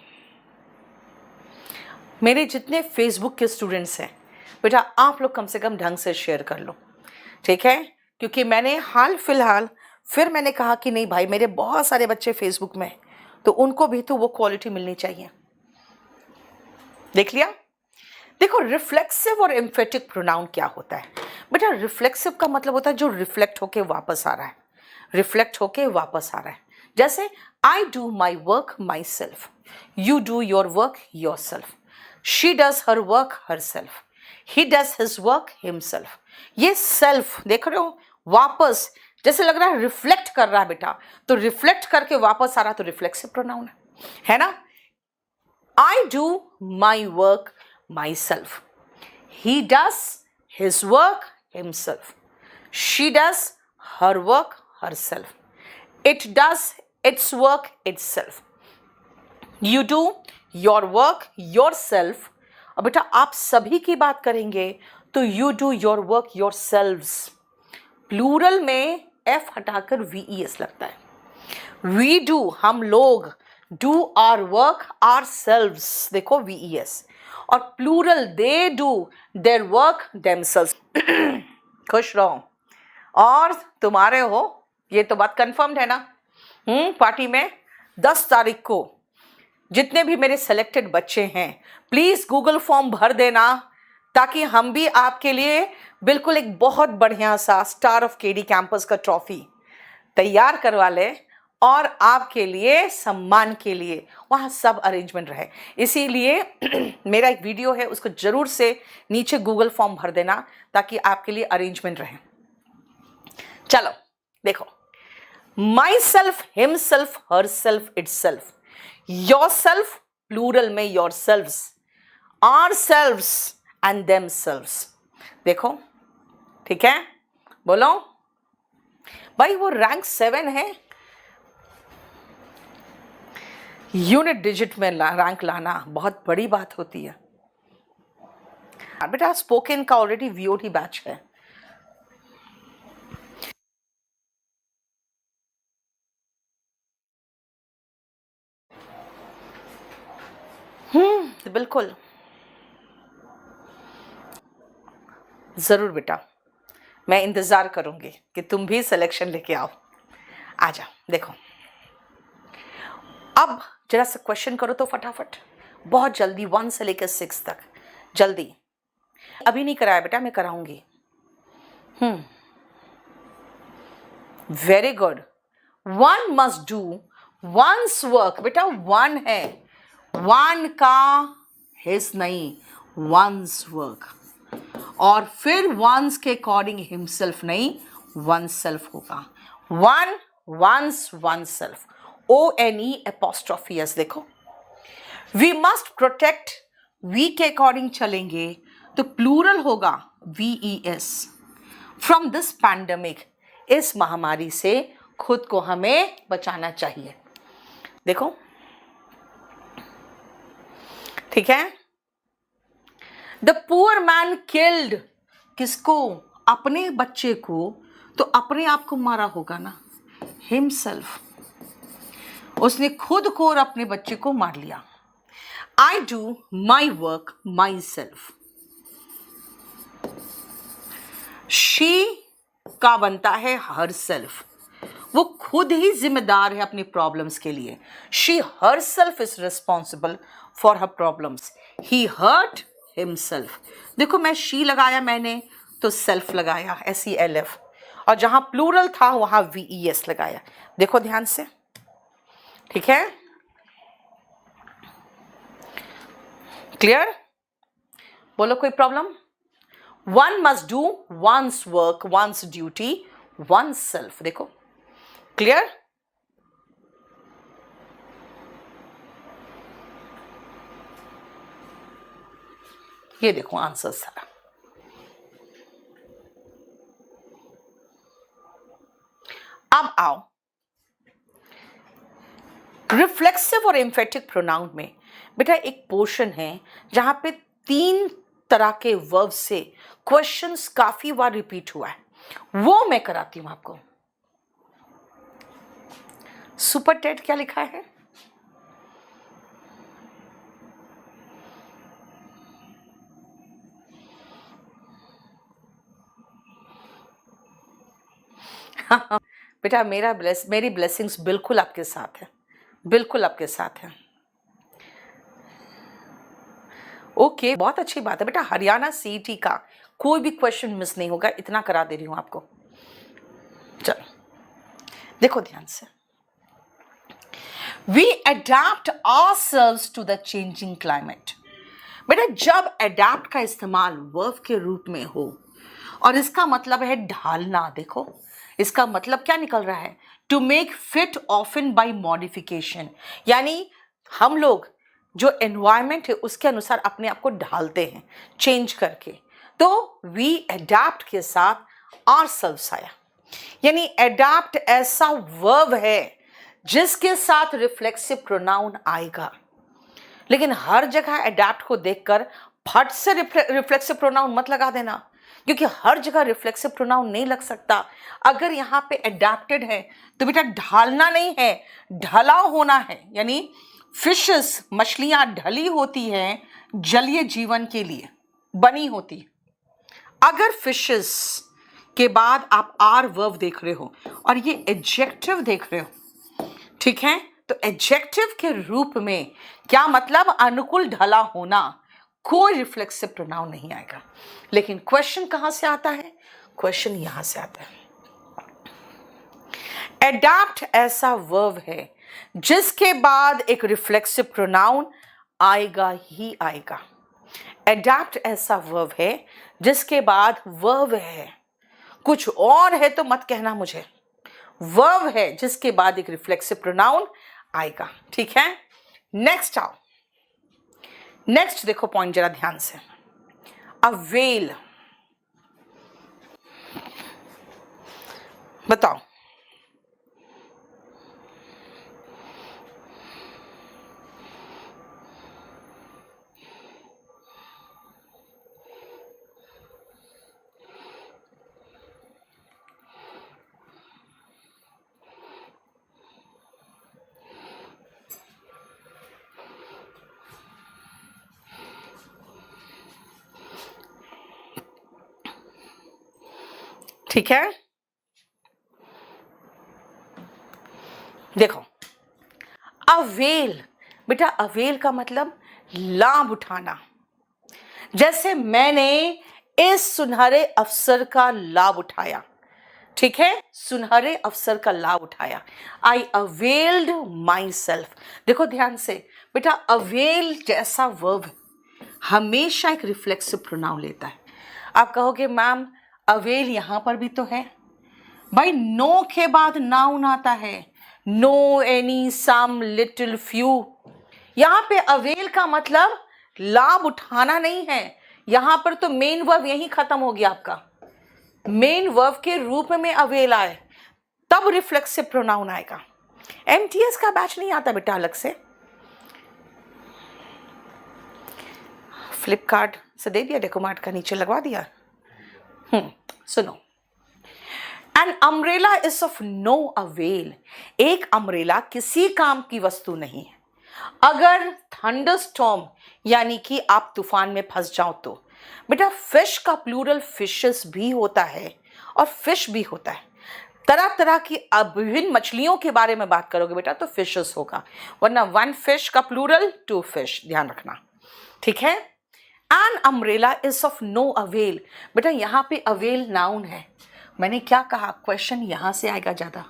मेरे जितने फेसबुक के स्टूडेंट्स हैं बेटा, आप लोग कम से कम ढंग से शेयर कर लो, ठीक है? क्योंकि मैंने हाल फिलहाल फिर मैंने कहा कि नहीं भाई, मेरे बहुत सारे बच्चे फेसबुक में, तो उनको भी तो वो क्वालिटी मिलनी चाहिए। देख लिया? देखो, रिफ्लेक्सिव और एम्फेटिक प्रोनाउन क्या होता है बेटा? रिफ्लेक्सिव का मतलब होता है जो रिफ्लेक्ट होके वापस आ रहा है, रिफ्लेक्ट होके वापस आ रहा है। जैसे I do my work my self, you do your work your self, she does her work her self, he does his work himself. ये सेल्फ देख रहे हो, वापस जैसे लग रहा है रिफ्लेक्ट कर रहा है बेटा, तो रिफ्लेक्ट करके वापस आ रहा, तो रिफ्लेक्सिव प्रोनाउन है ना? I do my work myself. He does his work himself. She does her work herself. It does its work itself. You do your work yourself. अब बेटा आप सभी की बात करेंगे तो you do your work yourselves. Plural में F हटाकर VES लगता है। We do, हम लोग, do our work ourselves, देखो VES, और plural they do their work themselves। खुश रहो और तुम्हारे हो, ये तो बात कंफर्म्ड है ना? पार्टी में 10 तारीख को जितने भी मेरे सेलेक्टेड बच्चे हैं, प्लीज गूगल फॉर्म भर देना, ताकि हम भी आपके लिए बिल्कुल एक बहुत बढ़िया सा स्टार ऑफ केडी कैंपस का ट्रॉफी तैयार करवा ले, और आपके लिए सम्मान के लिए वहाँ सब अरेंजमेंट रहे। इसीलिए मेरा एक वीडियो है, उसको जरूर से नीचे गूगल फॉर्म भर देना, ताकि आपके लिए अरेंजमेंट रहे। चलो देखो, myself, himself, herself, itself, yourself plural में yourselves, ourselves and themselves. देखो ठीक है, बोलो भाई, वो रैंक 7 है, यूनिट डिजिट में रैंक लाना बहुत बड़ी बात होती है बेटा। स्पोकन का ऑलरेडी वीओटी बैच है। बिल्कुल जरूर बेटा, मैं इंतजार करूंगी कि तुम भी सिलेक्शन लेके आओ। आ जाओ, देखो अब जरा सा क्वेश्चन करो तो फटाफट, बहुत जल्दी, 1 से लेकर 6 तक, जल्दी। अभी नहीं कराया बेटा, मैं कराऊंगी। Very good. One must do one's work, बेटा वन है, वन का हिज नहीं, वंस वर्क, और फिर वंस के अकॉर्डिंग हिमसेल्फ नहीं, वन सेल्फ होगा। वन वंस वन सेल्फ, ONE apostrophe S। देखो, वी मस्ट प्रोटेक्ट, वी के अकॉर्डिंग चलेंगे तो प्लूरल होगा VES, फ्रॉम दिस पैंडेमिक, इस महामारी से खुद को हमें बचाना चाहिए। देखो ठीक है। द पुअर मैन किल्ड, किसको? अपने बच्चे को, तो अपने आप को मारा होगा ना, हिमसेल्फ, उसने खुद को और अपने बच्चे को मार लिया। I do my work my self, she का बनता है हर सेल्फ, वो खुद ही जिम्मेदार है अपनी प्रॉब्लम्स के लिए। She her self is responsible for her problems, he hurt himself. देखो मैं शी लगाया मैंने तो सेल्फ लगाया SELF, और जहां प्लूरल था वहां VES लगाया। देखो ध्यान से, ठीक है, क्लियर? बोलो कोई problem? One must do one's work, one's duty, one self. देखो क्लियर? ये देखो आंसर सारा। अब आओ रिफ्लेक्सिव और एम्फेटिक प्रोनाउन में बेटा एक पोर्शन है जहां पे 3 तरह के वर्ब से क्वेश्चंस काफी बार रिपीट हुआ है, वो मैं कराती हूं आपको। सुपर टेट क्या लिखा है? बेटा मेरी ब्लेसिंग्स बिल्कुल आपके साथ है, बिल्कुल आपके साथ है। ओके, बहुत अच्छी बात है बेटा। हरियाणा सीईटी का कोई भी क्वेश्चन मिस नहीं होगा, इतना करा दे रही हूं आपको। चलो देखो ध्यान से। We adapt ourselves to the changing climate. बेटा जब adapt का इस्तेमाल वर्ब के रूप में हो और इसका मतलब है ढालना, देखो इसका मतलब क्या निकल रहा है? To make fit often by modification, यानी हम लोग जो एनवायरमेंट है उसके अनुसार अपने आप को ढालते हैं, चेंज करके। तो वी एडाप्ट के साथ ourselves आया, यानी एडाप्ट ऐसा वर्ब है जिसके साथ रिफ्लेक्सिव प्रोनाउन आएगा। लेकिन हर जगह एडाप्ट को देखकर फट से रिफ्लेक्सिव प्रोनाउन मत लगा देना, क्योंकि हर जगह रिफ्लेक्सिव प्रोनाउन नहीं लग सकता। अगर यहाँ पे एडाप्टेड है तो बेटा ढालना नहीं है, ढलाव होना है। यानी फिशेस, मछलियां ढली होती हैं जलीय जीवन के लिए, बनी होती है। अगर फिशेस के बाद आप आर वर्ब देख रहे हो और ये एडजेक्टिव देख रहे हो, ठीक है, तो एडजेक्टिव के रूप में क्या मतलब? अनुकूल ढला होना, कोई रिफ्लेक्सिव प्रोनाउन नहीं आएगा। लेकिन क्वेश्चन कहां से आता है? क्वेश्चन यहां से आता है। एडाप्ट ऐसा वर्ब है जिसके बाद एक रिफ्लेक्सिव प्रोनाउन आएगा ही आएगा। एडाप्ट ऐसा वर्ब है जिसके बाद वर्ब है, कुछ और है तो मत कहना मुझे। वर्ब है जिसके बाद एक रिफ्लेक्सिव प्रोनाउन आएगा, ठीक है। नेक्स्ट आओ, नेक्स्ट देखो पॉइंट जरा ध्यान से। अवेल, बताओ ठीक है। देखो अवेल, बेटा अवेल का मतलब लाभ उठाना। जैसे मैंने इस सुनहरे अवसर का लाभ उठाया, ठीक है, सुनहरे अवसर का लाभ उठाया। आई अवेल्ड माई सेल्फ। देखो ध्यान से बेटा, अवेल जैसा वर्ब हमेशा एक रिफ्लेक्सिव प्रोनाउन लेता है। आप कहोगे मैम अवेल यहां पर भी तो है। भाई नो के बाद नाउन आता है, नो, एनी, सम, लिटिल, फ्यू। यहां पे अवेल का मतलब लाभ उठाना नहीं है। यहां पर तो मेन वर्ब यही खत्म हो गया आपका। मेन वर्ब के रूप में अवेल आए तब रिफ्लेक्सिव प्रोनाउन आएगा। एमटीएस का बैच नहीं आता बेटा अलग से, फ्लिपकार्ट से दे दिया, डेकोमार्ट का नीचे लगवा दिया। सुनो, an umbrella is of no avail. एक अम्ब्रेला किसी काम की वस्तु नहीं है। अगर थंडरस्टॉर्म यानी कि आप तूफान में फंस जाओ तो बेटा फिश का प्लूरल फिशेस भी होता है और फिश भी होता है। तरह तरह की विभिन्न मछलियों के बारे में बात करोगे बेटा तो फिशेस होगा, वरना वन फिश का प्लूरल टू फिश, ध्यान रखना, ठीक है। An umbrella is of no avail. बेटा यहाँ पे अवेल नाउन है। मैंने क्या कहा? क्वेश्चन यहां से आएगा ज्यादा।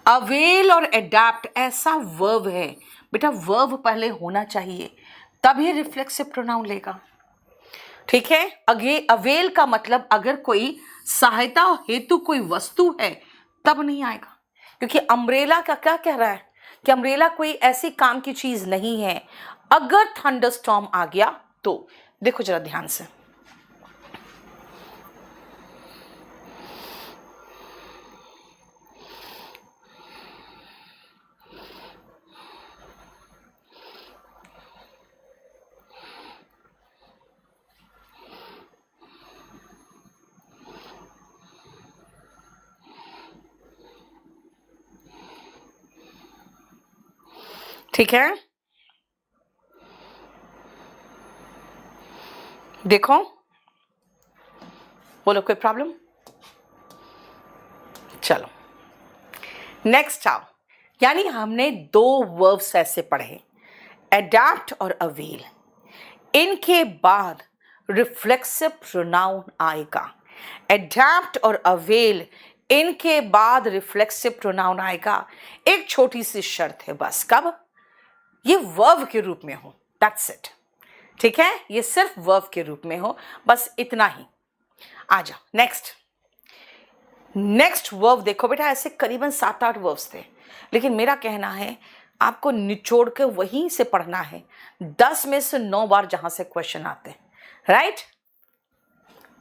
अवेल और एडाप्ट ऐसा वर्ब है बेटा, वर्ब पहले होना चाहिए तभी रिफ्लेक्सिव प्रोनाउन लेगा, ठीक है। अवेल का मतलब अगर कोई सहायता हेतु कोई वस्तु है तब नहीं आएगा, क्योंकि अम्ब्रेला का क्या कह रहा है कि अम्ब्रेला कोई ऐसी काम की चीज नहीं है। अगर थंडरस्टॉर्म आ गया तो देखो जरा ध्यान से, ठीक है, देखो, बोलो कोई प्रॉब्लम? चलो नेक्स्ट आओ। यानी हमने दो वर्ब्स ऐसे पढ़े, अडैप्ट और अवेल। इनके बाद रिफ्लेक्सिव प्रोनाउन आएगा। अडैप्ट और अवेल, इनके बाद रिफ्लेक्सिव प्रोनाउन आएगा। एक छोटी सी शर्त है बस, कब? ये वर्ब के रूप में हो, दैट्स इट। ठीक है, ये सिर्फ वर्ब के रूप में हो, बस इतना ही। आ जाओ नेक्स्ट वर्ब देखो बेटा, ऐसे करीबन 7-8 वर्ब्स थे, लेकिन मेरा कहना है आपको निचोड़ के वहीं से पढ़ना है। 10 में से 9 बार जहां से क्वेश्चन आते हैं, राइट?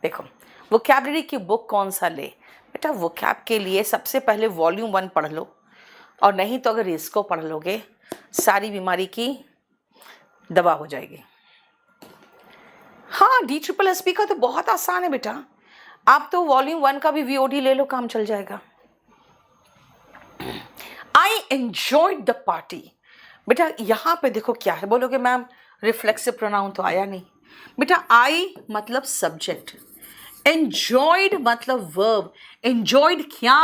देखो, वोकैबुलरी की बुक कौन सा ले बेटा? वोकैब के लिए सबसे पहले वॉल्यूम 1 पढ़ लो, और नहीं तो अगर इसको पढ़ लोगे सारी बीमारी की दवा हो जाएगी। हाँ, DSSS का तो बहुत आसान है बेटा, आप तो वॉल्यूम 1 का भी VOD ले लो, काम चल जाएगा। आई एंजॉयड द पार्टी, बेटा यहां पे देखो क्या है, बोलोगे मैम रिफ्लेक्सिव प्रोनाउन तो आया नहीं। बेटा आई मतलब सब्जेक्ट, एंजॉयड मतलब वर्ब। एंजॉयड क्या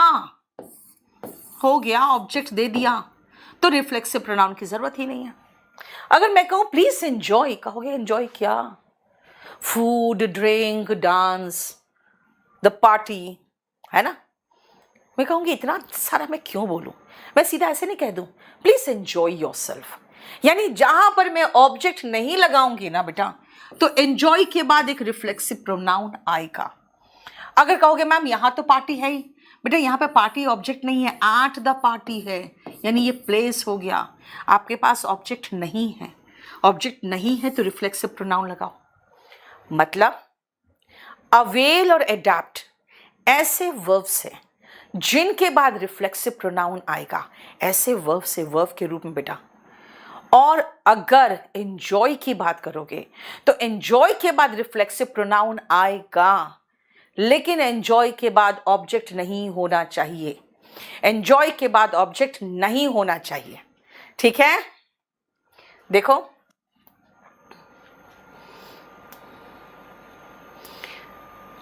हो गया? ऑब्जेक्ट दे दिया, तो रिफ्लेक्सिव प्रोनाउन की जरूरत ही नहीं है। अगर मैं कहूं प्लीज एंजॉय, कहोगे एंजॉय क्या? Food, drink, dance, the party, है ना? मैं कहूंगी इतना सारा मैं क्यों बोलूं, मैं सीधा ऐसे नहीं कह दूं प्लीज एंजॉय योरसेल्फ। यानी जहां पर मैं ऑब्जेक्ट नहीं लगाऊंगी ना बेटा, तो एंजॉय के बाद एक रिफ्लेक्सिव प्रोनाउन आएगा। अगर कहोगे मैम यहां तो पार्टी है ही, बेटा यहां पे पार्टी ऑब्जेक्ट नहीं है, एट द पार्टी है, यानी ये प्लेस हो गया। आपके पास ऑब्जेक्ट नहीं है, ऑब्जेक्ट नहीं है तो रिफ्लेक्सिव प्रोनाउन लगाओ। मतलब अवेल और एडैप्ट ऐसे वर्ब्स हैं जिनके बाद रिफ्लेक्सिव प्रोनाउन आएगा, ऐसे वर्ब से वर्ब के रूप में बेटा। और अगर एंजॉय की बात करोगे तो एंजॉय के बाद रिफ्लेक्सिव प्रोनाउन आएगा, लेकिन एंजॉय के बाद ऑब्जेक्ट नहीं होना चाहिए। एंजॉय के बाद ऑब्जेक्ट नहीं होना चाहिए, ठीक है? देखो,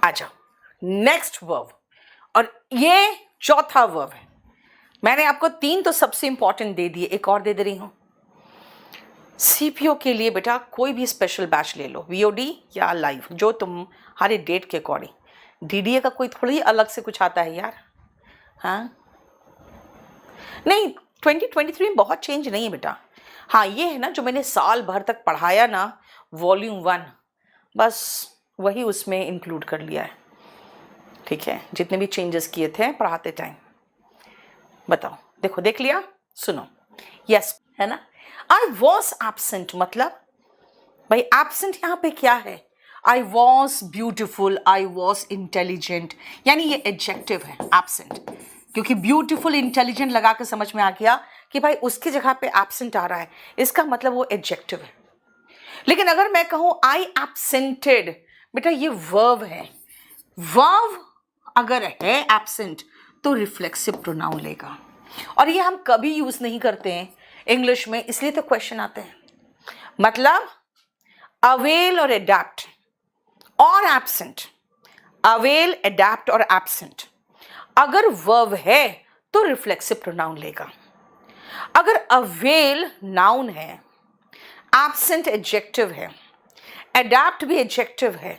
आ जाओ नेक्स्ट वर्ब, और ये चौथा वर्ब है। मैंने आपको 3 तो सबसे इंपॉर्टेंट दे दिए, एक और दे रही हूं। सीपीओ के लिए बेटा कोई भी स्पेशल बैच ले लो, VOD या लाइव, जो तुम्हारे डेट के अकॉर्डिंग। DDA का कोई थोड़ी अलग से कुछ आता है यार, हाँ नहीं, 2023 में बहुत चेंज नहीं है बेटा। हाँ ये है ना, जो मैंने साल भर तक पढ़ाया ना, वॉल्यूम 1, बस वही उसमें इंक्लूड कर लिया है, ठीक है? जितने भी चेंजेस किए थे पढ़ाते टाइम। बताओ, देखो, देख लिया? सुनो, यस है ना। आई वॉज एब्सेंट मतलब भाई एब्सेंट यहां पे क्या है? I was beautiful, I was intelligent, यानी ये एडजेक्टिव है एब्सेंट, क्योंकि ब्यूटिफुल इंटेलिजेंट लगा के समझ में आ गया कि भाई उसकी जगह पे एब्सेंट आ रहा है, इसका मतलब वो एडजेक्टिव है। लेकिन अगर मैं कहूं आई एब्सेंटेड, बेटा ये वर्ब है। वर्ब अगर है एब्सेंट तो रिफ्लेक्सिव प्रोनाउन लेगा, और ये हम कभी यूज नहीं करते हैं इंग्लिश में, इसलिए तो क्वेश्चन आते हैं। मतलब अवेल और एडैप्ट और एब्सेंट, अवेल, एडैप्ट और एब्सेंट अगर वर्ब है तो रिफ्लेक्सिव प्रोनाउन लेगा। अगर अवेल नाउन है, एब्सेंट एडजेक्टिव है, एडैप्ट भी एडजेक्टिव है,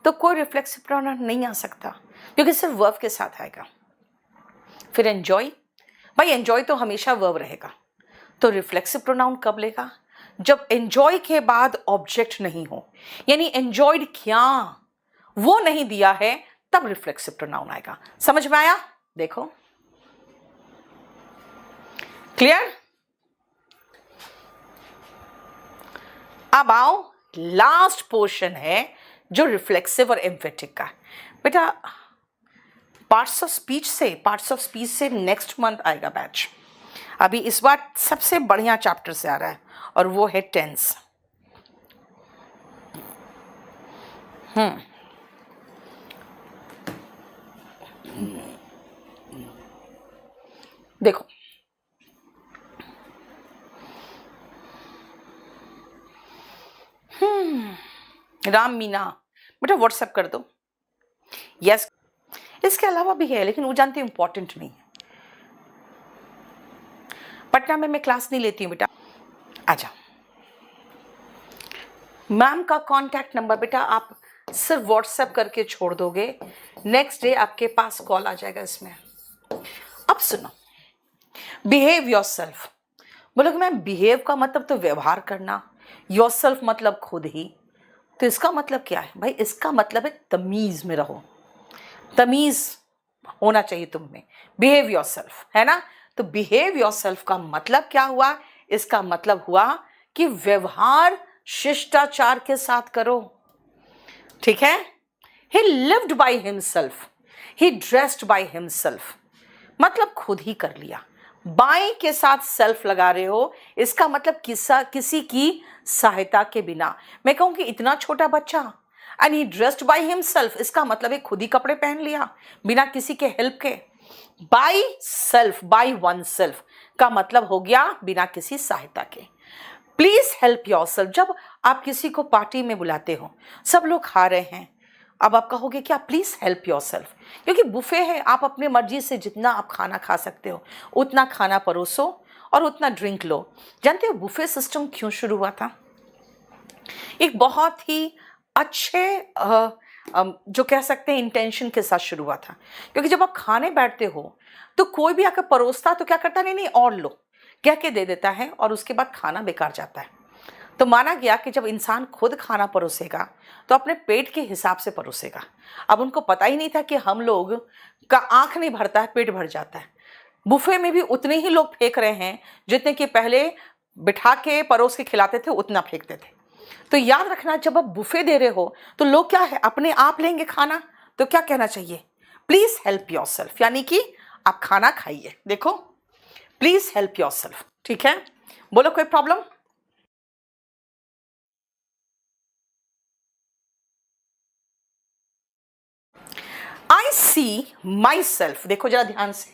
तो कोई रिफ्लेक्सिव प्रोनाउन नहीं आ सकता, क्योंकि सिर्फ वर्ब के साथ आएगा। फिर एंजॉय, भाई एंजॉय तो हमेशा वर्ब रहेगा, तो रिफ्लेक्सिव प्रोनाउन कब लेगा? जब एंजॉय के बाद ऑब्जेक्ट नहीं हो, यानी एंजॉयड क्या वो नहीं दिया है, तब रिफ्लेक्सिव प्रोनाउन आएगा। समझ में आया? देखो, क्लियर? अब आओ, लास्ट पोर्शन है जो रिफ्लेक्सिव और एम्फेटिक का है। बेटा पार्ट्स ऑफ स्पीच से नेक्स्ट मंथ आएगा बैच। अभी इस बार सबसे बढ़िया चैप्टर से आ रहा है, और वो है टेंस। देखो, राम मीना, बेटा व्हाट्सएप कर दो। यस, इसके अलावा भी है लेकिन वो जानती हूँ इंपॉर्टेंट नहीं है। पटना में मैं क्लास नहीं लेती हूँ बेटा, आजा। मैम का कांटेक्ट नंबर बेटा आप सिर्फ व्हाट्सएप करके छोड़ दोगे, नेक्स्ट डे आपके पास कॉल आ जाएगा इसमें। अब सुनो, बिहेव योरसेल्फ। बोलोगे मैम बिहेव का मतलब तो व्यवहार करना, योरसेल्फ मतलब खुद ही, तो इसका मतलब क्या है भाई? इसका मतलब है तमीज में रहो, तमीज होना चाहिए तुम में। बिहेव योरसेल्फ है ना, तो बिहेव योरसेल्फ का मतलब क्या हुआ? इसका मतलब हुआ कि व्यवहार शिष्टाचार के साथ करो, ठीक है। ही lived by himself, he dressed by himself, मतलब खुद ही कर लिया। बाय के साथ सेल्फ लगा रहे हो, इसका मतलब किसी की सहायता के बिना। मैं कहूँ कि इतना छोटा बच्चा and he dressed by himself, इसका मतलब है खुद ही कपड़े पहन लिया बिना किसी के हेल्प के। By self, by one self का मतलब हो गया बिना किसी सहायता के। प्लीज हेल्प योरसेल्फ, जब आप किसी को पार्टी में बुलाते हो, सब लोग खा रहे हैं, अब आप कहोगे क्या प्लीज हेल्प योरसेल्फ, क्योंकि बुफे है, आप अपने मर्जी से जितना आप खाना खा सकते हो उतना खाना परोसो और उतना ड्रिंक लो। जानते हो बुफे सिस्टम क्यों शुरू हुआ था? एक बहुत ही अच्छे जो कह सकते हैं इंटेंशन के साथ शुरू हुआ था, क्योंकि जब आप खाने बैठते हो तो कोई भी आकर परोसता तो क्या करता, नहीं नहीं और लो कह के दे देता है और उसके बाद खाना बेकार जाता है। तो माना गया कि जब इंसान खुद खाना परोसेगा तो अपने पेट के हिसाब से परोसेगा। अब उनको पता ही नहीं था कि हम लोग का आंख नहीं भरता है, पेट भर जाता है। बुफे में भी उतने ही लोग फेंक रहे हैं जितने कि पहले बिठा के परोस के खिलाते थे उतना फेंकते थे। तो याद रखना, जब आप बुफे दे रहे हो तो लोग क्या है अपने आप लेंगे खाना, तो क्या कहना चाहिए? प्लीज हेल्प योरसेल्फ, यानी कि आप खाना खाइए। देखो प्लीज हेल्प योरसेल्फ, ठीक है। बोलो कोई problem? I see my self, देखो जरा ध्यान से,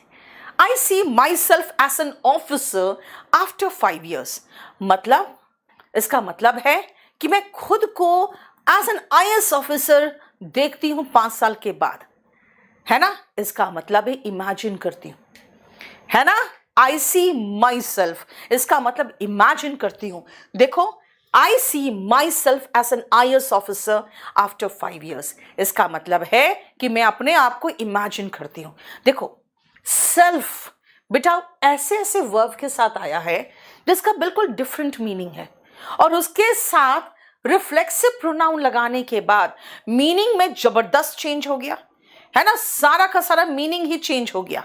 I see myself as an officer after 5 years। मतलब इसका मतलब है कि मैं खुद को एज एन IAS ऑफिसर देखती हूं 5 साल के बाद, है ना। इसका मतलब है इमेजिन करती हूं, है ना। आई सी माई सेल्फ, इसका मतलब इमेजिन करती हूं। देखो I see myself as an IAS officer after 5 years, इसका मतलब है कि मैं अपने आप को इमेजिन करती हूं। देखो सेल्फ बेटा ऐसे ऐसे वर्ब के साथ आया है जिसका बिल्कुल डिफरेंट मीनिंग है, और उसके साथ रिफ्लेक्सिव प्रोनाउन लगाने के बाद मीनिंग में जबरदस्त चेंज हो गया, है ना। सारा का सारा मीनिंग ही चेंज हो गया,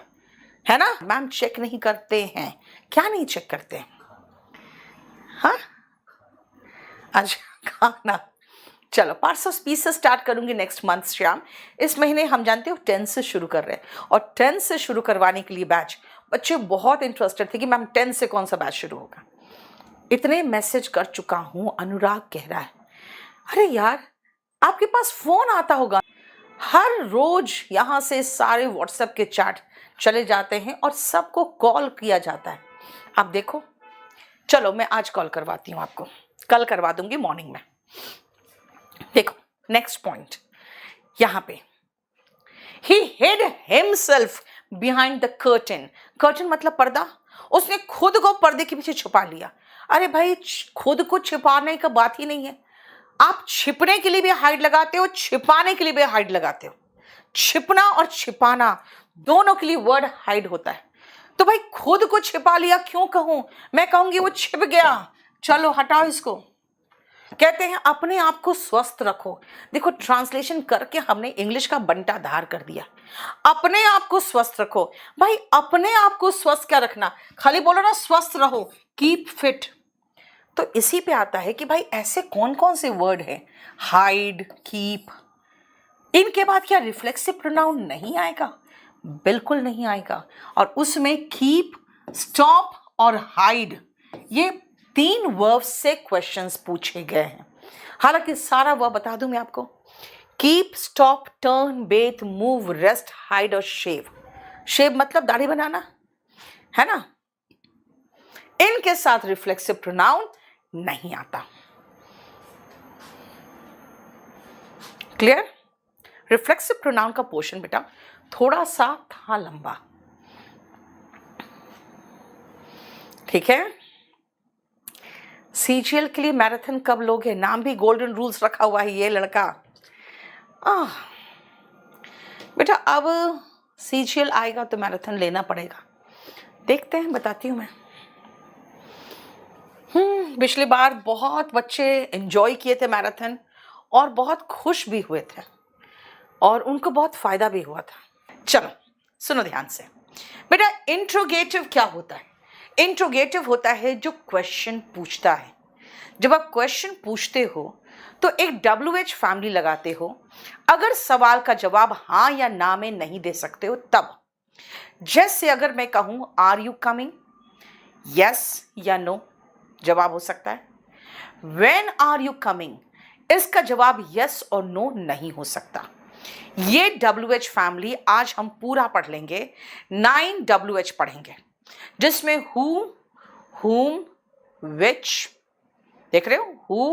है ना। मैम चेक नहीं करते हैं, क्या नहीं चेक करते हैं? हाँ अच्छा खाना, चलो पार्ट्स ऑफ स्पीच से स्टार्ट करूंगी नेक्स्ट मंथ श्याम। इस महीने हम जानते हो 10 से शुरू कर रहे हैं, और 10 से शुरू करवाने के लिए बैच बच्चे बहुत इंटरेस्टेड थे कि मैम 10 से कौन सा बैच शुरू होगा। इतने मैसेज कर चुका हूं, अनुराग कह रहा है अरे यार आपके पास फोन आता होगा, हर रोज यहां से सारे व्हाट्सएप के चैट चले जाते हैं और सबको कॉल किया जाता है। आप देखो, चलो मैं आज कॉल करवाती हूं आपको, कल करवा दूंगी मॉर्निंग में। देखो नेक्स्ट पॉइंट यहां पे, he hid himself behind the curtain। Curtain मतलब पर्दा, उसने खुद को पर्दे के पीछे छुपा लिया। अरे भाई खुद को छिपाने का बात ही नहीं है, आप छिपने के लिए भी हाइड लगाते हो, छिपाने के लिए भी हाइड लगाते हो। छिपना और छिपाना दोनों के लिए वर्ड हाइड होता है। तो भाई खुद को छिपा लिया क्यों कहूं, मैं कहूंगी वो छिप गया। चलो हटाओ इसको। कहते हैं अपने आप को स्वस्थ रखो। देखो ट्रांसलेशन करके हमने इंग्लिश का बंटा धार कर दिया। अपने आप को स्वस्थ रखो, भाई अपने आप को स्वस्थ क्या रखना, खाली बोलो ना स्वस्थ रहो, कीप फिट। तो इसी पे आता है कि भाई ऐसे कौन कौन से वर्ड हैं, हाइड, कीप, इनके बाद क्या रिफ्लेक्सिव प्रोनाउन नहीं आएगा? बिल्कुल नहीं आएगा। और उसमें कीप, स्टॉप और हाइड, ये 3 वर्ब्स से क्वेश्चंस पूछे गए हैं। हालांकि सारा वर्ब बता दूं मैं आपको, keep, stop, turn, Beth, move, rest, hide और शेव। शेव मतलब दाढ़ी बनाना, है ना। इनके साथ रिफ्लेक्सिव प्रोनाउन नहीं आता। क्लियर? रिफ्लेक्सिव प्रोनाउन का पोर्शन बेटा थोड़ा सा था लंबा, ठीक है? सीजीएल के लिए मैराथन कब लोगे? नाम भी गोल्डन रूल्स रखा हुआ है ये लड़का। बेटा अब सीजीएल आएगा तो मैराथन लेना पड़ेगा, देखते हैं, बताती हूँ मैं। पिछली बार बहुत बच्चे एंजॉय किए थे मैराथन और बहुत खुश भी हुए थे और उनको बहुत फायदा भी हुआ था। चलो सुनो ध्यान से बेटा, इंट्रोगेटिव क्या होता है? इंट्रोगेटिव होता है जो क्वेश्चन पूछता है। जब आप क्वेश्चन पूछते हो तो एक WH फैमिली लगाते हो। अगर सवाल का जवाब हाँ या ना में नहीं दे सकते हो तब, जैसे अगर मैं कहूं आर यू कमिंग, यस या नो जवाब हो सकता है। व्हेन आर यू कमिंग, इसका जवाब यस और नो नहीं हो सकता। ये WH फैमिली आज हम पूरा पढ़ लेंगे, 9 WH पढ़ेंगे, जिसमें who, whom, which, देख रहे हो, who,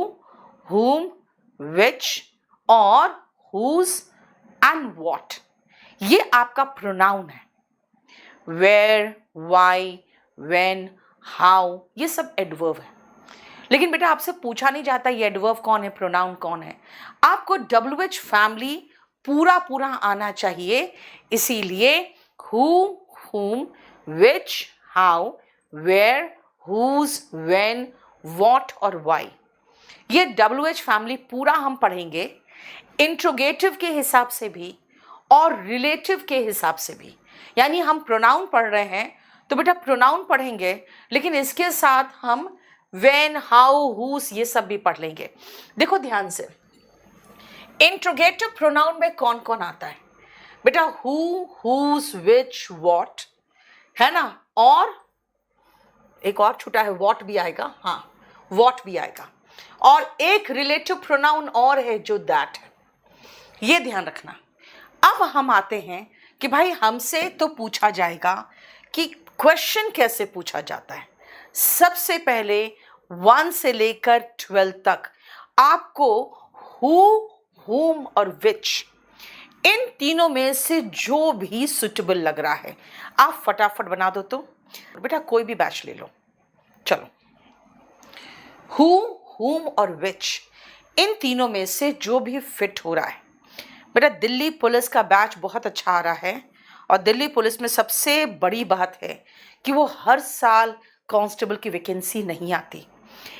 whom, which और whose and what, ये आपका प्रोनाउन है। where, why, when, how, ये सब एडवर्ब है। लेकिन बेटा आपसे पूछा नहीं जाता ये एडवर्ब कौन है, प्रोनाउन कौन है। आपको WH फैमिली पूरा पूरा आना चाहिए, इसीलिए who, whom, which, how, where, whose, when, what और why, ये WH फैमिली पूरा हम पढ़ेंगे, इंट्रोगेटिव के हिसाब से भी और रिलेटिव के हिसाब से भी। यानी हम प्रोनाउन पढ़ रहे हैं तो बेटा प्रोनाउन पढ़ेंगे, लेकिन इसके साथ हम when, how, whose ये सब भी पढ़ लेंगे। देखो ध्यान से, इंट्रोगेटिव प्रोनाउन में कौन कौन आता है बेटा? who, whose, which, what, है ना, और एक और छूटा है what भी आएगा, हाँ what भी आएगा, और एक रिलेटिव प्रोनाउन और है जो that है, ये ध्यान रखना। अब हम आते हैं कि भाई हमसे तो पूछा जाएगा कि क्वेश्चन कैसे पूछा जाता है। सबसे पहले 1 से लेकर 12 तक आपको who, whom और which, इन तीनों में से जो भी सुटेबल लग रहा है आप फटाफट बना दो। तो बेटा कोई भी बैच ले लो, चलो who, whom और which, इन तीनों में से जो भी फिट हो रहा है। बेटा दिल्ली पुलिस का बैच बहुत अच्छा आ रहा है और दिल्ली पुलिस में सबसे बड़ी बात है कि वो हर साल कांस्टेबल की वैकेंसी नहीं आती,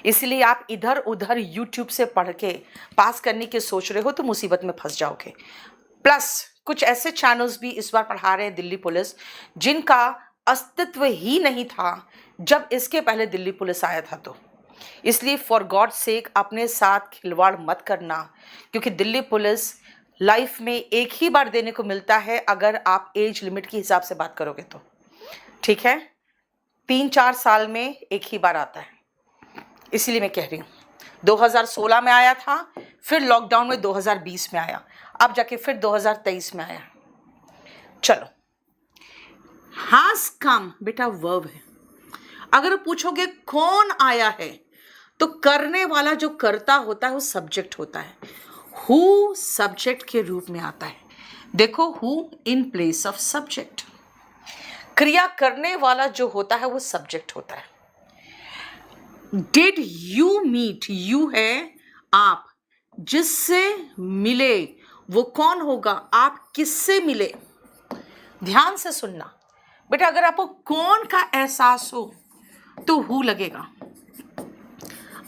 इसलिए आप इधर उधर यूट्यूब से पढ़ के पास करने की सोच रहे हो तो मुसीबत में फंस जाओगे। प्लस कुछ ऐसे चैनल्स भी इस बार पढ़ा रहे हैं दिल्ली पुलिस जिनका अस्तित्व ही नहीं था जब इसके पहले दिल्ली पुलिस आया था। तो इसलिए फॉर गॉड सेक अपने साथ खिलवाड़ मत करना, क्योंकि दिल्ली पुलिस लाइफ में एक ही बार देने को मिलता है अगर आप एज लिमिट के हिसाब से बात करोगे तो, ठीक है? 3-4 साल में एक ही बार आता है, इसीलिए मैं कह रही हूँ। 2016 में आया था, फिर लॉकडाउन में 2020 में आया, अब जाके फिर 2023 में आया। चलो हैज कम बेटा वर्ब है। अगर पूछोगे कौन आया है तो करने वाला जो करता होता है वो सब्जेक्ट होता है। हु सब्जेक्ट के रूप में आता है। देखो who in place of subject, क्रिया करने वाला जो होता है वो सब्जेक्ट होता है। डिड यू मीट, यू है आप, जिससे मिले वो कौन होगा, आप किससे मिले। ध्यान से सुनना बेटा, अगर आपको कौन का एहसास हो तो हु लगेगा।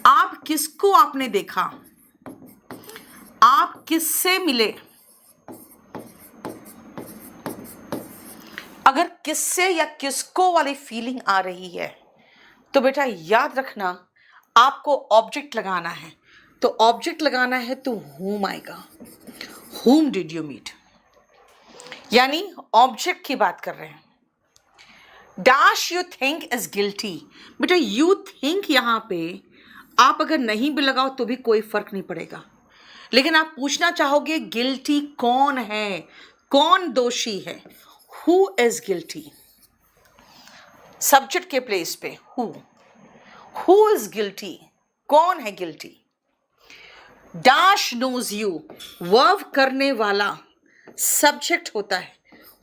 आप किसको आपने देखा, आप किससे मिले। अगर किससे या किसको वाली फीलिंग आ रही है तो बेटा याद रखना आपको ऑब्जेक्ट लगाना है, तो ऑब्जेक्ट लगाना है तो whom आएगा। whom did you meet, यानी ऑब्जेक्ट की बात कर रहे हैं। Dash you think is guilty, बेटा यू थिंक यहां पे आप अगर नहीं भी लगाओ तो भी कोई फर्क नहीं पड़ेगा, लेकिन आप पूछना चाहोगे गिल्टी कौन है, कौन दोषी है। हु इज गिल्टी, सब्जेक्ट के प्लेस पे हु इज गिल्टी, कौन है guilty. Dash knows you, verb करने वाला सब्जेक्ट होता है।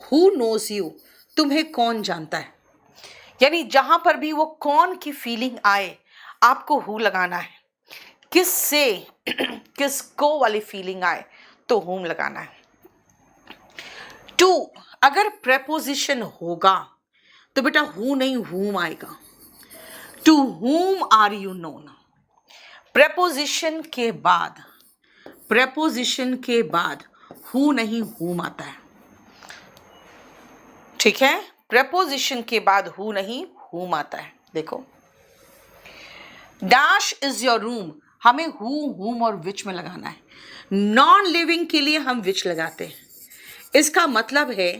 हु नोज यू, तुम्हें कौन जानता है। यानी जहां पर भी वो कौन की फीलिंग आए आपको हु लगाना है। किससे किसको वाली फीलिंग आए तो हुम लगाना है। टू, अगर प्रेपोजिशन होगा तो बेटा हु नहीं हुम आएगा। To whom are you known. Preposition के बाद हु नहीं हुम आता है। ठीक है, प्रेपोजिशन के बाद हु नहीं हुम आता है। देखो, डैश इज योर रूम, हमें हु हुम और विच में लगाना है। नॉन लिविंग के लिए हम विच लगाते हैं। इसका मतलब है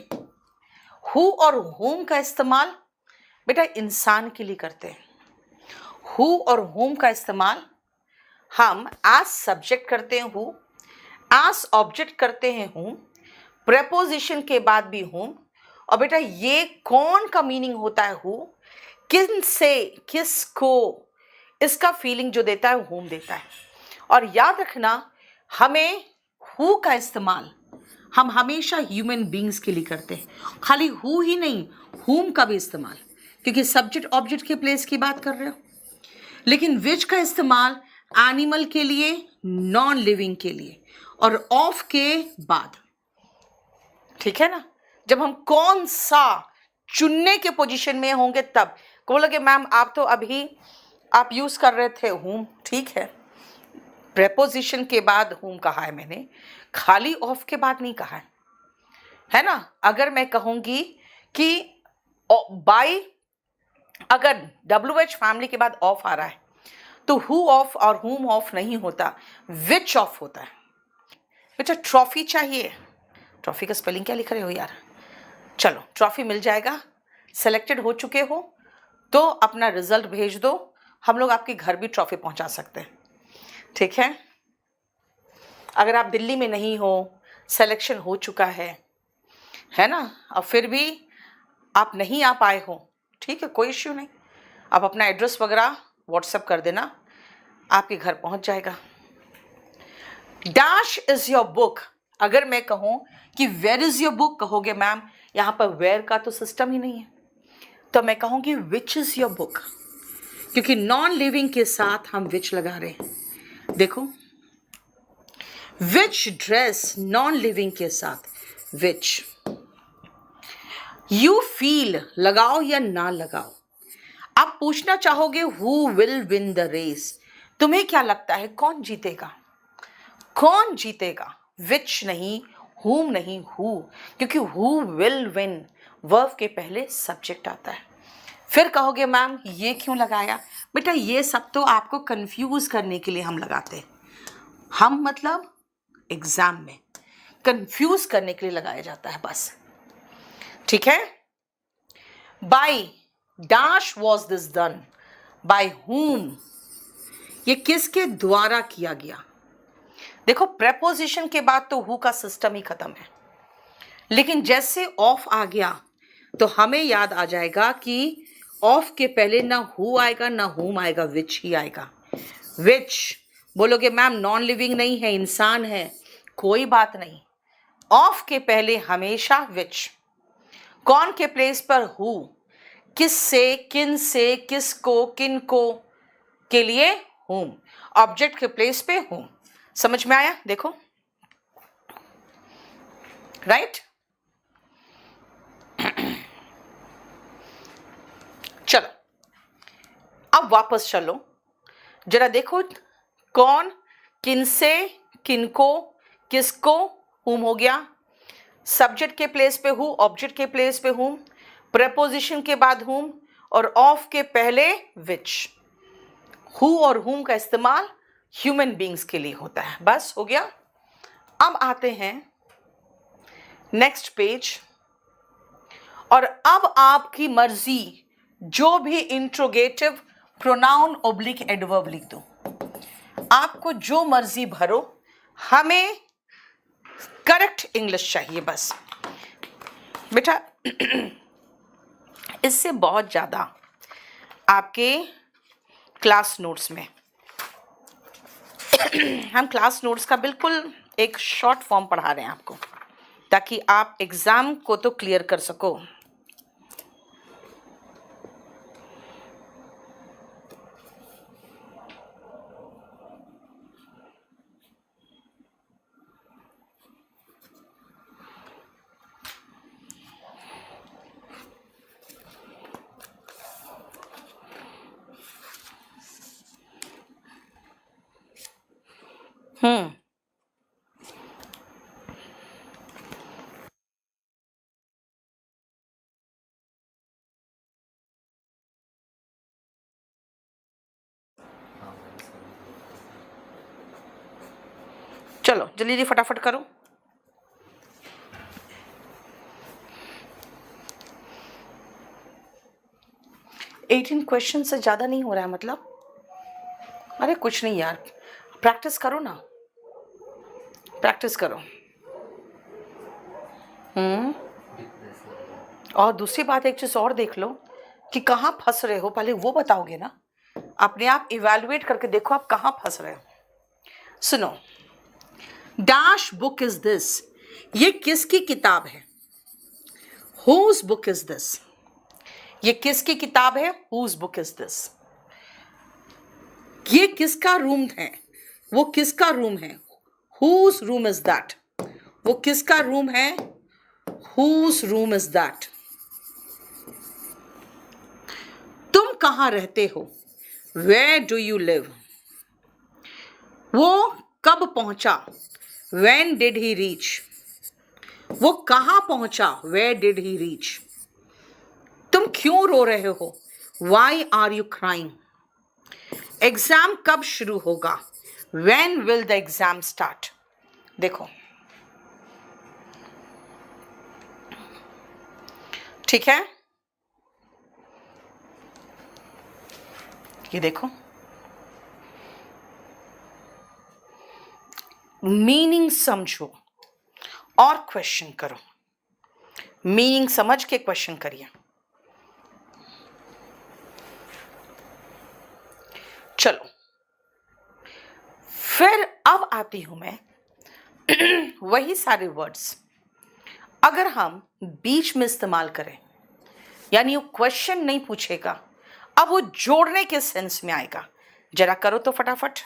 हु और हुम का इस्तेमाल बेटा इंसान के लिए करते हैं। हु और हुम का इस्तेमाल हम एज सब्जेक्ट करते हैं हु, एज ऑब्जेक्ट करते हैं हुम, प्रेपोजिशन के बाद भी हुम। और बेटा ये कौन का मीनिंग होता है हु, किन से किसको, इसका फीलिंग जो देता है हुम देता है। और याद रखना, हमें हु का इस्तेमाल हम हमेशा ह्यूमन बींग्स के लिए करते हैं। खाली हु ही नहीं, हुम का भी इस्तेमाल, क्योंकि सब्जेक्ट ऑब्जेक्ट के प्लेस की बात कर रहे हो। लेकिन विच का इस्तेमाल एनिमल के लिए, नॉन लिविंग के लिए, और ऑफ के बाद। ठीक है ना, जब हम कौन सा चुनने के पोजीशन में होंगे तब बोलोगे मैम आप तो अभी आप यूज कर रहे थे हुम। ठीक है, प्रेपोजिशन के बाद हुम कहा है मैंने, खाली ऑफ के बाद नहीं कहा है ना। अगर मैं कहूंगी कि बाई, अगर WH फैमिली के बाद ऑफ आ रहा है तो हु ऑफ और हुम ऑफ नहीं होता, विच ऑफ होता है। बेटा ट्रॉफी चाहिए, ट्रॉफी का स्पेलिंग क्या लिख रहे हो यार। चलो ट्रॉफी मिल जाएगा, सेलेक्टेड हो चुके हो तो अपना रिजल्ट भेज दो, हम लोग आपके घर भी ट्रॉफी पहुंचा सकते हैं। ठीक है, अगर आप दिल्ली में नहीं हो, सिलेक्शन हो चुका है ना, और फिर भी आप नहीं आ पाए हो, ठीक है कोई इश्यू नहीं, आप अपना एड्रेस वगैरह व्हाट्सएप कर देना, आपके घर पहुंच जाएगा। डैश इज योर बुक, अगर मैं कहूं कि वेयर इज योर बुक, कहोगे मैम यहां पर वेयर का तो सिस्टम ही नहीं है, तो मैं कहूंगी विच इज योर बुक, क्योंकि नॉन लिविंग के साथ हम विच लगा रहे हैं। देखो, विच ड्रेस, नॉन लिविंग के साथ विच। यू फील, लगाओ या ना लगाओ। आप पूछना चाहोगे who will win the race, तुम्हें क्या लगता है कौन जीतेगा, कौन जीतेगा। विच नहीं, हुम नहीं, हु, क्योंकि हु विल विन वर्ब के पहले सब्जेक्ट आता है। फिर कहोगे मैम ये क्यों लगाया, बेटा ये सब तो आपको कंफ्यूज करने के लिए हम लगाते हैं। हम मतलब एग्जाम में कंफ्यूज करने के लिए लगाया जाता है बस। ठीक है, by dash was this done, by whom, ये किसके द्वारा किया गया। देखो प्रेपोजिशन के बाद तो हु का सिस्टम ही खत्म है, लेकिन जैसे ऑफ आ गया तो हमें याद आ जाएगा कि ऑफ के पहले ना हु आएगा ना हुम आएगा, विच ही आएगा। विच बोलोगे मैम नॉन लिविंग नहीं है, इंसान है, कोई बात नहीं, ऑफ के पहले हमेशा विच, कौन के प्लेस पर हु, किससे किन से किसको किनको के लिए हुम, ऑब्जेक्ट के प्लेस पे हुम। समझ में आया, देखो राइट। चलो अब वापस चलो, जरा देखो कौन, किनसे, किनको, किसको, हुम हो गया, सब्जेक्ट के प्लेस पे हु, ऑब्जेक्ट के प्लेस पे हुम, प्रेपोजिशन के बाद हुम, और ऑफ के पहले विच। हु और हुम का इस्तेमाल ह्यूमन बींग्स के लिए होता है। बस हो गया। अब आते हैं नेक्स्ट पेज, और अब आपकी मर्जी, जो भी इंट्रोगेटिव प्रोनाउन ओब्लिक एडवर्ब लिख दो, आपको जो मर्जी भरो, हमें करेक्ट इंग्लिश चाहिए बस। बेटा इससे बहुत ज़्यादा आपके क्लास नोट्स में हम क्लास नोट्स का बिल्कुल एक शॉर्ट फॉर्म पढ़ा रहे हैं आपको, ताकि आप एग्जाम को तो क्लियर कर सको। चलो जल्दी जल्दी फटाफट करो। एटीन क्वेश्चन से ज़्यादा नहीं हो रहा है मतलब? अरे कुछ नहीं यार, प्रैक्टिस करो ना, प्रैक्टिस करो। और दूसरी बात, एक चीज़ और देख लो कि कहाँ फंस रहे हो, पहले वो बताओगे ना। अपने आप इवैल्यूएट करके देखो आप कहाँ फंस रहे हो। सुनो, डैश बुक इज दिस, ये किसकी किताब है? हुज बुक इज दिस, ये किसकी किताब है? Whose book is this. ये किसका रूम है? वो किसका रूम है? हुज रूम इज दैट, वो किसका रूम है? Whose room is that. तुम कहाँ रहते हो? Where do you live. वो कब पहुंचा? When did he reach? वो कहाँ पहुंचा? Where did he reach? तुम क्यों रो रहे हो? Why are you crying? Exam कब शुरू होगा? When will the exam start? देखो, ठीक है, ये देखो, मीनिंग समझो और क्वेश्चन करो। मीनिंग समझ के क्वेश्चन करिए। चलो, फिर अब आती हूं मैं वही सारे वर्ड्स अगर हम बीच में इस्तेमाल करें, यानी वो क्वेश्चन नहीं पूछेगा, अब वो जोड़ने के सेंस में आएगा। जरा करो तो फटाफट,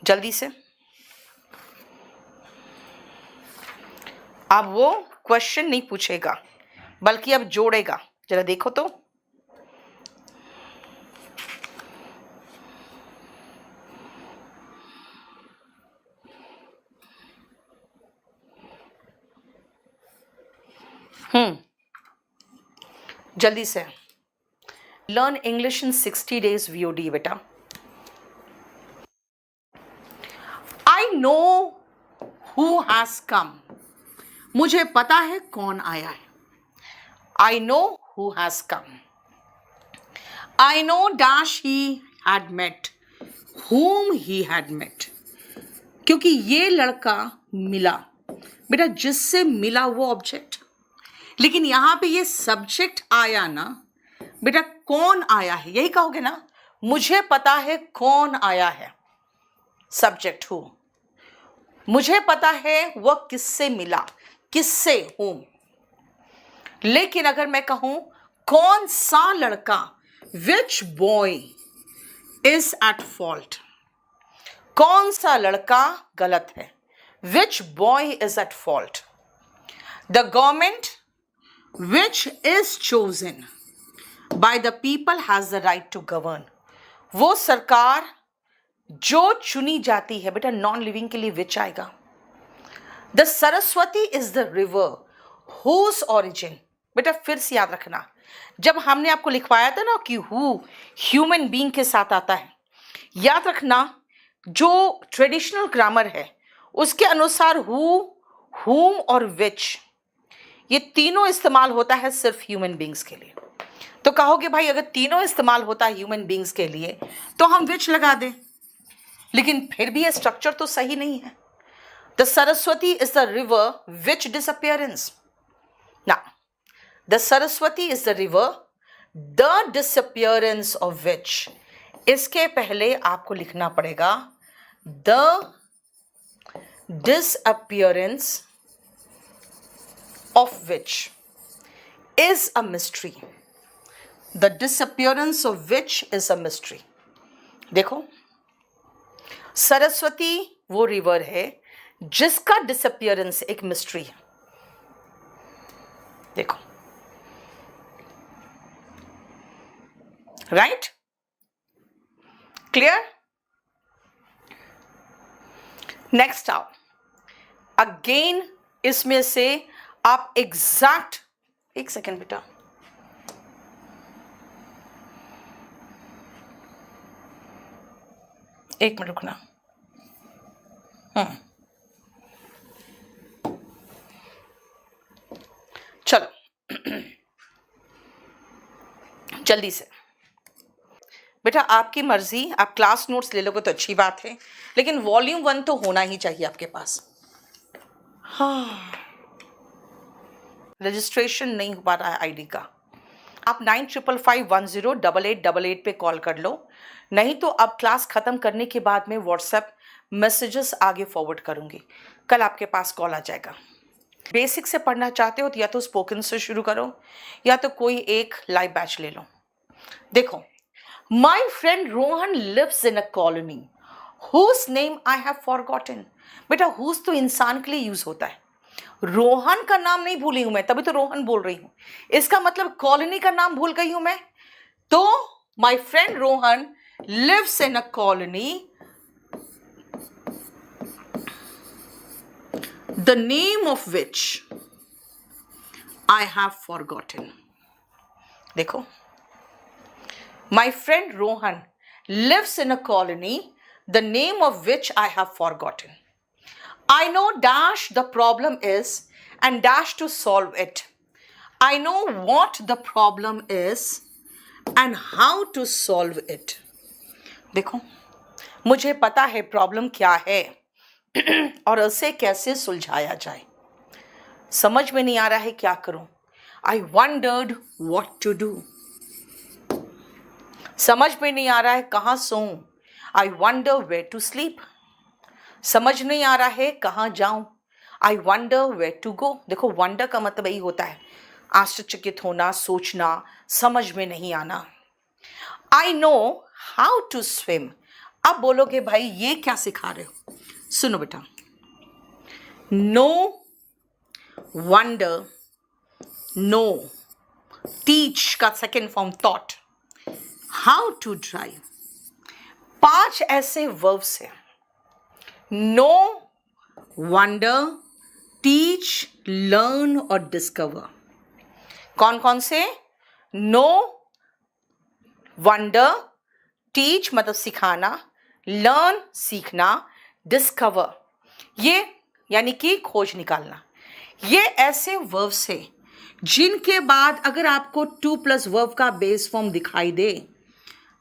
जल्दी से। अब वो क्वेश्चन नहीं पूछेगा बल्कि अब जोड़ेगा। जरा देखो तो। जल्दी से। Learn English in 60 days VOD बेटा। I know who has come, मुझे पता है कौन आया है। I know who has come. I know dash he had met, whom he had met, क्योंकि ये लड़का मिला। बेटा जिससे मिला वो ऑब्जेक्ट, लेकिन यहां पे ये सब्जेक्ट आया ना बेटा। कौन आया है यही कहोगे ना, मुझे पता है कौन आया है, सब्जेक्ट हूं। मुझे पता है वह किससे मिला, किससे हूं। लेकिन अगर मैं कहूं कौन सा लड़का, which boy is at fault, कौन सा लड़का गलत है, which boy is at fault. The government which is chosen by the people has the right to govern, वो सरकार जो चुनी जाती है। बेटा नॉन लिविंग के लिए विच आएगा। The Saraswati is the river whose origin, बेटा फिर से याद रखना, जब हमने आपको लिखवाया था ना कि हु ह्यूमन बीइंग के साथ आता है, याद रखना जो ट्रेडिशनल ग्रामर है उसके अनुसार हु, हुम और विच, ये तीनों इस्तेमाल होता है सिर्फ ह्यूमन बीइंग्स के लिए। तो कहोगे भाई अगर तीनों इस्तेमाल होता है ह्यूमन बीइंग्स के लिए तो हम विच लगा दें, लेकिन फिर भी ये स्ट्रक्चर तो सही नहीं है। The Saraswati is the river which disappearance, ना, the Saraswati is the river the disappearance of which. इसके पहले आपको लिखना पड़ेगा द disappearance of which is a mystery. The disappearance of which is a mystery. देखो, सरस्वती वो रिवर है जिसका डिसअपियरेंस एक मिस्ट्री है. देखो, राइट, क्लियर. नेक्स्ट आओ, अगेन इसमें से आप एग्जैक्ट, एक सेकेंड बेटा, एक मिनट रुकना. चलो जल्दी से बेटा, आपकी मर्जी, आप क्लास नोट्स ले लोगे तो अच्छी बात है, लेकिन वॉल्यूम 1 तो होना ही चाहिए आपके पास. हाँ, रजिस्ट्रेशन नहीं हो पा रहा है आईडी का. आप 9555108888 पे कॉल कर लो, नहीं तो अब क्लास खत्म करने के बाद में व्हाट्सएप मैसेजेस आगे फॉरवर्ड करूंगी, कल आपके पास कॉल आ जाएगा. बेसिक से पढ़ना चाहते हो तो या तो स्पोकन से शुरू करो या तो कोई एक लाइव बैच ले लो. देखो, my friend Rohan lives in a colony whose name I have forgotten. बेटा, हुज तो इंसान के लिए यूज होता है, रोहन का नाम नहीं भूली हूं मैं, तभी तो रोहन बोल रही हूं. इसका मतलब कॉलोनी का नाम भूल गई हूं मैं. तो my friend Rohan lives in a colony, the name of which I have forgotten. देखो, my friend Rohan lives in a colony, the name of which I have forgotten. I know dash the problem is and dash to solve it. I know what the problem is and how to solve it. देखो, मुझे पता है प्रॉब्लम क्या है और उसे कैसे सुलझाया जाए. समझ में नहीं आ रहा है क्या करूं. I wondered what to do. समझ में नहीं आ रहा है कहाँ सोऊं. I wonder where to sleep. समझ नहीं आ रहा है कहाँ जाऊं. I wonder where to go. देखो, वंडर का मतलब यही होता है आश्चर्यचकित होना, सोचना, समझ में नहीं आना. I know how to swim. अब बोलोगे भाई ये क्या सिखा रहे हो. सुनो बेटा, नो वंडर, नो टीच का second form taught, how to drive. 5 ऐसे वर्ब्स हैं. नो वंडर, टीच, लर्न और डिस्कवर. कौन कौन से. नो वंडर, टीच मतलब सिखाना, लर्न सीखना, डिस्कवर ये यानी कि खोज निकालना. ये ऐसे वर्ब्स हैं जिनके बाद अगर आपको 2+ वर्ब का बेस फॉर्म दिखाई दे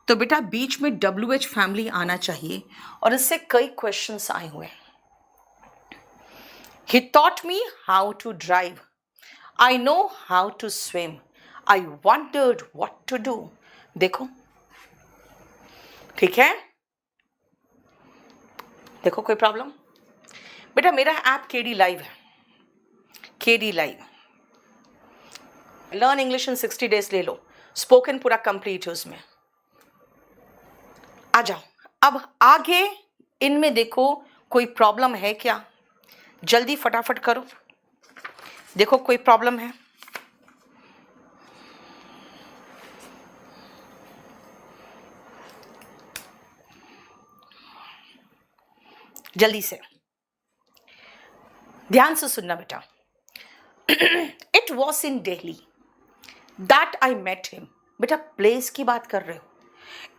तो बेटा बीच में WH फैमिली आना चाहिए. और इससे कई क्वेश्चंस आए हुए हैं. ही taught me how to drive. I know how to swim. I wondered what to do. देखो, ठीक है. देखो, कोई प्रॉब्लम. बेटा, मेरा ऐप KD लाइव है. KD live, learn English in 60 days ले लो. स्पोकन पूरा कंप्लीट है उसमें. आ जाओ. अब आगे इनमें देखो कोई प्रॉब्लम है क्या. जल्दी फटाफट करो. देखो कोई प्रॉब्लम है. जल्दी से ध्यान से सुनना बेटा. It was in Delhi that I met him. बेटा, प्लेस की बात कर रहे हो.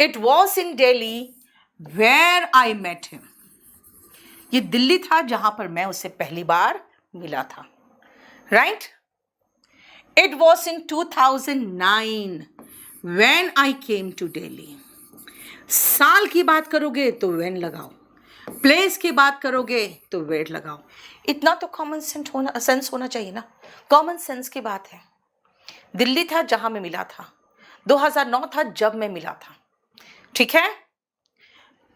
It was in Delhi where I met him. ये दिल्ली था जहां पर मैं उससे पहली बार मिला था. Right. It was in 2009 when I came to Delhi. साल की बात करोगे तो व्हेन लगाओ, प्लेस की बात करोगे तो वेट लगाओ. इतना तो कॉमन सेंस होना चाहिए ना. कॉमन सेंस की बात है. दिल्ली था जहां मैं मिला था. 2009 था जब मैं मिला था. ठीक है.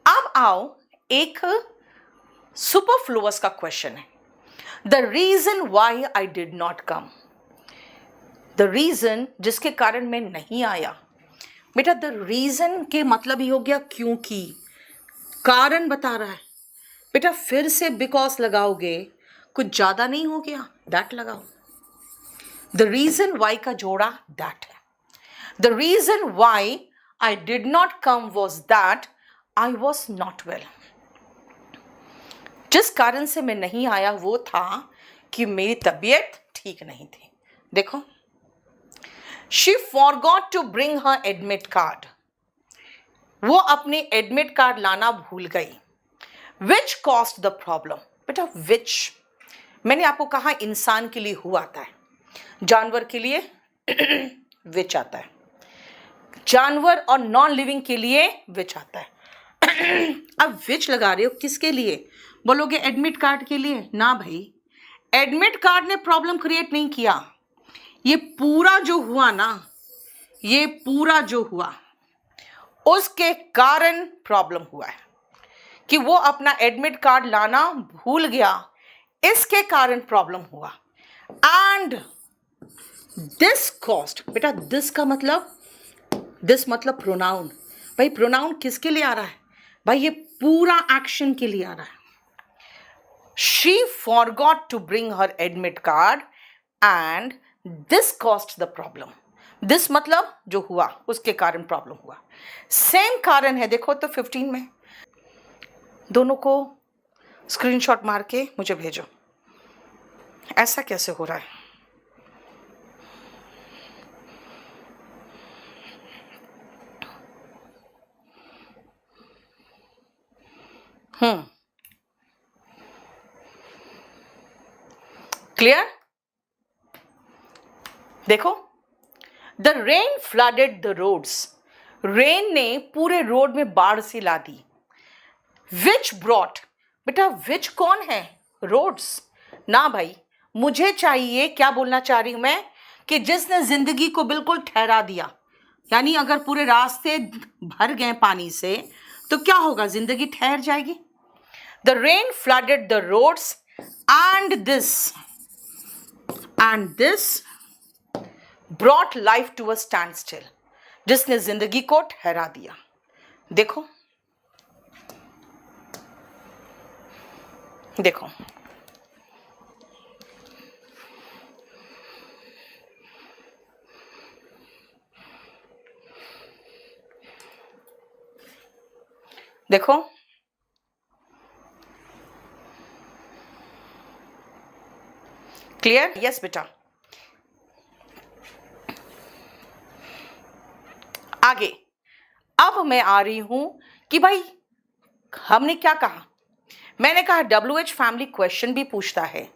अब आओ एक सुपरफ्लुअस का क्वेश्चन है। The reason why I did not come, the reason जिसके कारण मैं नहीं आया। बेटा द रीजन के मतलब ही हो गया क्योंकि, कारण बता रहा है। बेटा फिर से बिकॉज लगाओगे कुछ ज्यादा नहीं हो गया, दैट लगाओ। द रीजन वाई का जोड़ा दैट है। The reason why I did not come was that I was not well. जिस कारण से मैं नहीं आया वो था कि मेरी तबीयत ठीक नहीं थी। देखो, she forgot to bring her admit card, वो अपनी एडमिट कार्ड लाना भूल गई। विच कॉस्ट द प्रॉब्लम, बेटा विच, मैंने आपको कहा इंसान के लिए हु आता है, जानवर के लिए विच आता है, जानवर और नॉन लिविंग के लिए विच आता है। अब विच लगा रहे हो किसके लिए? बोलोगे एडमिट कार्ड के लिए। ना भाई, एडमिट कार्ड ने प्रॉब्लम क्रिएट नहीं किया। ये पूरा जो हुआ ना, ये पूरा जो हुआ उसके कारण प्रॉब्लम हुआ है कि वो अपना एडमिट कार्ड लाना भूल गया, इसके कारण प्रॉब्लम हुआ। एंड दिस कॉस्ट, बेटा दिस का मतलब, दिस मतलब प्रोनाउन। भाई प्रोनाउन किसके लिए आ रहा है? भाई ये पूरा एक्शन के लिए आ रहा है। She forgot to bring her admit card and this caused the problem. This मतलब जो हुआ उसके कारण प्रॉब्लम हुआ। सेम कारण है, देखो तो 15 में। दोनों को स्क्रीनशॉट मार के मुझे भेजो। ऐसा कैसे हो रहा है? क्लियर? देखो, the rain flooded the roads, rain ने पूरे रोड में बाढ़ सी ला दी। विच ब्रॉट, बेटा विच कौन है? रोड्स ना भाई, मुझे चाहिए, क्या बोलना चाह रही हूं मैं, कि जिसने जिंदगी को बिल्कुल ठहरा दिया। यानी अगर पूरे रास्ते भर गए पानी से तो क्या होगा? जिंदगी ठहर जाएगी। The rain flooded the roads and this brought life to a standstill, जिसने जिंदगी को ठहरा दिया। देखो देखो, देखो, क्लियर? यस बेटा। आगे अब मैं आ रही हूं कि भाई हमने क्या कहा? मैंने कहा WH फैमिली क्वेश्चन भी पूछता है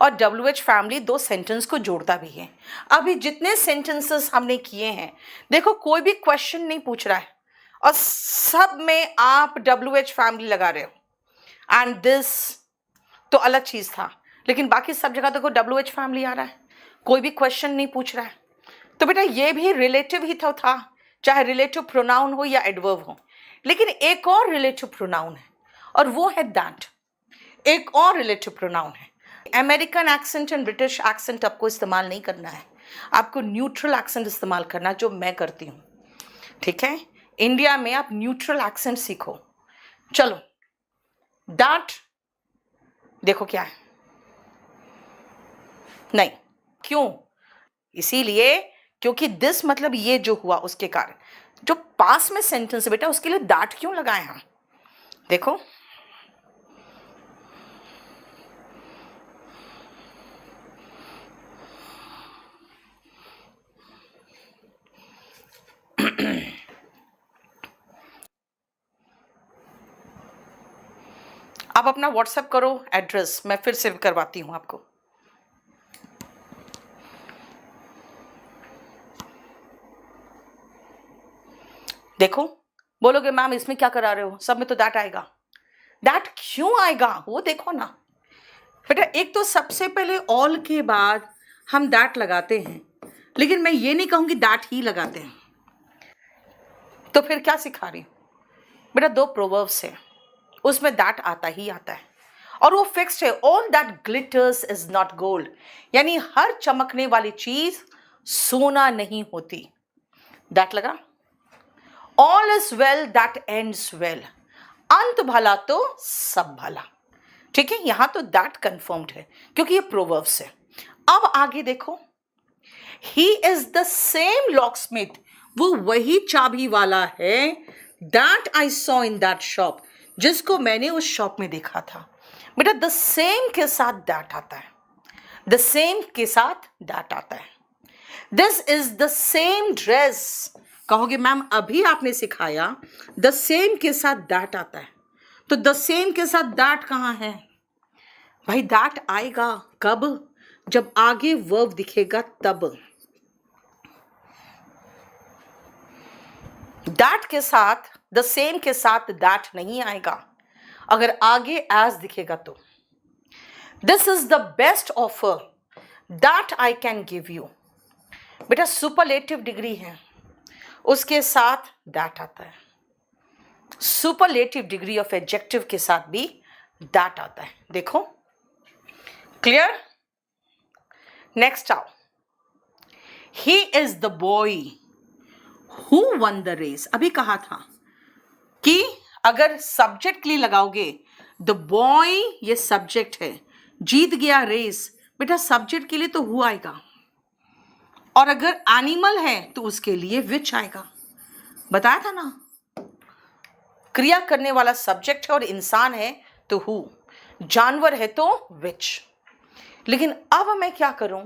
और WH फैमिली दो सेंटेंस को जोड़ता भी है। अभी जितने सेंटेंसेस हमने किए हैं, देखो कोई भी क्वेश्चन नहीं पूछ रहा है और सब में आप WH फैमिली लगा रहे हो। एंड दिस तो अलग चीज था, लेकिन बाकी सब जगह देखो WH फैमिली आ रहा है, कोई भी क्वेश्चन नहीं पूछ रहा है। तो बेटा ये भी रिलेटिव ही था, चाहे रिलेटिव प्रोनाउन हो या एडवर्ब हो। लेकिन एक और रिलेटिव प्रोनाउन है और वो है दैट। एक और रिलेटिव प्रोनाउन है। American accent and British accent आपको इस्तेमाल नहीं करना है, आपको न्यूट्रल एक्सेंट इस्तेमाल करना, जो मैं करती हूँ। ठीक है, इंडिया में आप न्यूट्रल एक्सेंट सीखो। चलो, दैट देखो क्या है, नहीं क्यों? इसीलिए क्योंकि दिस मतलब ये जो हुआ उसके कारण। जो पास में सेंटेंस है बेटा उसके लिए दैट क्यों लगाए हम? देखो, आप अपना व्हाट्सएप करो एड्रेस, मैं फिर से करवाती हूं आपको। देखो, बोलोगे मैम इसमें क्या करा रहे हो, सब में तो दैट आएगा। दैट क्यों आएगा वो देखो ना बेटा। एक तो सबसे पहले ऑल के बाद हम दैट लगाते हैं, लेकिन मैं ये नहीं कहूंगी दैट ही लगाते हैं। तो फिर क्या सिखा रही हूं बेटा? दो प्रोवर्ब्स हैं, उसमें दैट आता ही आता है और वो फिक्स्ड है। All that glitters is not gold, यानी हर चमकने वाली चीज सोना नहीं होती। दैट लगा। All is well that ends well, अंत भला तो सब भला। ठीक है, यहां तो दैट कंफर्म्ड है क्योंकि ये प्रोवर्ब्स है। अब आगे देखो, ही इज द सेम लॉकस्मिथ, वो वही चाबी वाला है, that I saw in that shop, जिसको मैंने उस शॉप में देखा था। बेटा द सेम के साथ दैट आता है, द सेम के साथ दैट आता है। This is the same dress, कहोगे मैम अभी आपने सिखाया द सेम के साथ दैट आता है, तो द सेम के साथ दैट कहाँ है भाई? दैट आएगा कब? जब आगे वर्ब दिखेगा तब। दैट के साथ, द सेम के साथ दैट नहीं आएगा अगर आगे एज दिखेगा तो। This is the best offer that I can give you, बेटा सुपरलेटिव डिग्री है, उसके साथ दैट आता है। सुपरलेटिव डिग्री ऑफ एडजेक्टिव के साथ भी दैट आता है। देखो क्लियर? नेक्स्ट आओ, he is the boy who won the race. अभी कहा था कि अगर सब्जेक्ट के लिए लगाओगे द बॉय, ये सब्जेक्ट है, जीत गया रेस, बेटा सब्जेक्ट के लिए तो हु आएगा, और अगर एनिमल है तो उसके लिए विच आएगा। बताया था ना, क्रिया करने वाला सब्जेक्ट है और इंसान है तो हु, जानवर है तो विच। लेकिन अब मैं क्या करूं,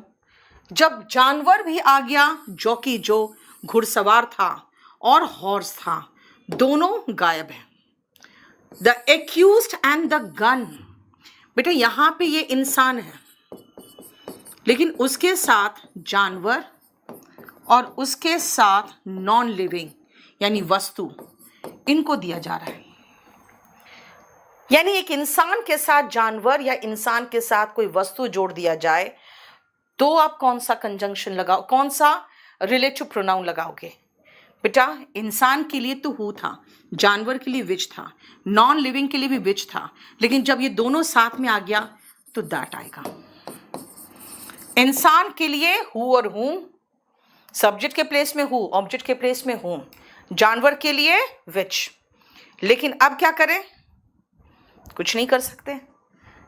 जब जानवर भी आ गया, जॉकी जो घुड़सवार था और हॉर्स था, दोनों गायब है। The accused and the gun, बेटा यहां पे ये इंसान है, लेकिन उसके साथ जानवर और उसके साथ नॉन लिविंग यानी वस्तु, इनको दिया जा रहा है। यानी एक इंसान के साथ जानवर या इंसान के साथ कोई वस्तु जोड़ दिया जाए तो आप कौन सा कंजंक्शन लगाओ, कौन सा रिलेटिव प्रोनाउन लगाओगे? बेटा इंसान के लिए तो हु था, जानवर के लिए विच था, नॉन लिविंग के लिए भी विच था, लेकिन जब ये दोनों साथ में आ गया तो दैट आएगा। इंसान के लिए हु और हूं, सब्जेक्ट के प्लेस में हु, ऑब्जेक्ट के प्लेस में हूं, जानवर के लिए विच। लेकिन अब क्या करें? कुछ नहीं कर सकते।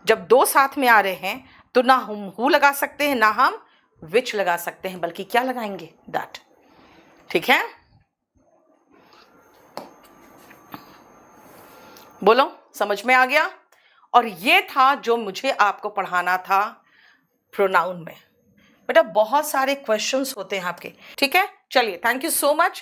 जब दो साथ में आ रहे हैं तो ना हम हु लगा सकते हैं ना हम विच लगा सकते हैं, बल्कि क्या लगाएंगे? दैट। ठीक है, बोलो समझ में आ गया? और ये था जो मुझे आपको पढ़ाना था प्रोनाउन में। बेटा बहुत सारे क्वेश्चंस होते हैं आपके। ठीक है, चलिए थैंक यू सो मच।